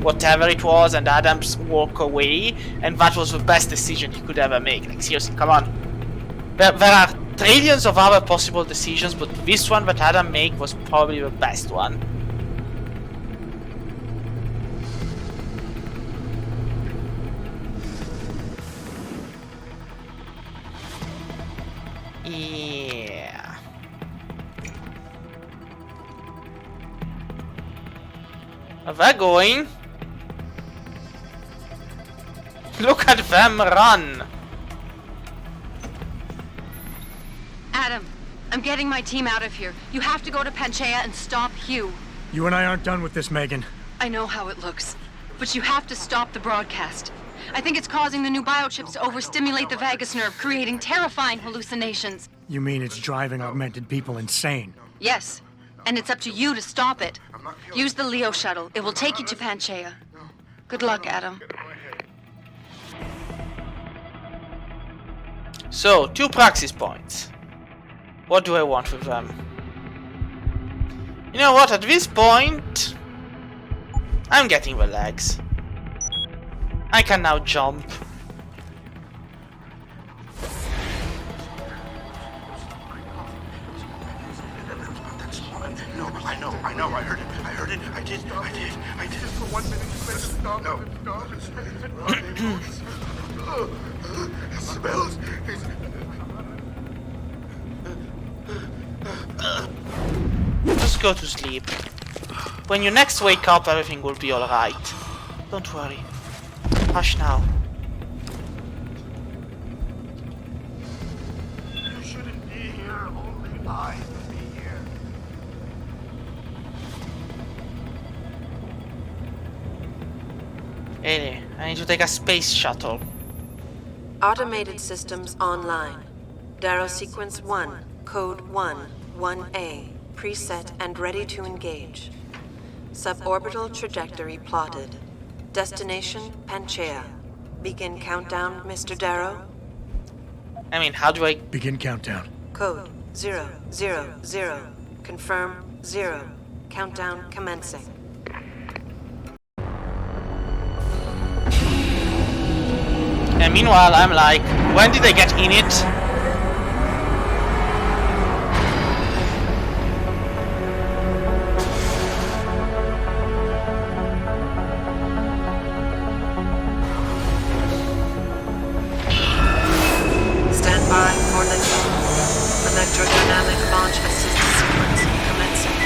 A: whatever it was, and Adams walked away, and that was the best decision he could ever make. Like seriously, come on. There are trillions of other possible decisions, but this one that Adam made was probably the best one. Yeah. They're going. Look at them run.
I: Adam, I'm getting my team out of here. You have to go to Panchaea and stop Hugh.
F: You and I aren't done with this, Megan.
I: I know how it looks, but you have to stop the broadcast. I think it's causing the new biochips to overstimulate the vagus nerve, creating terrifying hallucinations.
F: You mean it's driving augmented people insane?
I: Yes, and it's up to you to stop it. Use the Leo shuttle. It will take you to Panchaea. Good luck, Adam.
A: So, 2 praxis points. What do I want with them? You know what, at this point... I'm getting the legs. I can now jump.
O: No, I know, I heard it, I did. Just for 1 minute, stop. No. It smells.
A: Just go to sleep. When you next wake up, everything will be alright. Don't worry. Hush now.
O: You shouldn't be here, only I can be here.
A: Haley, I need to take a space shuttle.
R: Automated systems online. Darrow sequence 1, code 1A, preset and ready to engage. Suborbital trajectory plotted. Destination Panchaea. Begin countdown, Mr. Darrow.
A: I mean, how do I...
F: Begin countdown.
R: Code 000. Confirm 0. Countdown commencing.
A: And meanwhile, I'm like, when did I get in it?
R: Stand by for liftoff. Electrodynamic launch assist sequence commencing.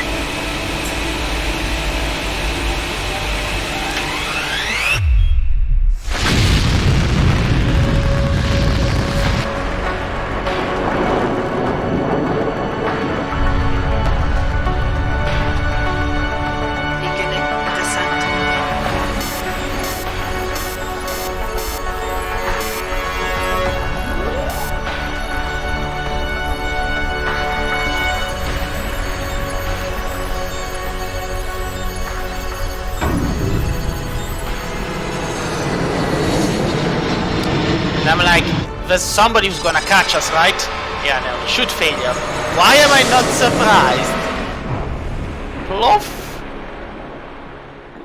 R: Beginning descent.
A: And I'm like, there's somebody who's gonna catch us, right? Yeah, no, shoot failure. Why am I not surprised? Plof.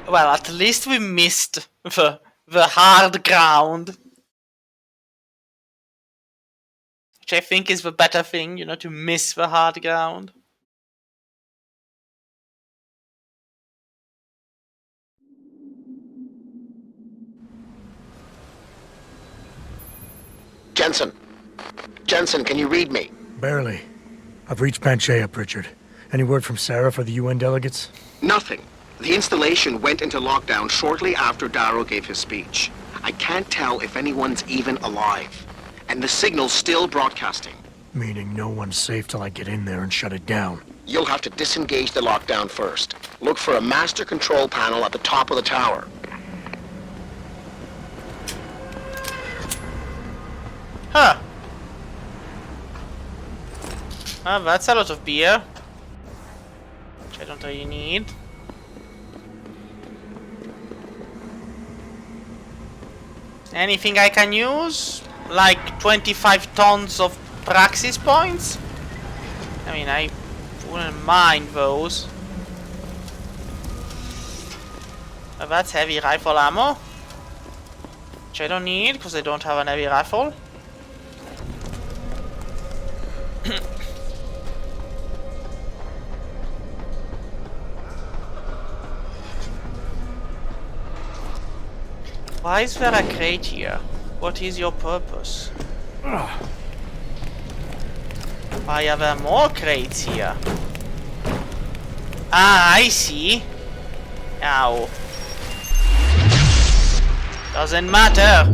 A: Well, at least we missed the hard ground. Which I think is the better thing, you know, to miss the hard ground.
Q: Jensen, can you read me?
F: Barely. I've reached Panchaea, Pritchard. Any word from Sarah for the UN delegates?
Q: Nothing. The installation went into lockdown shortly after Darrow gave his speech. I can't tell if anyone's even alive. And the signal's still broadcasting.
F: Meaning no one's safe till I get in there and shut it down.
Q: You'll have to disengage the lockdown first. Look for a master control panel at the top of the tower.
A: Huh. Well, that's a lot of beer. Which I don't really need. Anything I can use? Like 25 tons of praxis points? I mean, I wouldn't mind those. But that's heavy rifle ammo. Which I don't need, because I don't have an heavy rifle. Why is there a crate here? What is your purpose? Why are there more crates here? Ah, I see. Ow. Doesn't matter.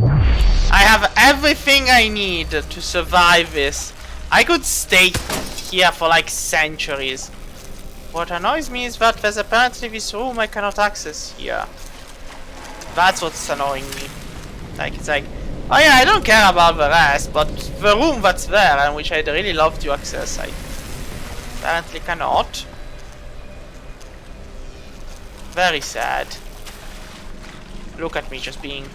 A: I have everything I need to survive this. I could stay here for like centuries. What annoys me is that there's apparently this room I cannot access here. That's what's annoying me. Like, it's like, oh yeah, I don't care about the rest, but the room that's there and which I'd really love to access, I apparently cannot. Very sad. Look at me just being...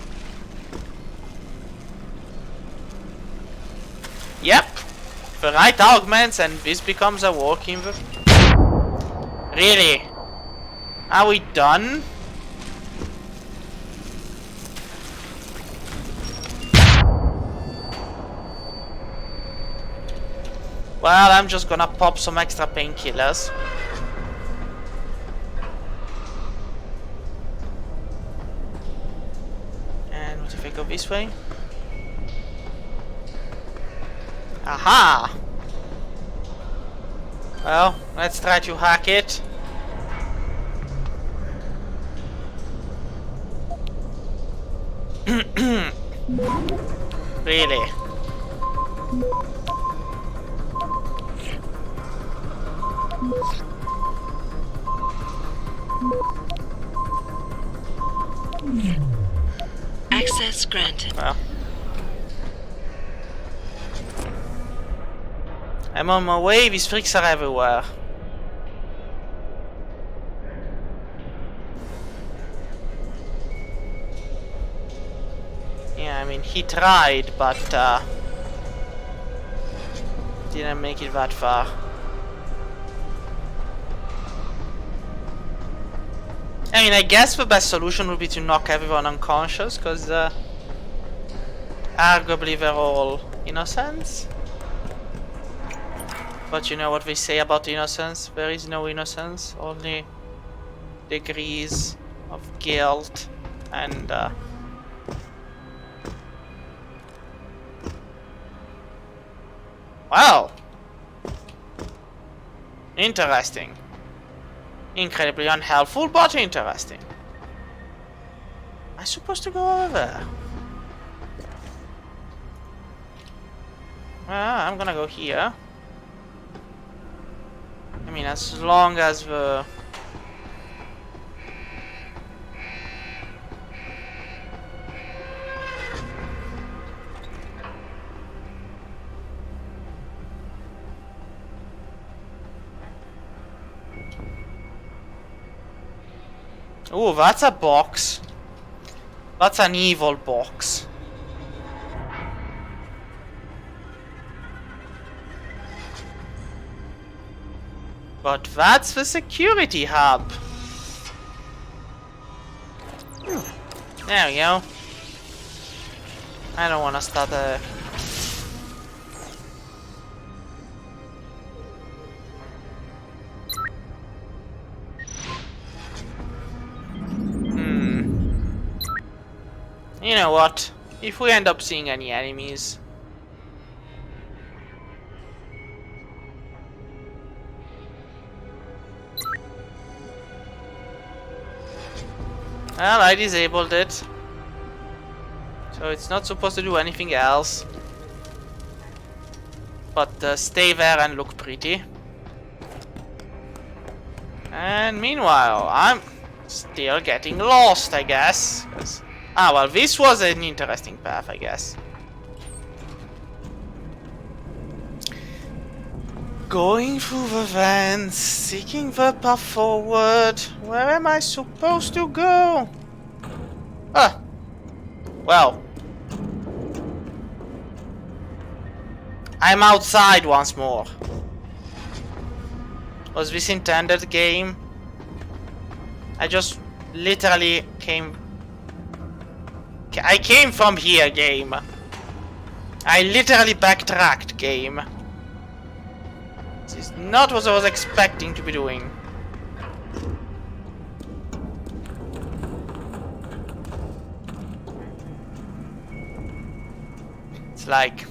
A: The right augments and this becomes a working... Really? Are we done? Well, I'm just gonna pop some extra painkillers. And what if I go this way? Aha! Well, let's try to hack it. Really?
B: Access granted.
A: Well. I'm on my way, these freaks are everywhere. Yeah, I mean, he tried, but didn't make it that far. I mean, I guess the best solution would be to knock everyone unconscious, because arguably they're all innocents. But you know what they say about innocence? There is no innocence, only degrees of guilt and wow! Interesting. Incredibly unhelpful, but interesting. Am I supposed to go over there? I'm gonna go here. I mean, as long as the... Oh, that's a box. That's an evil box. But that's the security hub. There we go. I don't want to start a... You know what? If we end up seeing any enemies... Well, I disabled it. So it's not supposed to do anything else. But stay there and look pretty. And meanwhile, I'm still getting lost, I guess. Ah, well, this was an interesting path, I guess. Going through the vents, seeking the path forward. Where am I supposed to go? Ah. Well. I'm outside once more. Was this intended, game? I just literally came... I came from here, game. I literally backtracked, game. This is not what I was expecting to be doing. It's like,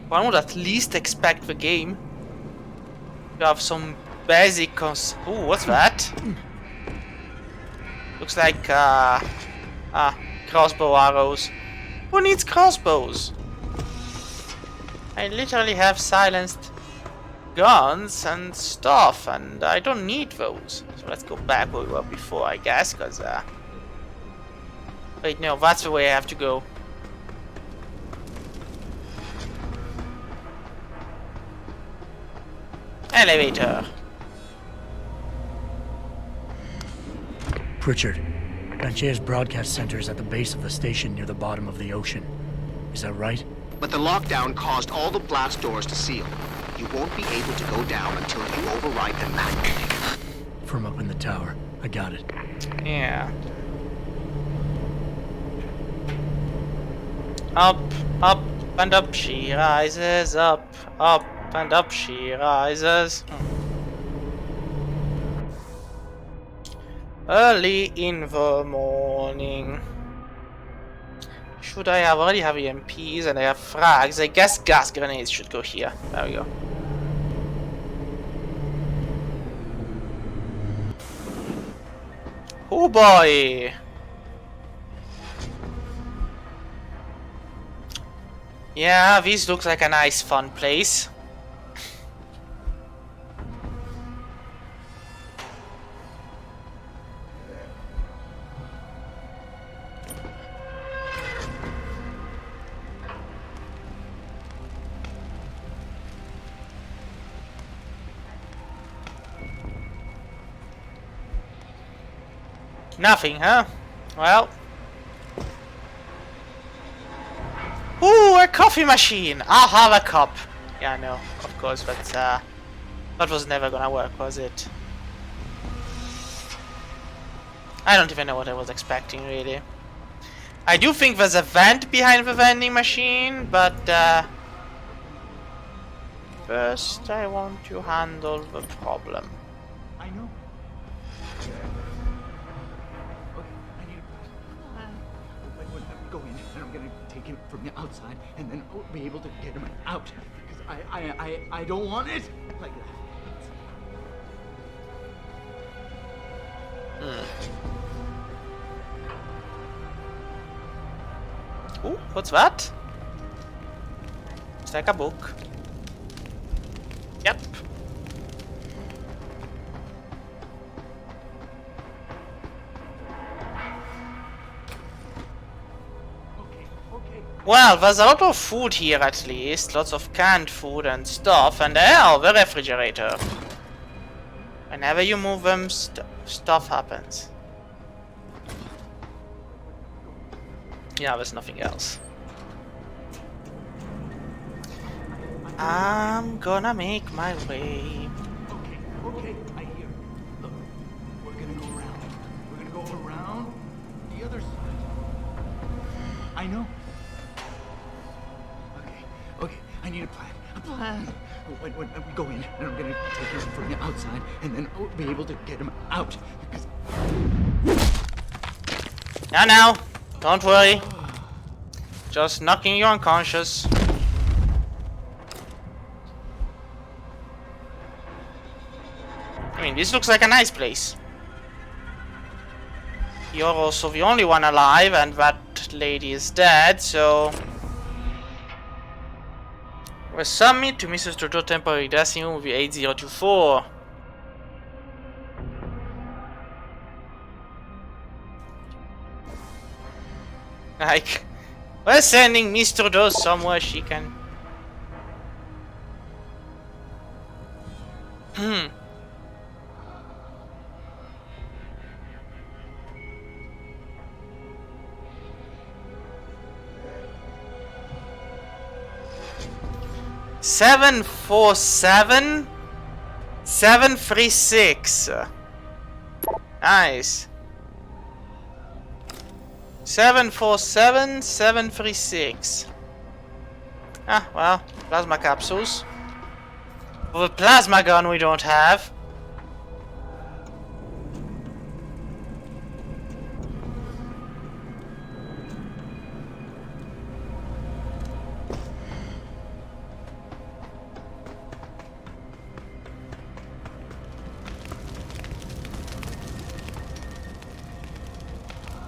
A: one would at least expect the game to have some basic ooh, what's that? Looks like, crossbow arrows. Who needs crossbows? I literally have silenced guns and stuff, and I don't need those. So let's go back where we were before, I guess, because, wait, no, that's the way I have to go. Elevator.
F: Pritchard, Ganchea's broadcast center is at the base of the station near the bottom of the ocean. Is that right?
Q: But the lockdown caused all the blast doors to seal. you won't be able to go down until you override the magnetic.
F: From up in the tower. I got it.
A: Yeah. Up, up, and up she rises. Up, and up she rises. Early in the morning. Should I already have EMPs and I have frags? I guess gas grenades should go here. There we go. Oh boy! Yeah, this looks like a nice fun place. Nothing, huh? Well. Ooh, a coffee machine! I'll have a cup. Yeah, no, of course, but that was never gonna work, was it? I don't even know what I was expecting, really. I do think there's a vent behind the vending machine, but first I want to handle the problem.
T: I know. Go in, and I'm gonna take him from the outside, and then I'll be able to get him out. Because I don't want it like that.
A: Ooh, what's that? It's like a book. Yep. Well, there's a lot of food here at least. Lots of canned food and stuff. And hell, the refrigerator. Whenever you move them, stuff happens. Yeah, there's nothing else. I'm gonna make my way.
T: Okay, I hear. Look, we're gonna go around. We're gonna go around the other side. I know. Okay, I need a plan. A plan. When we go in, and I'm gonna take him from the outside, and then I'll be able to get him out. Because
A: Now, don't worry. Just knocking you unconscious. I mean, this looks like a nice place. You're also the only one alive, and that lady is dead, so... We submit to Mrs. Trudeau temporary dressing room with 8024. Like, we're sending Miss Trudeau somewhere she can... Hmm. Seven 736. Nice. 737-736. Ah, well, plasma capsules. With a plasma gun we don't have.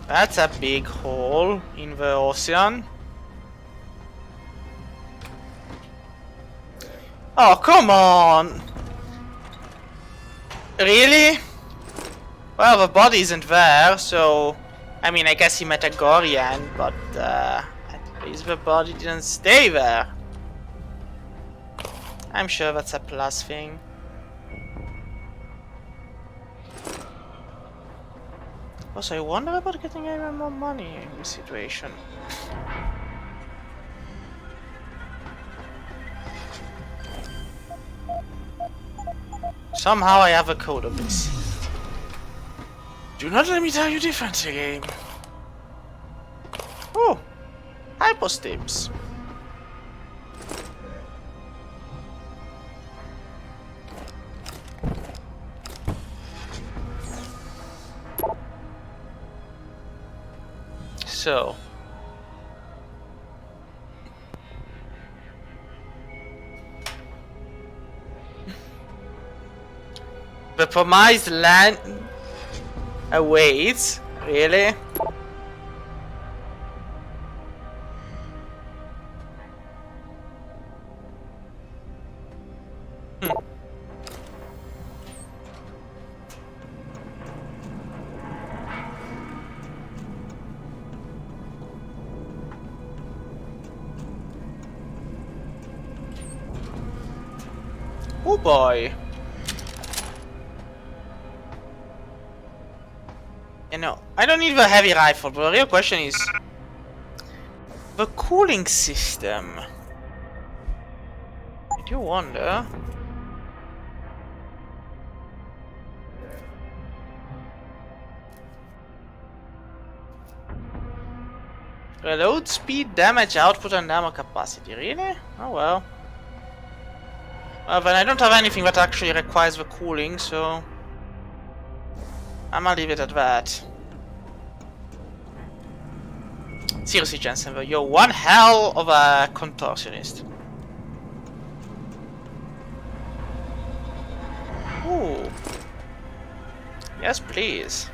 A: That's a big hole in the ocean. Oh, come on! Really? Well, the body isn't there, so... I mean, I guess he met a Gorian, but at least the body didn't stay there. I'm sure that's a plus thing. Also, I wonder about getting even more money in this situation. Somehow I have a code of this. Do not let me tell you different, game. Oh, hypostims. So. The promised land awaits. Really? Oh boy. You know, I don't need the heavy rifle, but the real question is the cooling system. I do wonder. Reload speed, damage output, and ammo capacity. Really? Oh well. Well, then I don't have anything that actually requires the cooling, so I'ma leave it at that. Seriously, Jensen, though, you're one hell of a contortionist. Ooh. Yes, please.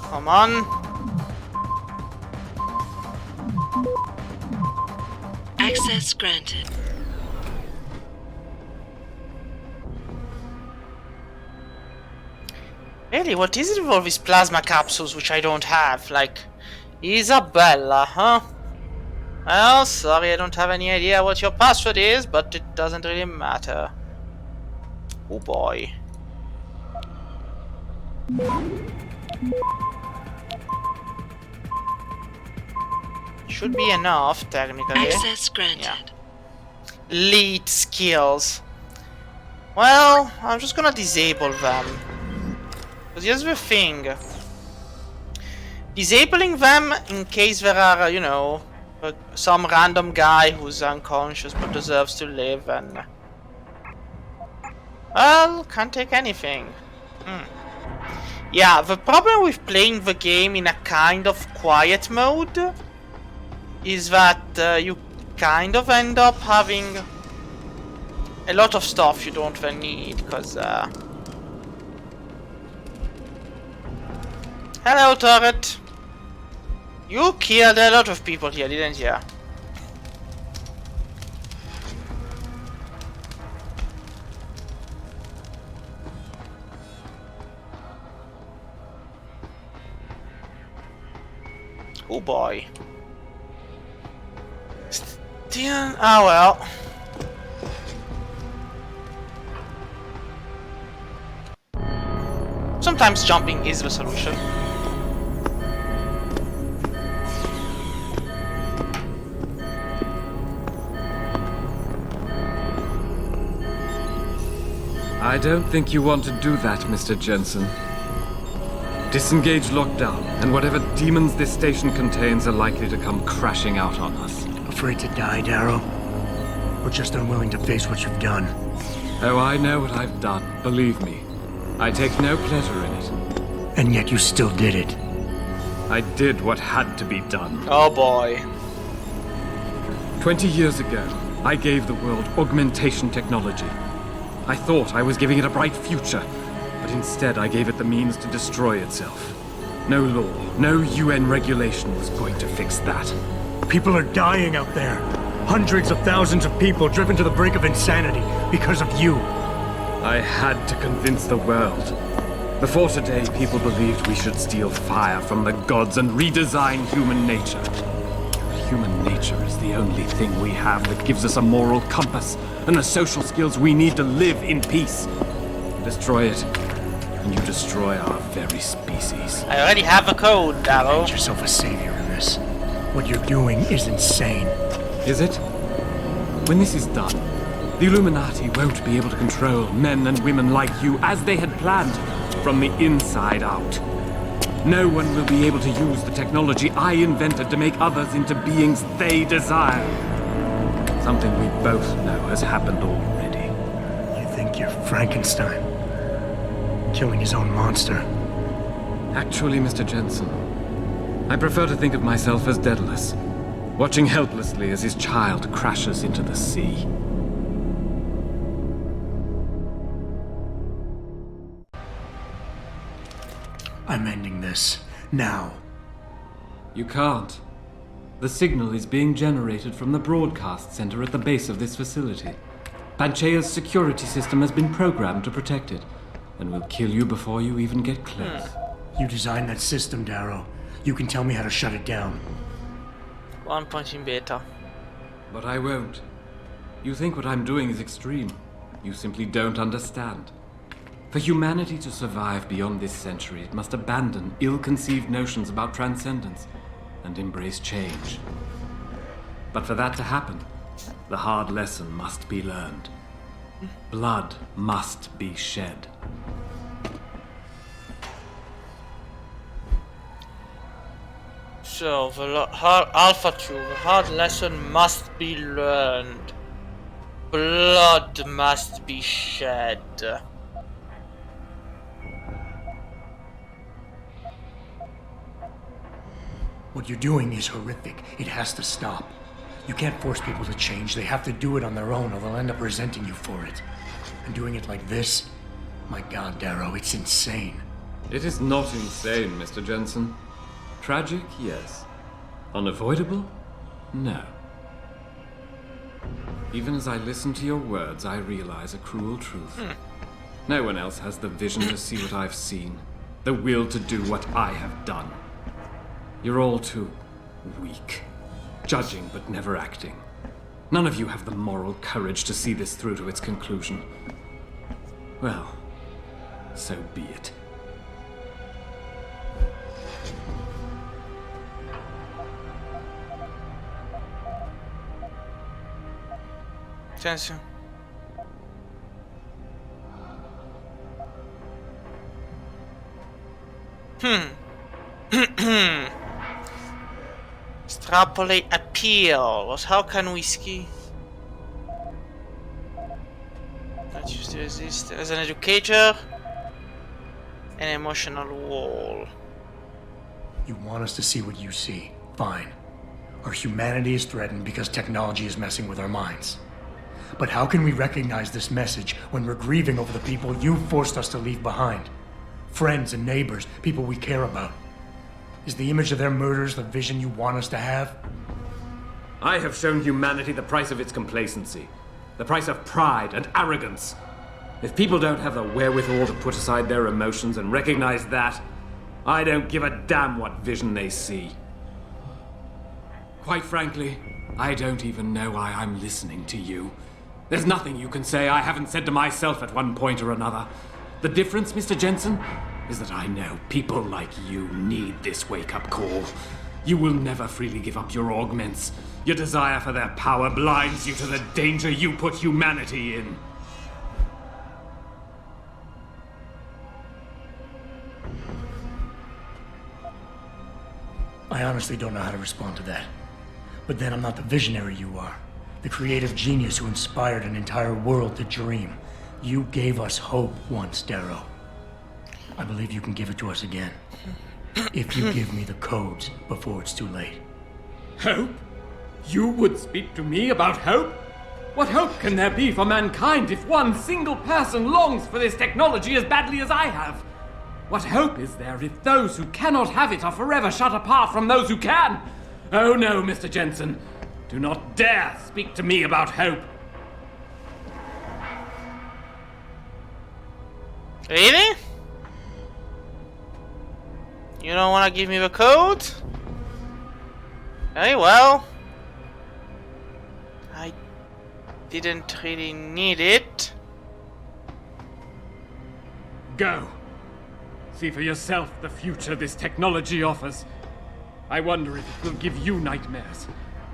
A: Come on.
B: Access granted.
A: Really, what is it with all these plasma capsules which I don't have? Like, Isabella, huh? Well, sorry, I don't have any idea what your password is, but it doesn't really matter. Oh boy. Should be enough, technically.
B: Access granted.
A: Yeah. Lead skills. Well, I'm just gonna disable them. Because here's the thing. Disabling them in case there are, you know, some random guy who's unconscious but deserves to live and... Well, can't take anything. Yeah, the problem with playing the game in a kind of quiet mode is that you kind of end up having a lot of stuff you don't then need, because hello, turret. You killed a lot of people here, didn't you? Oh boy. Still, oh well. Sometimes jumping is the solution.
C: I don't think you want to do that, Mr. Jensen. Disengage lockdown, and whatever demons this station contains are likely to come crashing out on us.
F: Afraid to die, Darrow? Or just unwilling to face what you've done?
C: Oh, I know what I've done, believe me. I take no pleasure in it.
F: And yet you still did it.
C: I did what had to be done.
A: Oh boy.
C: 20 years ago, I gave the world augmentation technology. I thought I was giving it a bright future, but instead I gave it the means to destroy itself. No law, no UN regulation was going to fix that.
F: People are dying out there. Hundreds of thousands of people driven to the brink of insanity because of you.
C: I had to convince the world. Before today, people believed we should steal fire from the gods and redesign human nature. Human nature is the only thing we have that gives us a moral compass and the social skills we need to live in peace. Destroy it, and you destroy our very species.
A: I already have a code, Darrow.
F: Make yourself a savior in this. What you're doing is insane.
C: Is it? When this is done, the Illuminati won't be able to control men and women like you as they had planned, from the inside out. No one will be able to use the technology I invented to make others into beings they desire. Something we both know has happened already.
F: You think you're Frankenstein? Killing his own monster?
C: Actually, Mr. Jensen, I prefer to think of myself as Daedalus, watching helplessly as his child crashes into the sea.
F: I'm ending this. Now.
C: You can't. The signal is being generated from the broadcast center at the base of this facility. Panchea's security system has been programmed to protect it, and will kill you before you even get close.
F: You designed that system, Darrow. You can tell me how to shut it down.
A: 1 point in beta.
C: But I won't. You think what I'm doing is extreme. You simply don't understand. For humanity to survive beyond this century, it must abandon ill-conceived notions about transcendence and embrace change. But for that to happen, the hard lesson must be learned. Blood must be shed.
A: So, the Alpha 2, the hard lesson must be learned. Blood must be shed.
F: What you're doing is horrific. It has to stop. You can't force people to change. They have to do it on their own, or they'll end up resenting you for it. And doing it like this? My God, Darrow, it's insane.
C: It is not insane, Mr. Jensen. Tragic, yes. Unavoidable? No. Even as I listen to your words, I realize a cruel truth. No one else has the vision to see what I've seen, the will to do what I have done. You're all too weak, judging but never acting. None of you have the moral courage to see this through to its conclusion. Well, so be it.
A: Attention. Extrapolate appeal. What? How can we ski? Not use to resist as an educator. An emotional wall.
F: You want us to see what you see. Fine. Our humanity is threatened because technology is messing with our minds. But how can we recognize this message when we're grieving over the people you forced us to leave behind? Friends and neighbors, people we care about. Is the image of their murders the vision you want us to have?
C: I have shown humanity the price of its complacency. The price of pride and arrogance. If people don't have the wherewithal to put aside their emotions and recognize that, I don't give a damn what vision they see. Quite frankly, I don't even know why I'm listening to you. There's nothing you can say I haven't said to myself at one point or another. The difference, Mr. Jensen, is that I know people like you need this wake-up call. You will never freely give up your augments. Your desire for their power blinds you to the danger you put humanity in.
F: I honestly don't know how to respond to that. But then I'm not the visionary you are. The creative genius who inspired an entire world to dream. You gave us hope once, Darrow. I believe you can give it to us again. If you give me the codes before it's too late.
C: Hope? You would speak to me about hope? What hope can there be for mankind if one single person longs for this technology as badly as I have? What hope is there if those who cannot have it are forever shut apart from those who can? Oh no, Mr. Jensen. Do not dare speak to me about hope.
A: Really? You don't want to give me the code? Very well. I didn't really need it.
C: Go. See for yourself the future this technology offers. I wonder if it will give you nightmares,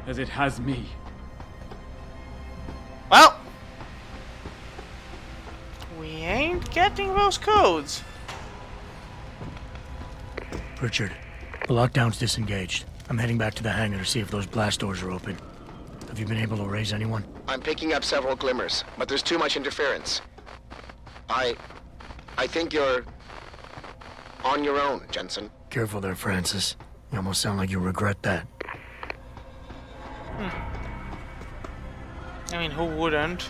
C: as it has me.
A: Well, we ain't getting those codes.
F: Richard, the lockdown's disengaged. I'm heading back to the hangar to see if those blast doors are open. Have you been able to raise anyone?
Q: I'm picking up several glimmers, but there's too much interference. I think you're on your own, Jensen.
F: Careful there, Francis. You almost sound like you regret that.
A: I mean, who wouldn't?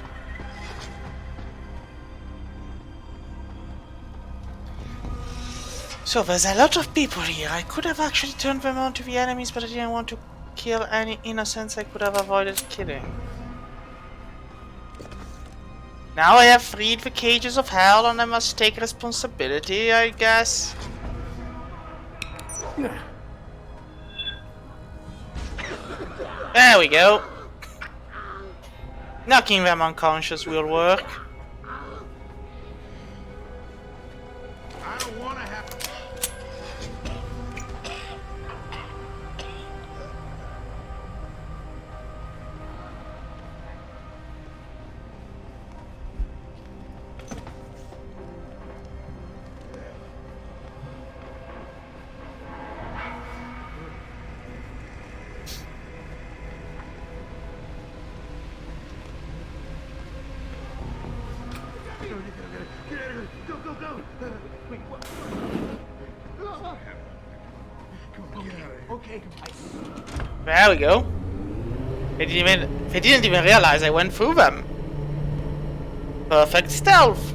A: So there's a lot of people here. I could have actually turned them on to the enemies, but I didn't want to kill any innocents I could have avoided killing. Now I have freed the cages of hell and I must take responsibility, I guess. There we go. Knocking them unconscious will work.
K: I don't want to have to.
A: There we go. They didn't even realize I went through them. Perfect stealth.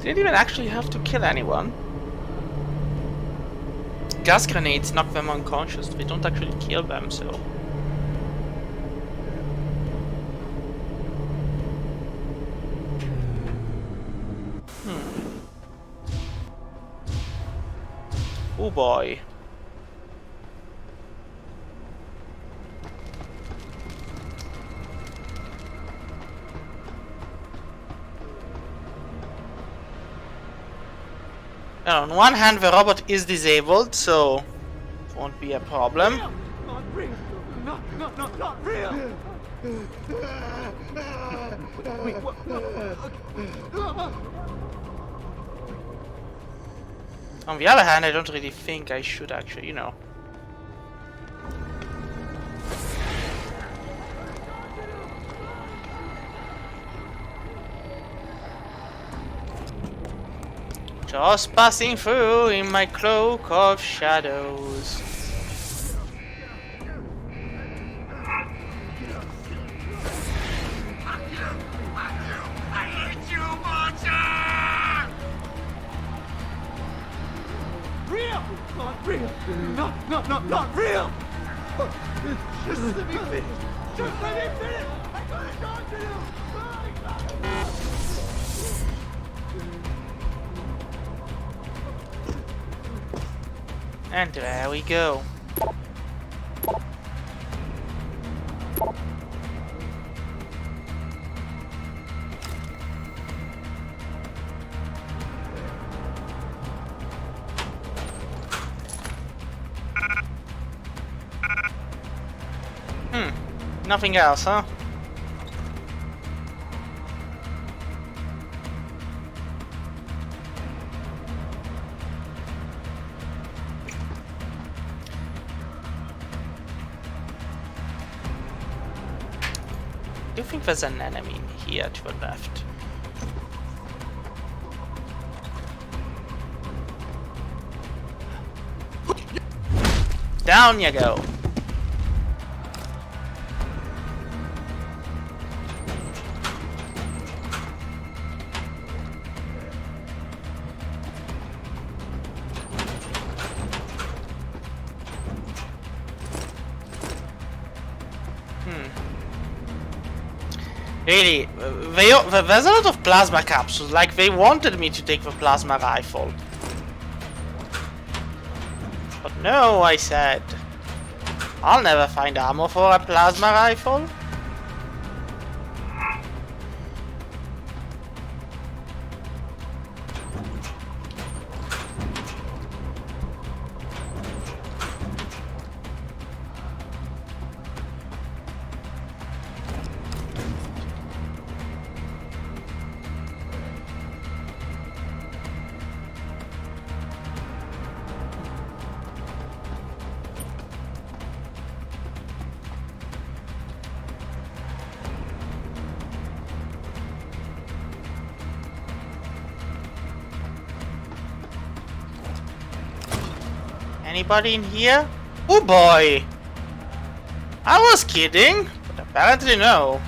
A: Didn't even actually have to kill anyone. Gas grenades knock them unconscious. They don't actually kill them, so. Oh boy. Now, on one hand, the robot is disabled, so won't be a problem.
K: Not real. Not real. Wait, what?
A: On the other hand, I don't really think I should actually, you know. Just passing through in my cloak of shadows.
K: Real! Not real! Not real! Just let me finish! Just let me finish! I could've gone to you!
A: And there we go. Nothing else, huh? Do you think there's an enemy here to the left? down you go. Really, there's a lot of plasma capsules, like they wanted me to take the plasma rifle. But no, I said. I'll never find ammo for a plasma rifle. Anybody in here? Oh boy! I was kidding, but apparently no.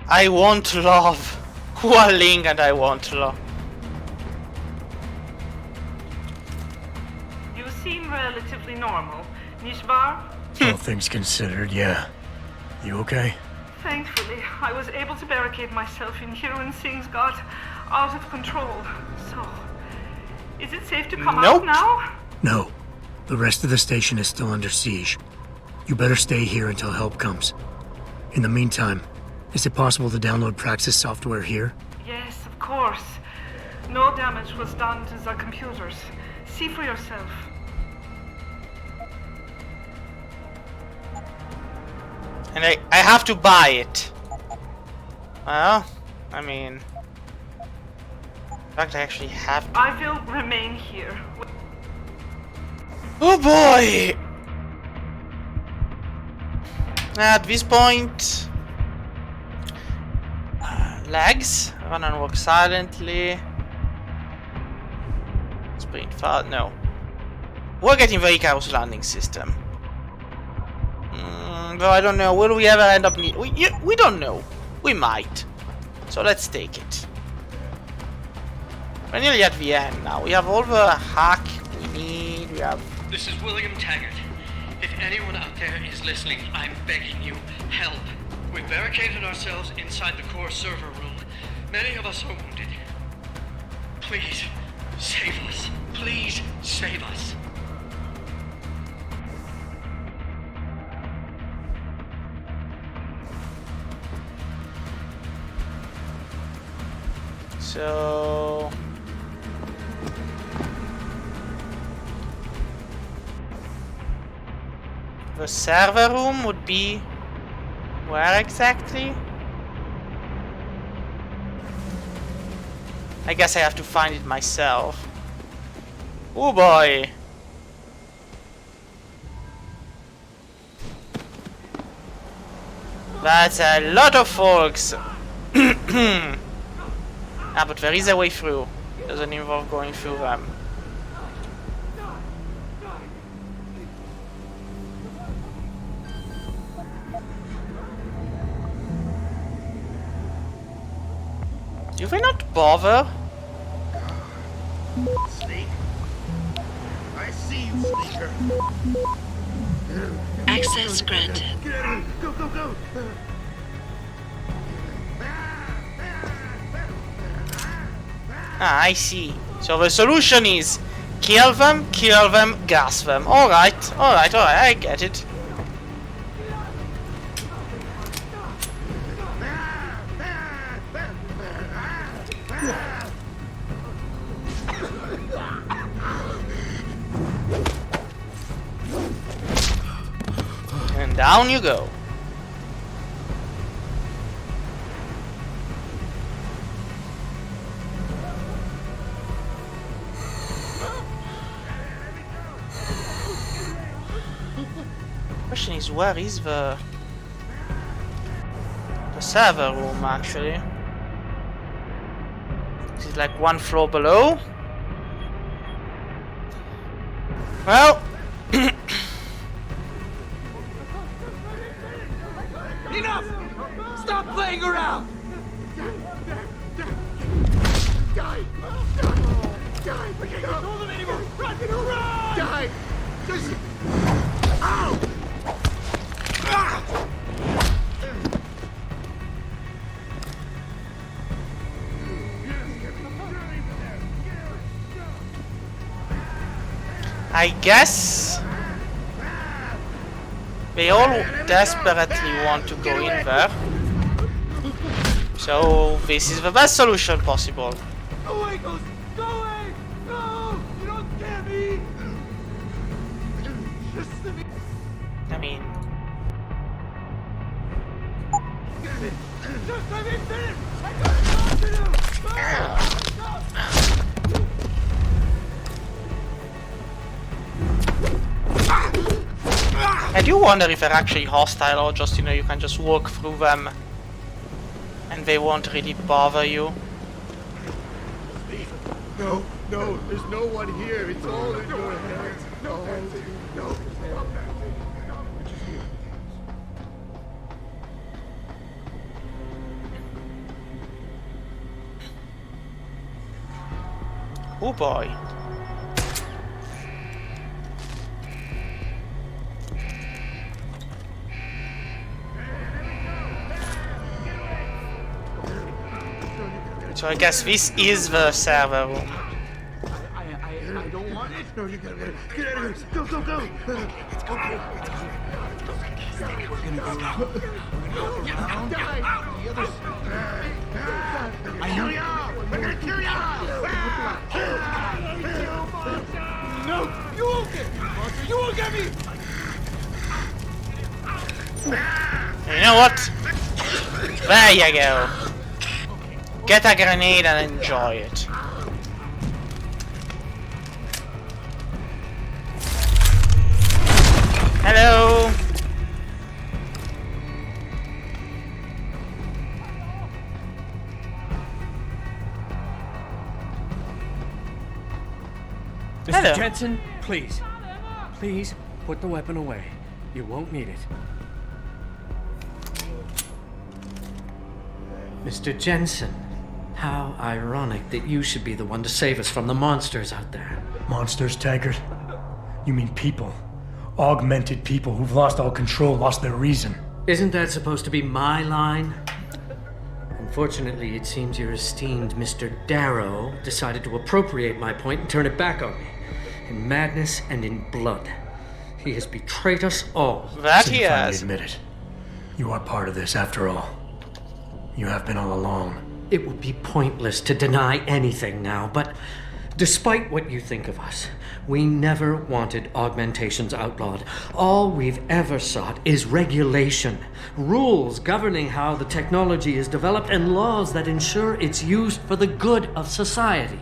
A: I want love. Hualing and I want love.
E: You seem relatively normal, nicht-wahr?
F: All things considered, yeah. You okay?
E: Thankfully, I was able to barricade myself in here when things got out of control. So, is it safe to come out now?
F: No. The rest of the station is still under siege. You better stay here until help comes. In the meantime, is it possible to download Praxis software here?
E: Yes, of course. No damage was done to the computers. See for yourself.
A: And I have to buy it. Well, I mean... In fact, I actually have to.
E: I will remain here.
A: Oh boy! At this point... legs. Run and walk silently. Sprint fast. No. We're getting the Icarus landing system. Though I don't know. Will we ever end up need? We don't know. We might. So let's take it. We're nearly at the end now. We have all the hack we need. We have.
H: This is William Taggart. If anyone out there is listening, I'm begging you, help. We've barricaded ourselves inside the core server room. Many of us are wounded. Please, save us. Please, save us.
A: So... the server room would be... where exactly? I guess I have to find it myself. Oh boy! That's a lot of folks! Ah, but there is a way through. Doesn't involve going through them. Do they not bother?
K: Sneak. I see you, sneaker.
B: Access granted.
K: Get out of here. Go, go, go.
A: Ah, I see. So the solution is kill them, gas them. Alright, I get it. And down you go. is where is the server room actually? This is like one floor below. Well,
K: Enough! Stop playing around! Die! Die! We can't control them anymore! Run! Run! Die! Just... Ow! Ah!
A: I guess they all desperately want to go in there. So this is the best solution possible.
K: Go away, Ghost! Go away! No! You don't scare me! Just let me...
A: I mean...
K: Just let me finish! I gotta talk to you!
A: I do wonder if they're actually hostile or just, you know, you can just walk through them and they won't really bother you.
K: No, no, there's no one here. It's all in your hands. No, no.
A: Oh boy. So I guess this is the server room.
K: I don't want it. No, you gotta get out of here. Go, go, go. It's okay. We're gonna go now. Die. The others. I know you. We're gonna kill you. No, you won't get me, Monster. You won't get me.
A: You know what? There you go. Get a grenade and enjoy it. Hello.
G: Mr.
A: Hello.
G: Jensen, please. Please put the weapon away. You won't need it. Mr. Jensen, how ironic that you should be the one to save us from the monsters out there.
F: Monsters, Taggart? You mean people. Augmented people who've lost all control, lost their reason.
G: Isn't that supposed to be my line? Unfortunately, it seems your esteemed Mr. Darrow decided to appropriate my point and turn it back on me. In madness and in blood. He has betrayed us all.
A: That
F: So
A: he
F: you finally
A: has.
F: admit it. You are part of this after all. You have been all along.
G: It would be pointless to deny anything now, but despite what you think of us, we never wanted augmentations outlawed. All we've ever sought is regulation, rules governing how the technology is developed, and laws that ensure its use for the good of society.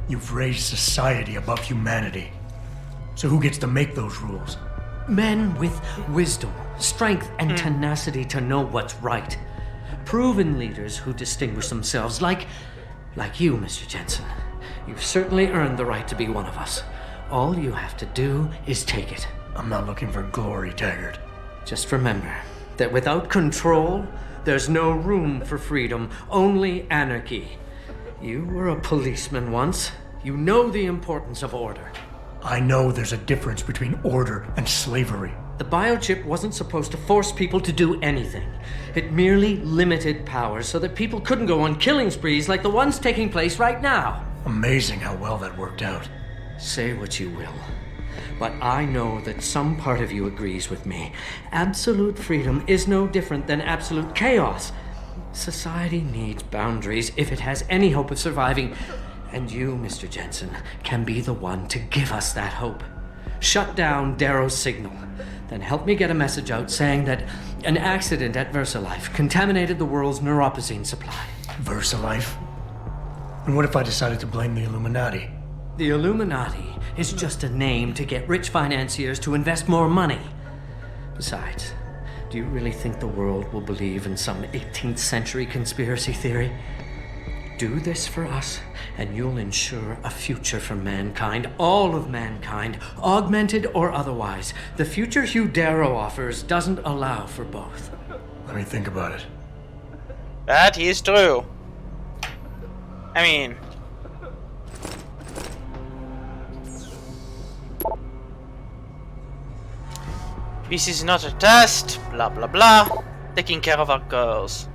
F: You've raised society above humanity. So who gets to make those rules?
G: Men with wisdom, strength, and tenacity to know what's right. Proven leaders who distinguish themselves, like you, Mr. Jensen. You've certainly earned the right to be one of us. All you have to do is take it.
F: I'm not looking for glory, Taggart.
G: Just remember that without control, there's no room for freedom, only anarchy. You were a policeman once. You know the importance of order.
F: I know there's a difference between order and slavery.
G: The biochip wasn't supposed to force people to do anything. It merely limited powers so that people couldn't go on killing sprees like the ones taking place right now.
F: Amazing how well that worked out.
G: Say what you will, but I know that some part of you agrees with me. Absolute freedom is no different than absolute chaos. Society needs boundaries if it has any hope of surviving, and you, Mr. Jensen, can be the one to give us that hope. Shut down Darrow's signal, then help me get a message out saying that an accident at VersaLife contaminated the world's neuropozyne supply.
F: VersaLife? And what if I decided to blame the Illuminati?
G: The Illuminati is just a name to get rich financiers to invest more money. Besides, do you really think the world will believe in some 18th century conspiracy theory? Do this for us, and you'll ensure a future for mankind, all of mankind, augmented or otherwise. The future Hugh Darrow offers doesn't allow for both.
F: Let me think about it.
A: That is true. I mean... This is not a test, blah blah blah. Taking care of our girls.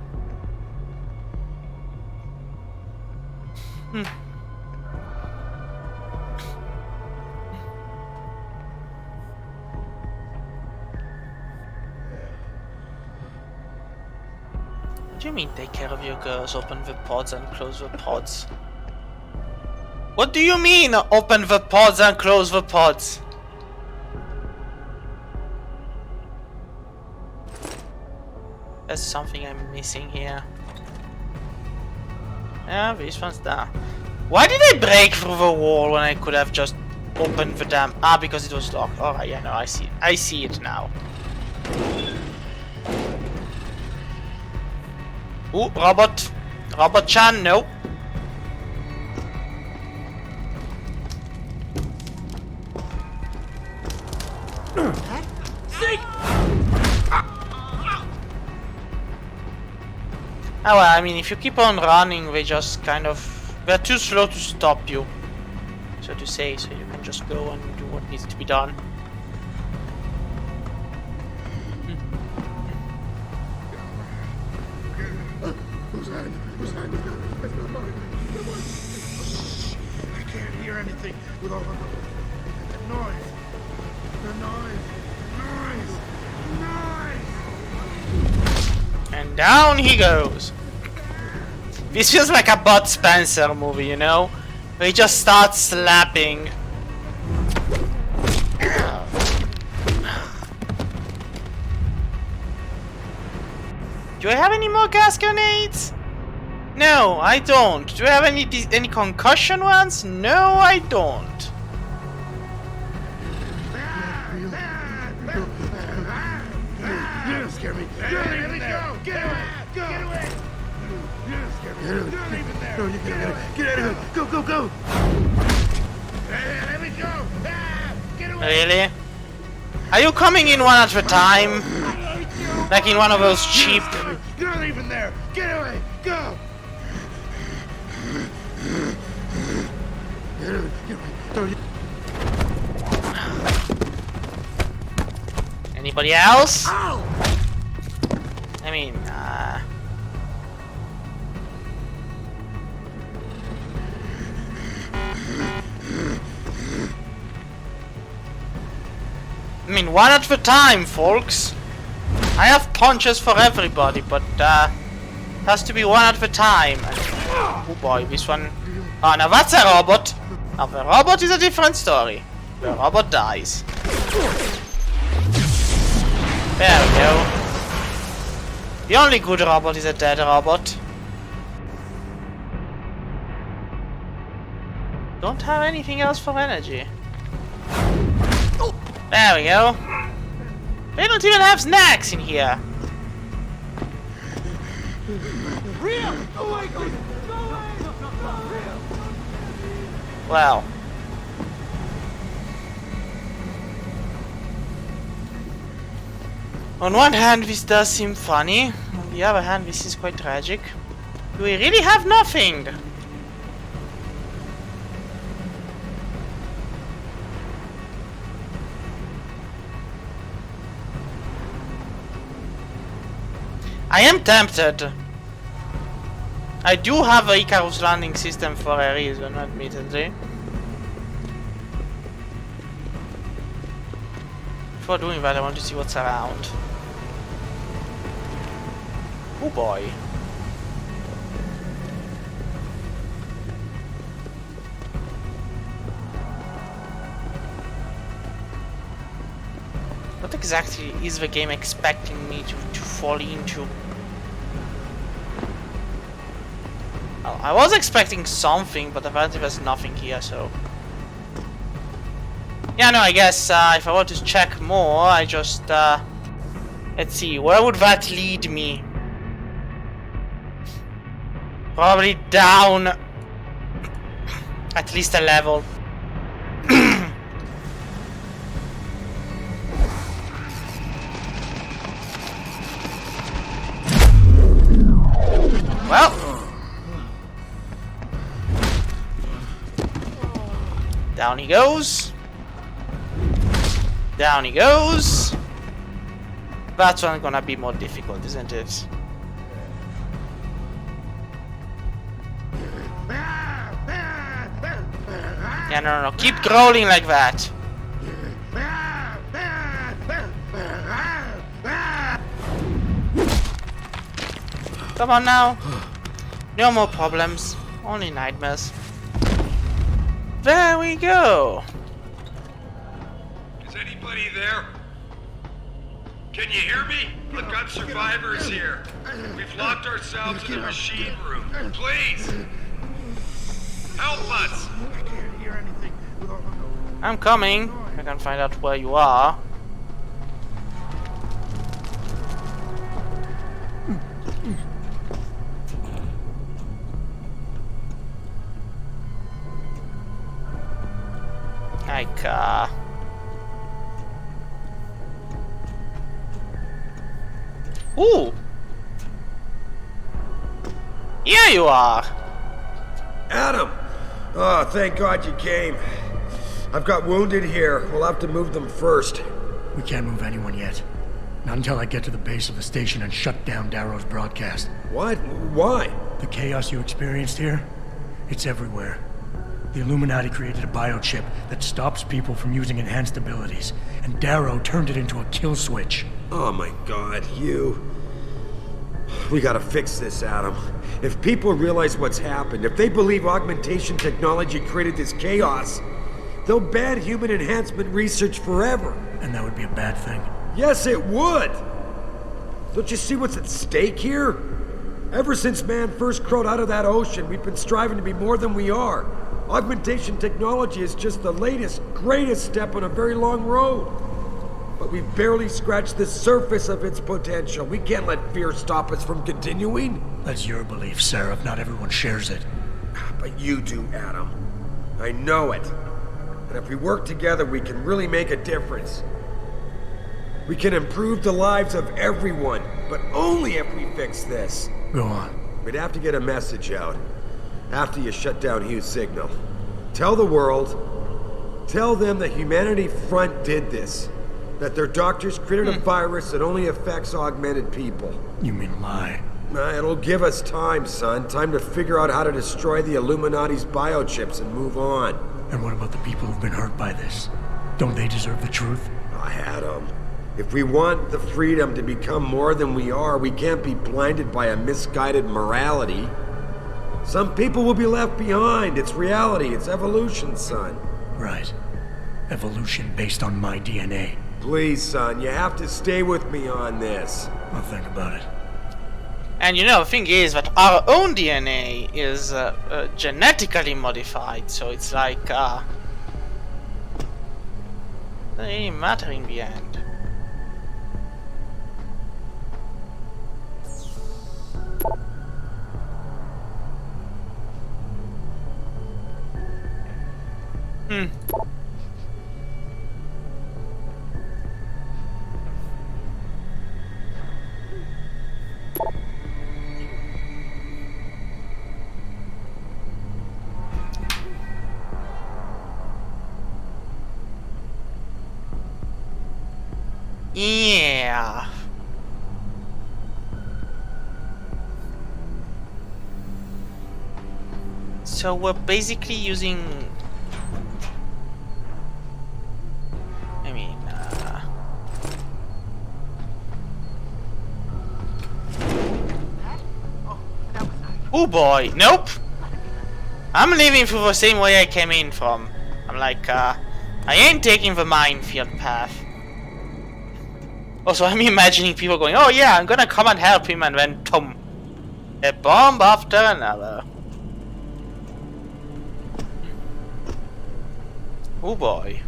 A: What do you mean take care of your girls, open the pods and close the pods? What do you mean open the pods and close the pods? There's something I'm missing here. Yeah, this one's there. Why did I break through the wall when I could have just opened the damn... Ah, because it was locked. Alright, yeah, no, I see it. I see it now. Ooh, robot. Robot-chan, no. Oh well, I mean, if you keep on running, they just kind of... They're too slow to stop you, so to say, so you can just go and do what needs to be done.
K: Whose hand? Whose hand? It's not mine. I can't hear anything with all the noise. The noise.
A: And down he goes. This feels like a Bud Spencer movie, you know? Where he just starts slapping. Do I have any more gas grenades? No, I don't. Do I have any concussion ones? No, I don't.
K: You don't scare me. Let me go. Get away. Get away. You don't scare me. Don't even there. No, you get out of here. Get out of here. Go, go, go. Let me go. Get away.
A: Really? Are you coming in one at a time? Like in one of those cheap...
K: You're not even there. Get away. Go. Get away. Don't you...
A: Anybody else?
K: Ow!
A: I mean, one at a time, folks. I have punches for everybody, but has to be one at a time. And, oh boy, this one. Oh, now that's a robot. Now the robot is a different story. The robot dies. There we go. The only good robot is a dead robot. Don't have anything else for energy. There we go. They don't even have snacks in here.
K: Real! Go away! Go away!
A: Well. On one hand, this does seem funny. On the other hand, this is quite tragic. We really have nothing. I am tempted. I do have a Icarus landing system for a reason, admittedly. Before doing that, I want to see what's around. Oh boy. What exactly is the game expecting me to fall into? Oh, I was expecting something, but apparently there's nothing here, so... Yeah, no, I guess if I want to check more, I just Let's see, where would that lead me? Probably down at least a level. Well, down he goes. Down he goes. That's one gonna be more difficult, isn't it? Yeah, no. Keep crawling like that. Come on now. No more problems. Only nightmares. There we go.
J: Is anybody there? Can you hear me? I've got survivors here. We've locked ourselves in the machine room. Please! Help us!
K: I can't hear anything.
A: I'm coming. I can find out where you are. Like, Ooh! Here you are!
P: Adam! Oh, thank God you came. I've got wounded here. We'll have to move them first.
F: We can't move anyone yet. Not until I get to the base of the station and shut down Darrow's broadcast.
P: What? Why?
F: The chaos you experienced here, it's everywhere. The Illuminati created a biochip that stops people from using enhanced abilities, and Darrow turned it into a kill switch.
P: Oh my God, you... We gotta fix this, Adam. If people realize what's happened, if they believe augmentation technology created this chaos, they'll ban human enhancement research forever.
F: And that would be a bad thing.
P: Yes, it would! Don't you see what's at stake here? Ever since man first crawled out of that ocean, we've been striving to be more than we are. Augmentation technology is just the latest, greatest step on a very long road. But we've barely scratched the surface of its potential. We can't let fear stop us from continuing.
F: That's your belief, Seraph. Not everyone shares it.
P: But you do, Adam. I know it. And if we work together, we can really make a difference. We can improve the lives of everyone, but only if we fix this.
F: Go on.
P: We'd have to get a message out. After you shut down Hugh's signal. Tell the world. Tell them the Humanity Front did this. That their doctors created a virus that only affects augmented people.
F: You mean lie?
P: It'll give us time, son. Time to figure out how to destroy the Illuminati's biochips and move on.
F: And what about the people who've been hurt by this? Don't they deserve the truth?
P: I had them. If we want the freedom to become more than we are, we can't be blinded by a misguided morality. Some people will be left behind. It's reality. It's evolution, son.
F: Right. Evolution based on my DNA.
P: Please, son, you have to stay with me on this.
F: I'll think about it.
A: And you know, the thing is that our own DNA is genetically modified, so it's like, doesn't really matter in the end. Yeah. So we're basically using... Oh boy, nope! I'm leaving through the same way I came in from. I'm like, I ain't taking the minefield path. Also, I'm imagining people going, oh yeah, I'm gonna come and help him, and then, boom. A bomb after another. Oh boy.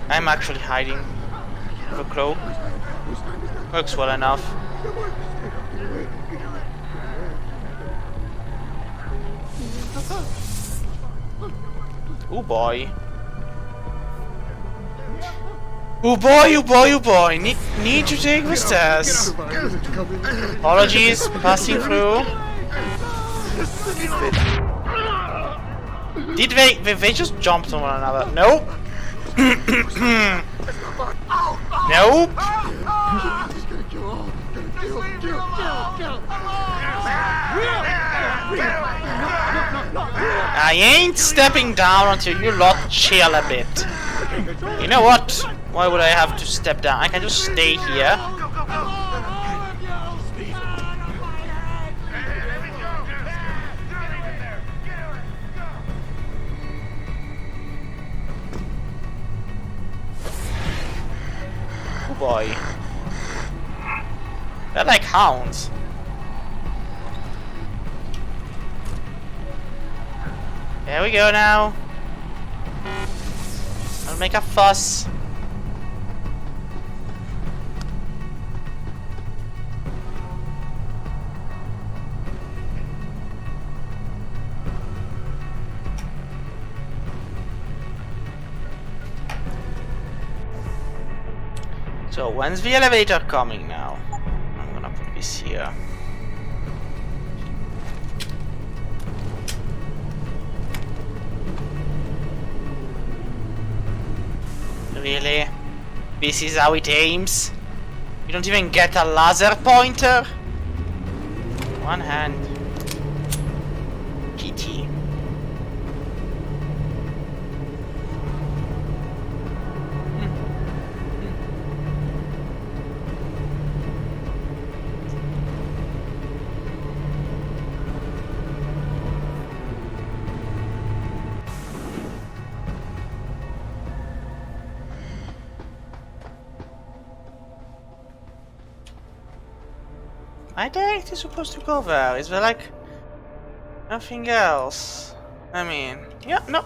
A: I'm actually hiding with a cloak. Works well enough. Oh boy. Oh boy, oh boy, oh boy. Need to take the stairs. Apologies, passing through. Did they just jumped on one another? Nope. Nope. I ain't stepping down until you lot chill a bit. You know what? Why would I have to step down? I can just stay here. Oh boy. They're like hounds. There we go now. I'll make a fuss. So when's the elevator coming now? I'm gonna put this here. Really? This is how it aims? You don't even get a laser pointer? One hand. PT. My direct is supposed to go there. Is there like nothing else? I mean, yeah, no.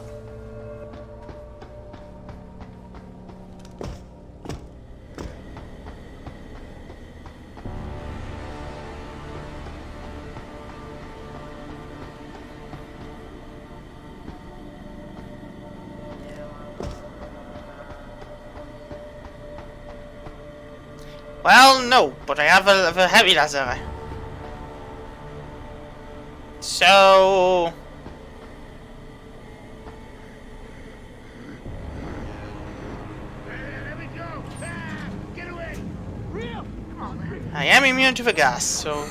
A: Well, no, but I have a heavy laser. So... I am immune to the gas, so...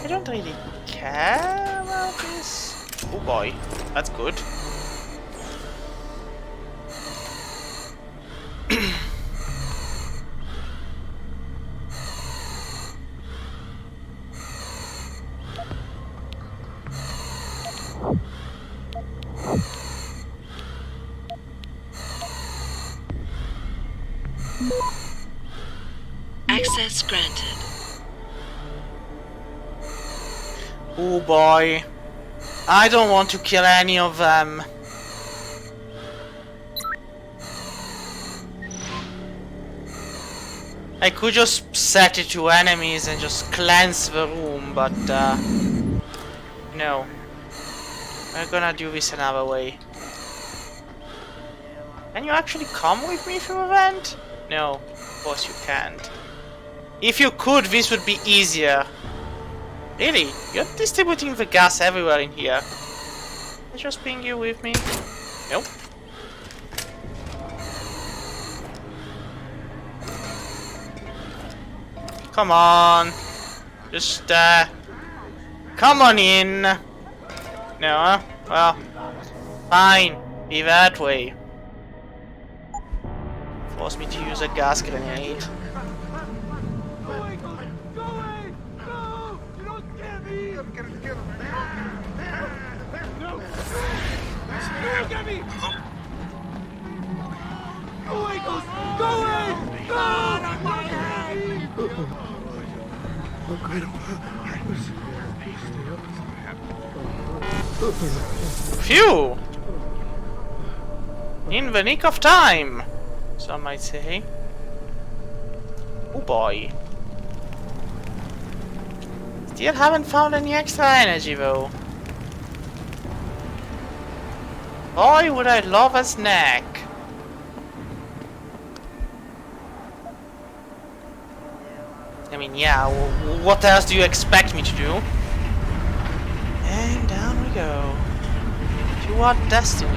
A: I don't really care about this. Oh boy, that's good.
B: Access granted.
A: Oh boy. I don't want to kill any of them. I could just set it to enemies and just cleanse the room, but no. We're gonna do this another way. Can you actually come with me through the vent? No, of course you can't. If you could, this would be easier. Really? You're distributing the gas everywhere in here. I'll just bring you with me. Nope. Come on. Just, come on in. No, huh? Well, fine. Be that way. Force me to use a gas grenade. Phew! In the nick of time, some might say. Oh boy. Still haven't found any extra energy though. Boy, would I love a snack. I mean, yeah, what else do you expect me to do? And down we go. To our destiny.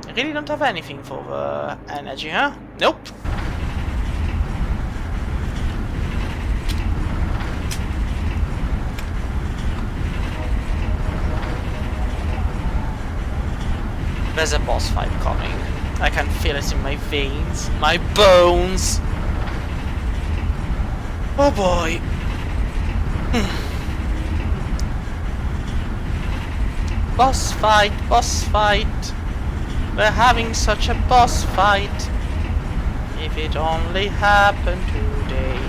A: I really don't have anything for the energy, huh? Nope. There's a boss fight coming. I can feel it in my veins, my bones. Oh boy. Boss fight, boss fight. We're having such a boss fight. If it only happened today.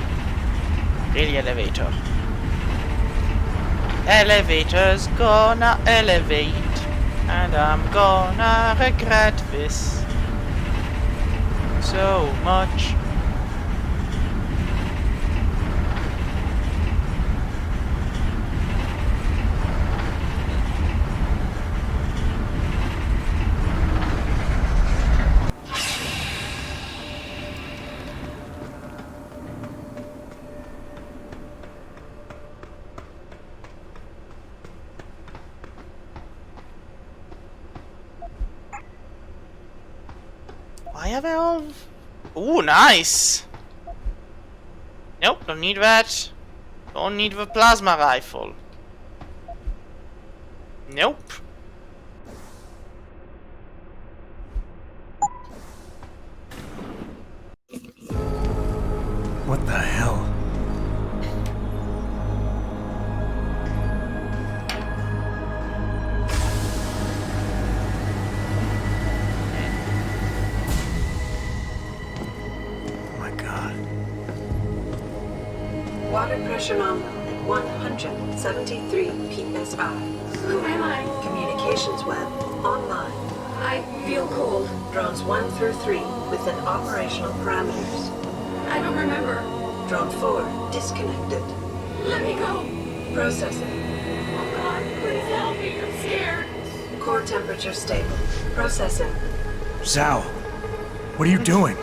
A: Really, elevator. Elevator's gonna elevate. And I'm gonna regret this so much. Why have I all... Ooh, nice! Nope, don't need that. Don't need the plasma rifle. Nope.
F: What the hell?
R: Water pressure nominal at 173 psi.
B: Who am I?
R: Communications web online.
B: I feel cold.
R: Drones 1 through 3 within operational parameters.
B: I don't remember.
R: Drone 4 disconnected.
B: Let me go.
R: Processing.
B: Oh God, please help me. I'm scared.
R: Core temperature stable. Processing.
F: Zhao, what are you doing?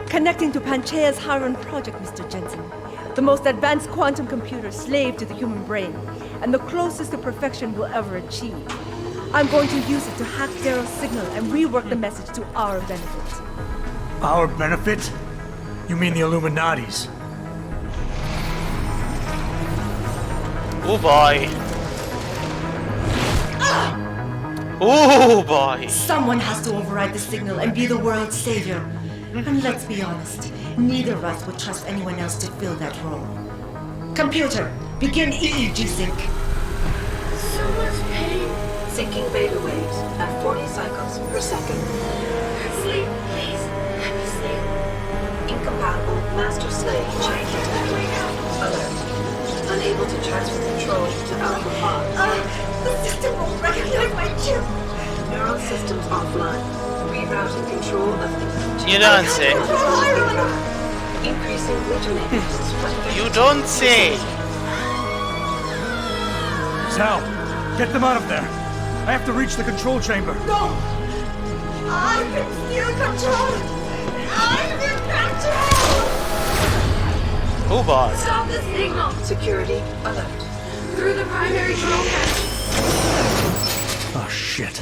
D: Connecting to Panchaea's Haron project, Mr. Jensen. The most advanced quantum computer slave to the human brain, and the closest to perfection we'll ever achieve. I'm going to use it to hack Darrow's signal and rework the message to our benefit.
F: Our benefit? You mean the Illuminati's?
A: Oh boy. Oh boy.
D: Someone has to override the signal and be the world's savior. And let's be honest, neither of us would trust anyone else to fill that role. Computer, begin EEG sync.
B: So much pain.
R: Syncing beta waves at 40 cycles per second.
B: Sleep, please. Let me sleep.
R: Incompatible master-slave chain detected. Alert. Unable to transfer control to Alpha Pod.
D: The system won't recognize my chip.
R: Neural systems offline. Rerouting control of the...
A: You don't say.
R: Increasing glitchiness.
A: You don't say.
F: Zhao, get them out of there. I have to reach the control chamber.
D: No! I can still control it! I'm in control!
A: Oh boy.
B: Stop the signal.
R: Security alert.
B: Through the primary control hatch.
F: Oh shit.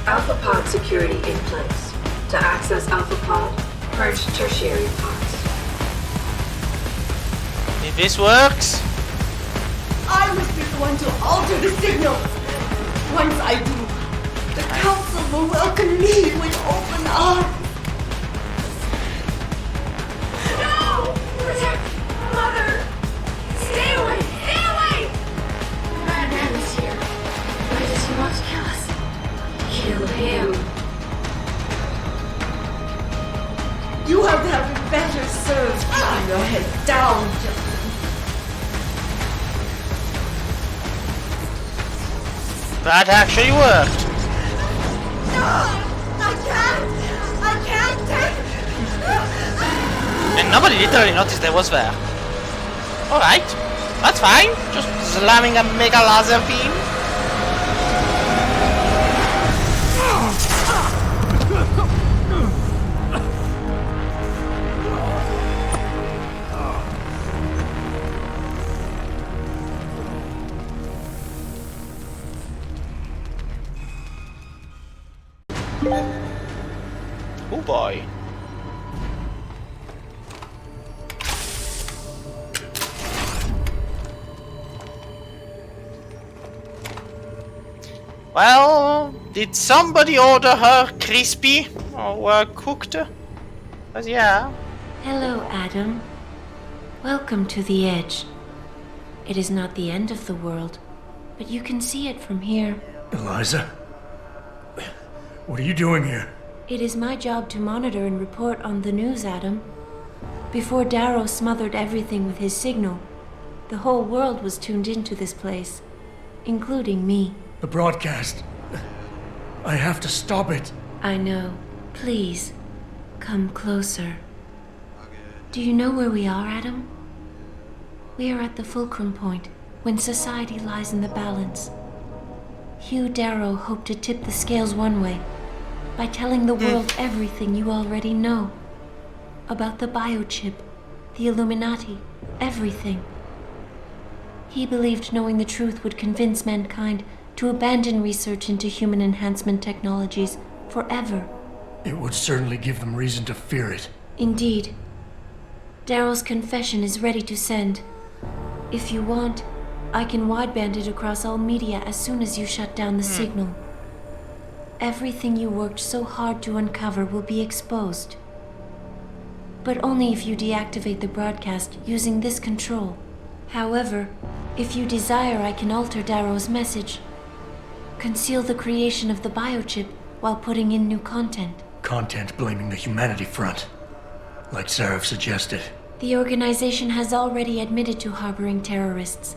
R: Alpha Pod security in place. To access Alpha Pod, purge tertiary pods.
A: If this works.
D: I must be the one to alter the signal. Once I do, the council will welcome me with open arms.
I: your head down.
A: That actually worked.
K: No! I can't take
A: And nobody literally noticed I was there. Alright, that's fine. Just slamming a mega laser beam. Oh boy. Well, did somebody order her crispy or cooked? 'Cause yeah.
R: Hello, Adam. Welcome to the Edge. It is not the end of the world, but you can see it from here.
F: Eliza? What are you doing here?
R: It is my job to monitor and report on the news, Adam. Before Darrow smothered everything with his signal, the whole world was tuned into this place, including me.
F: The broadcast. I have to stop it.
R: I know. Please, come closer. Do you know where we are, Adam? We are at the fulcrum point, when society lies in the balance. Hugh Darrow hoped to tip the scales one way, by telling the world everything you already know. About the biochip, the Illuminati, everything. He believed knowing the truth would convince mankind to abandon research into human enhancement technologies forever.
F: It would certainly give them reason to fear it.
R: Indeed. Darrow's confession is ready to send. If you want, I can wideband it across all media as soon as you shut down the signal. Everything you worked so hard to uncover will be exposed. But only if you deactivate the broadcast using this control. However, if you desire, I can alter Darrow's message. Conceal the creation of the biochip while putting in new content.
F: Content blaming the humanity front, like Sarif suggested.
R: The organization has already admitted to harboring terrorists.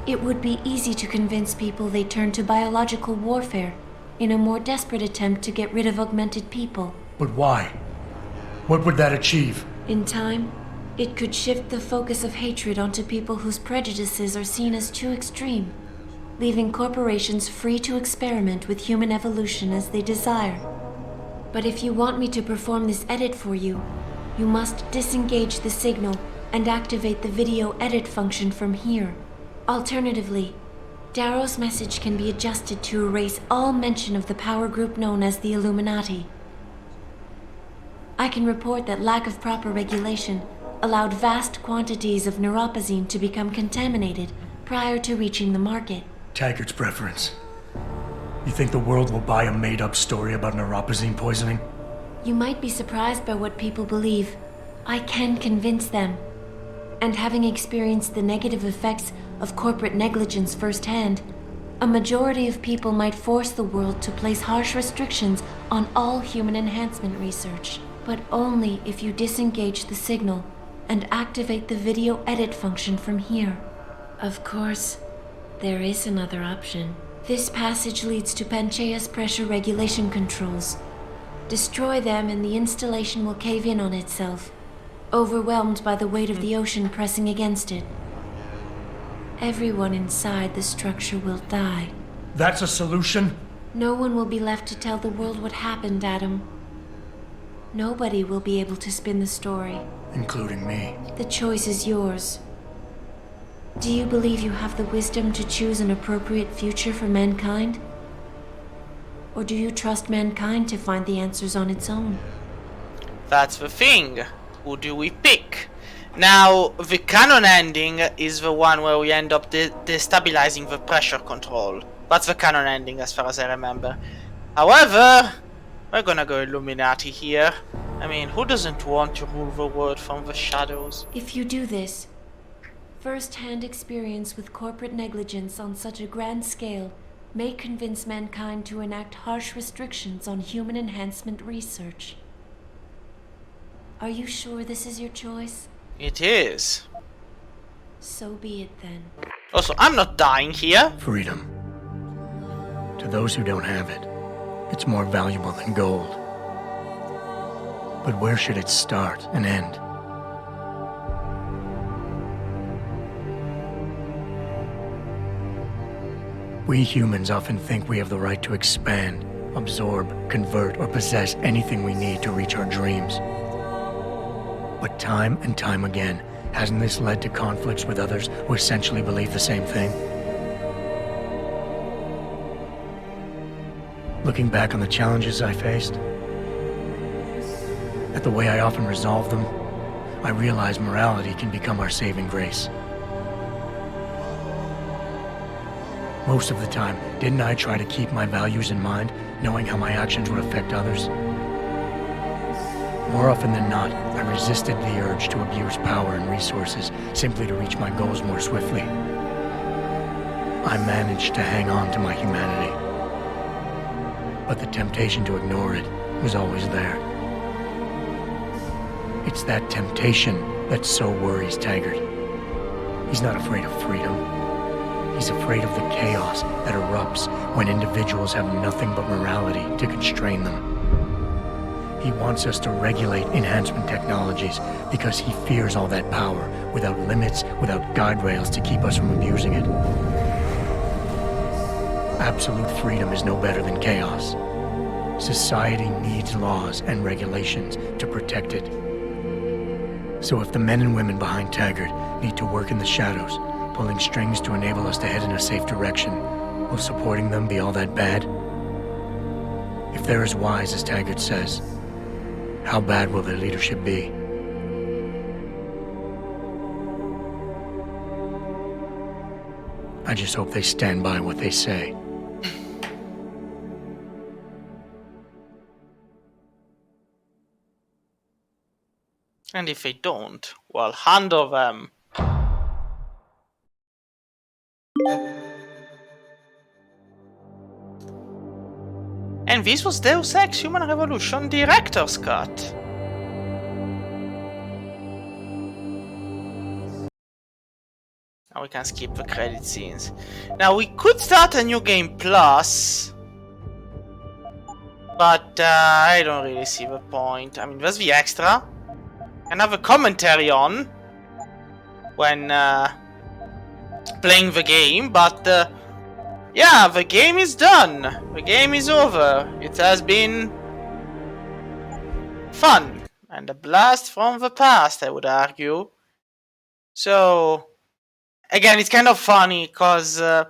R: It would be easy to convince people they turn to biological warfare in a more desperate attempt to get rid of augmented people.
F: But why? What would that achieve?
R: In time, it could shift the focus of hatred onto people whose prejudices are seen as too extreme, leaving corporations free to experiment with human evolution as they desire. But if you want me to perform this edit for you, you must disengage the signal and activate the video edit function from here. Alternatively, Darrow's message can be adjusted to erase all mention of the power group known as the Illuminati. I can report that lack of proper regulation allowed vast quantities of neuropozyne to become contaminated prior to reaching the market.
F: Taggart's preference. You think the world will buy a made-up story about neuropozyne poisoning?
R: You might be surprised by what people believe. I can convince them. And having experienced the negative effects of corporate negligence firsthand, a majority of people might force the world to place harsh restrictions on all human enhancement research. But only if you disengage the signal and activate the video edit function from here. Of course, there is another option. This passage leads to Panchaea's pressure regulation controls. Destroy them and the installation will cave in on itself, overwhelmed by the weight of the ocean pressing against it. Everyone inside the structure will die.
F: That's a solution?
R: No one will be left to tell the world what happened, Adam. Nobody will be able to spin the story.
F: Including me.
R: The choice is yours. Do you believe you have the wisdom to choose an appropriate future for mankind? Or do you trust mankind to find the answers on its own?
A: That's the thing. Who do we pick? Now, the canon ending is the one where we end up destabilizing the pressure control. That's the canon ending as far as I remember. However, we're gonna go Illuminati here. I mean, who doesn't want to rule the world from the shadows?
R: If you do this, first-hand experience with corporate negligence on such a grand scale may convince mankind to enact harsh restrictions on human enhancement research. Are you sure this is your choice?
A: It is.
R: So be it then.
A: Also, I'm not dying here.
F: Freedom. To those who don't have it, it's more valuable than gold. But where should it start and end? We humans often think we have the right to expand, absorb, convert, or possess anything we need to reach our dreams. But time and time again, hasn't this led to conflicts with others who essentially believe the same thing? Looking back on the challenges I faced, at the way I often resolve them, I realize morality can become our saving grace. Most of the time, didn't I try to keep my values in mind, knowing how my actions would affect others? More often than not, I resisted the urge to abuse power and resources simply to reach my goals more swiftly. I managed to hang on to my humanity, but the temptation to ignore it was always there. It's that temptation that so worries Taggart. He's not afraid of freedom. He's afraid of the chaos that erupts when individuals have nothing but morality to constrain them. He wants us to regulate enhancement technologies because he fears all that power, without limits, without guide rails to keep us from abusing it. Absolute freedom is no better than chaos. Society needs laws and regulations to protect it. So if the men and women behind Taggart need to work in the shadows, pulling strings to enable us to head in a safe direction, will supporting them be all that bad? If they're as wise as Taggart says, how bad will their leadership be? I just hope they stand by what they say.
A: And if they don't, well, handle them. And this was Deus Ex Human Revolution Director's Cut. Now we can skip the credit scenes. Now we could start a new game plus, but I don't really see the point. I mean, there's the extra. And have a commentary on when playing the game, but yeah, the game is done. The game is over. It has been fun and a blast from the past, I would argue. So again, it's kind of funny because the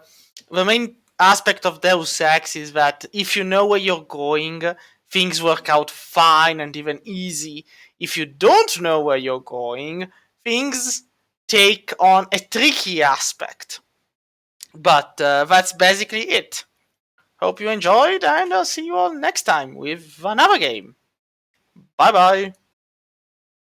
A: main aspect of Deus Ex is that if you know where you're going, things work out fine and even easy. If you don't know where you're going, things take on a tricky aspect. But that's basically it. Hope you enjoyed, and I'll see you all next time with another game. Bye bye.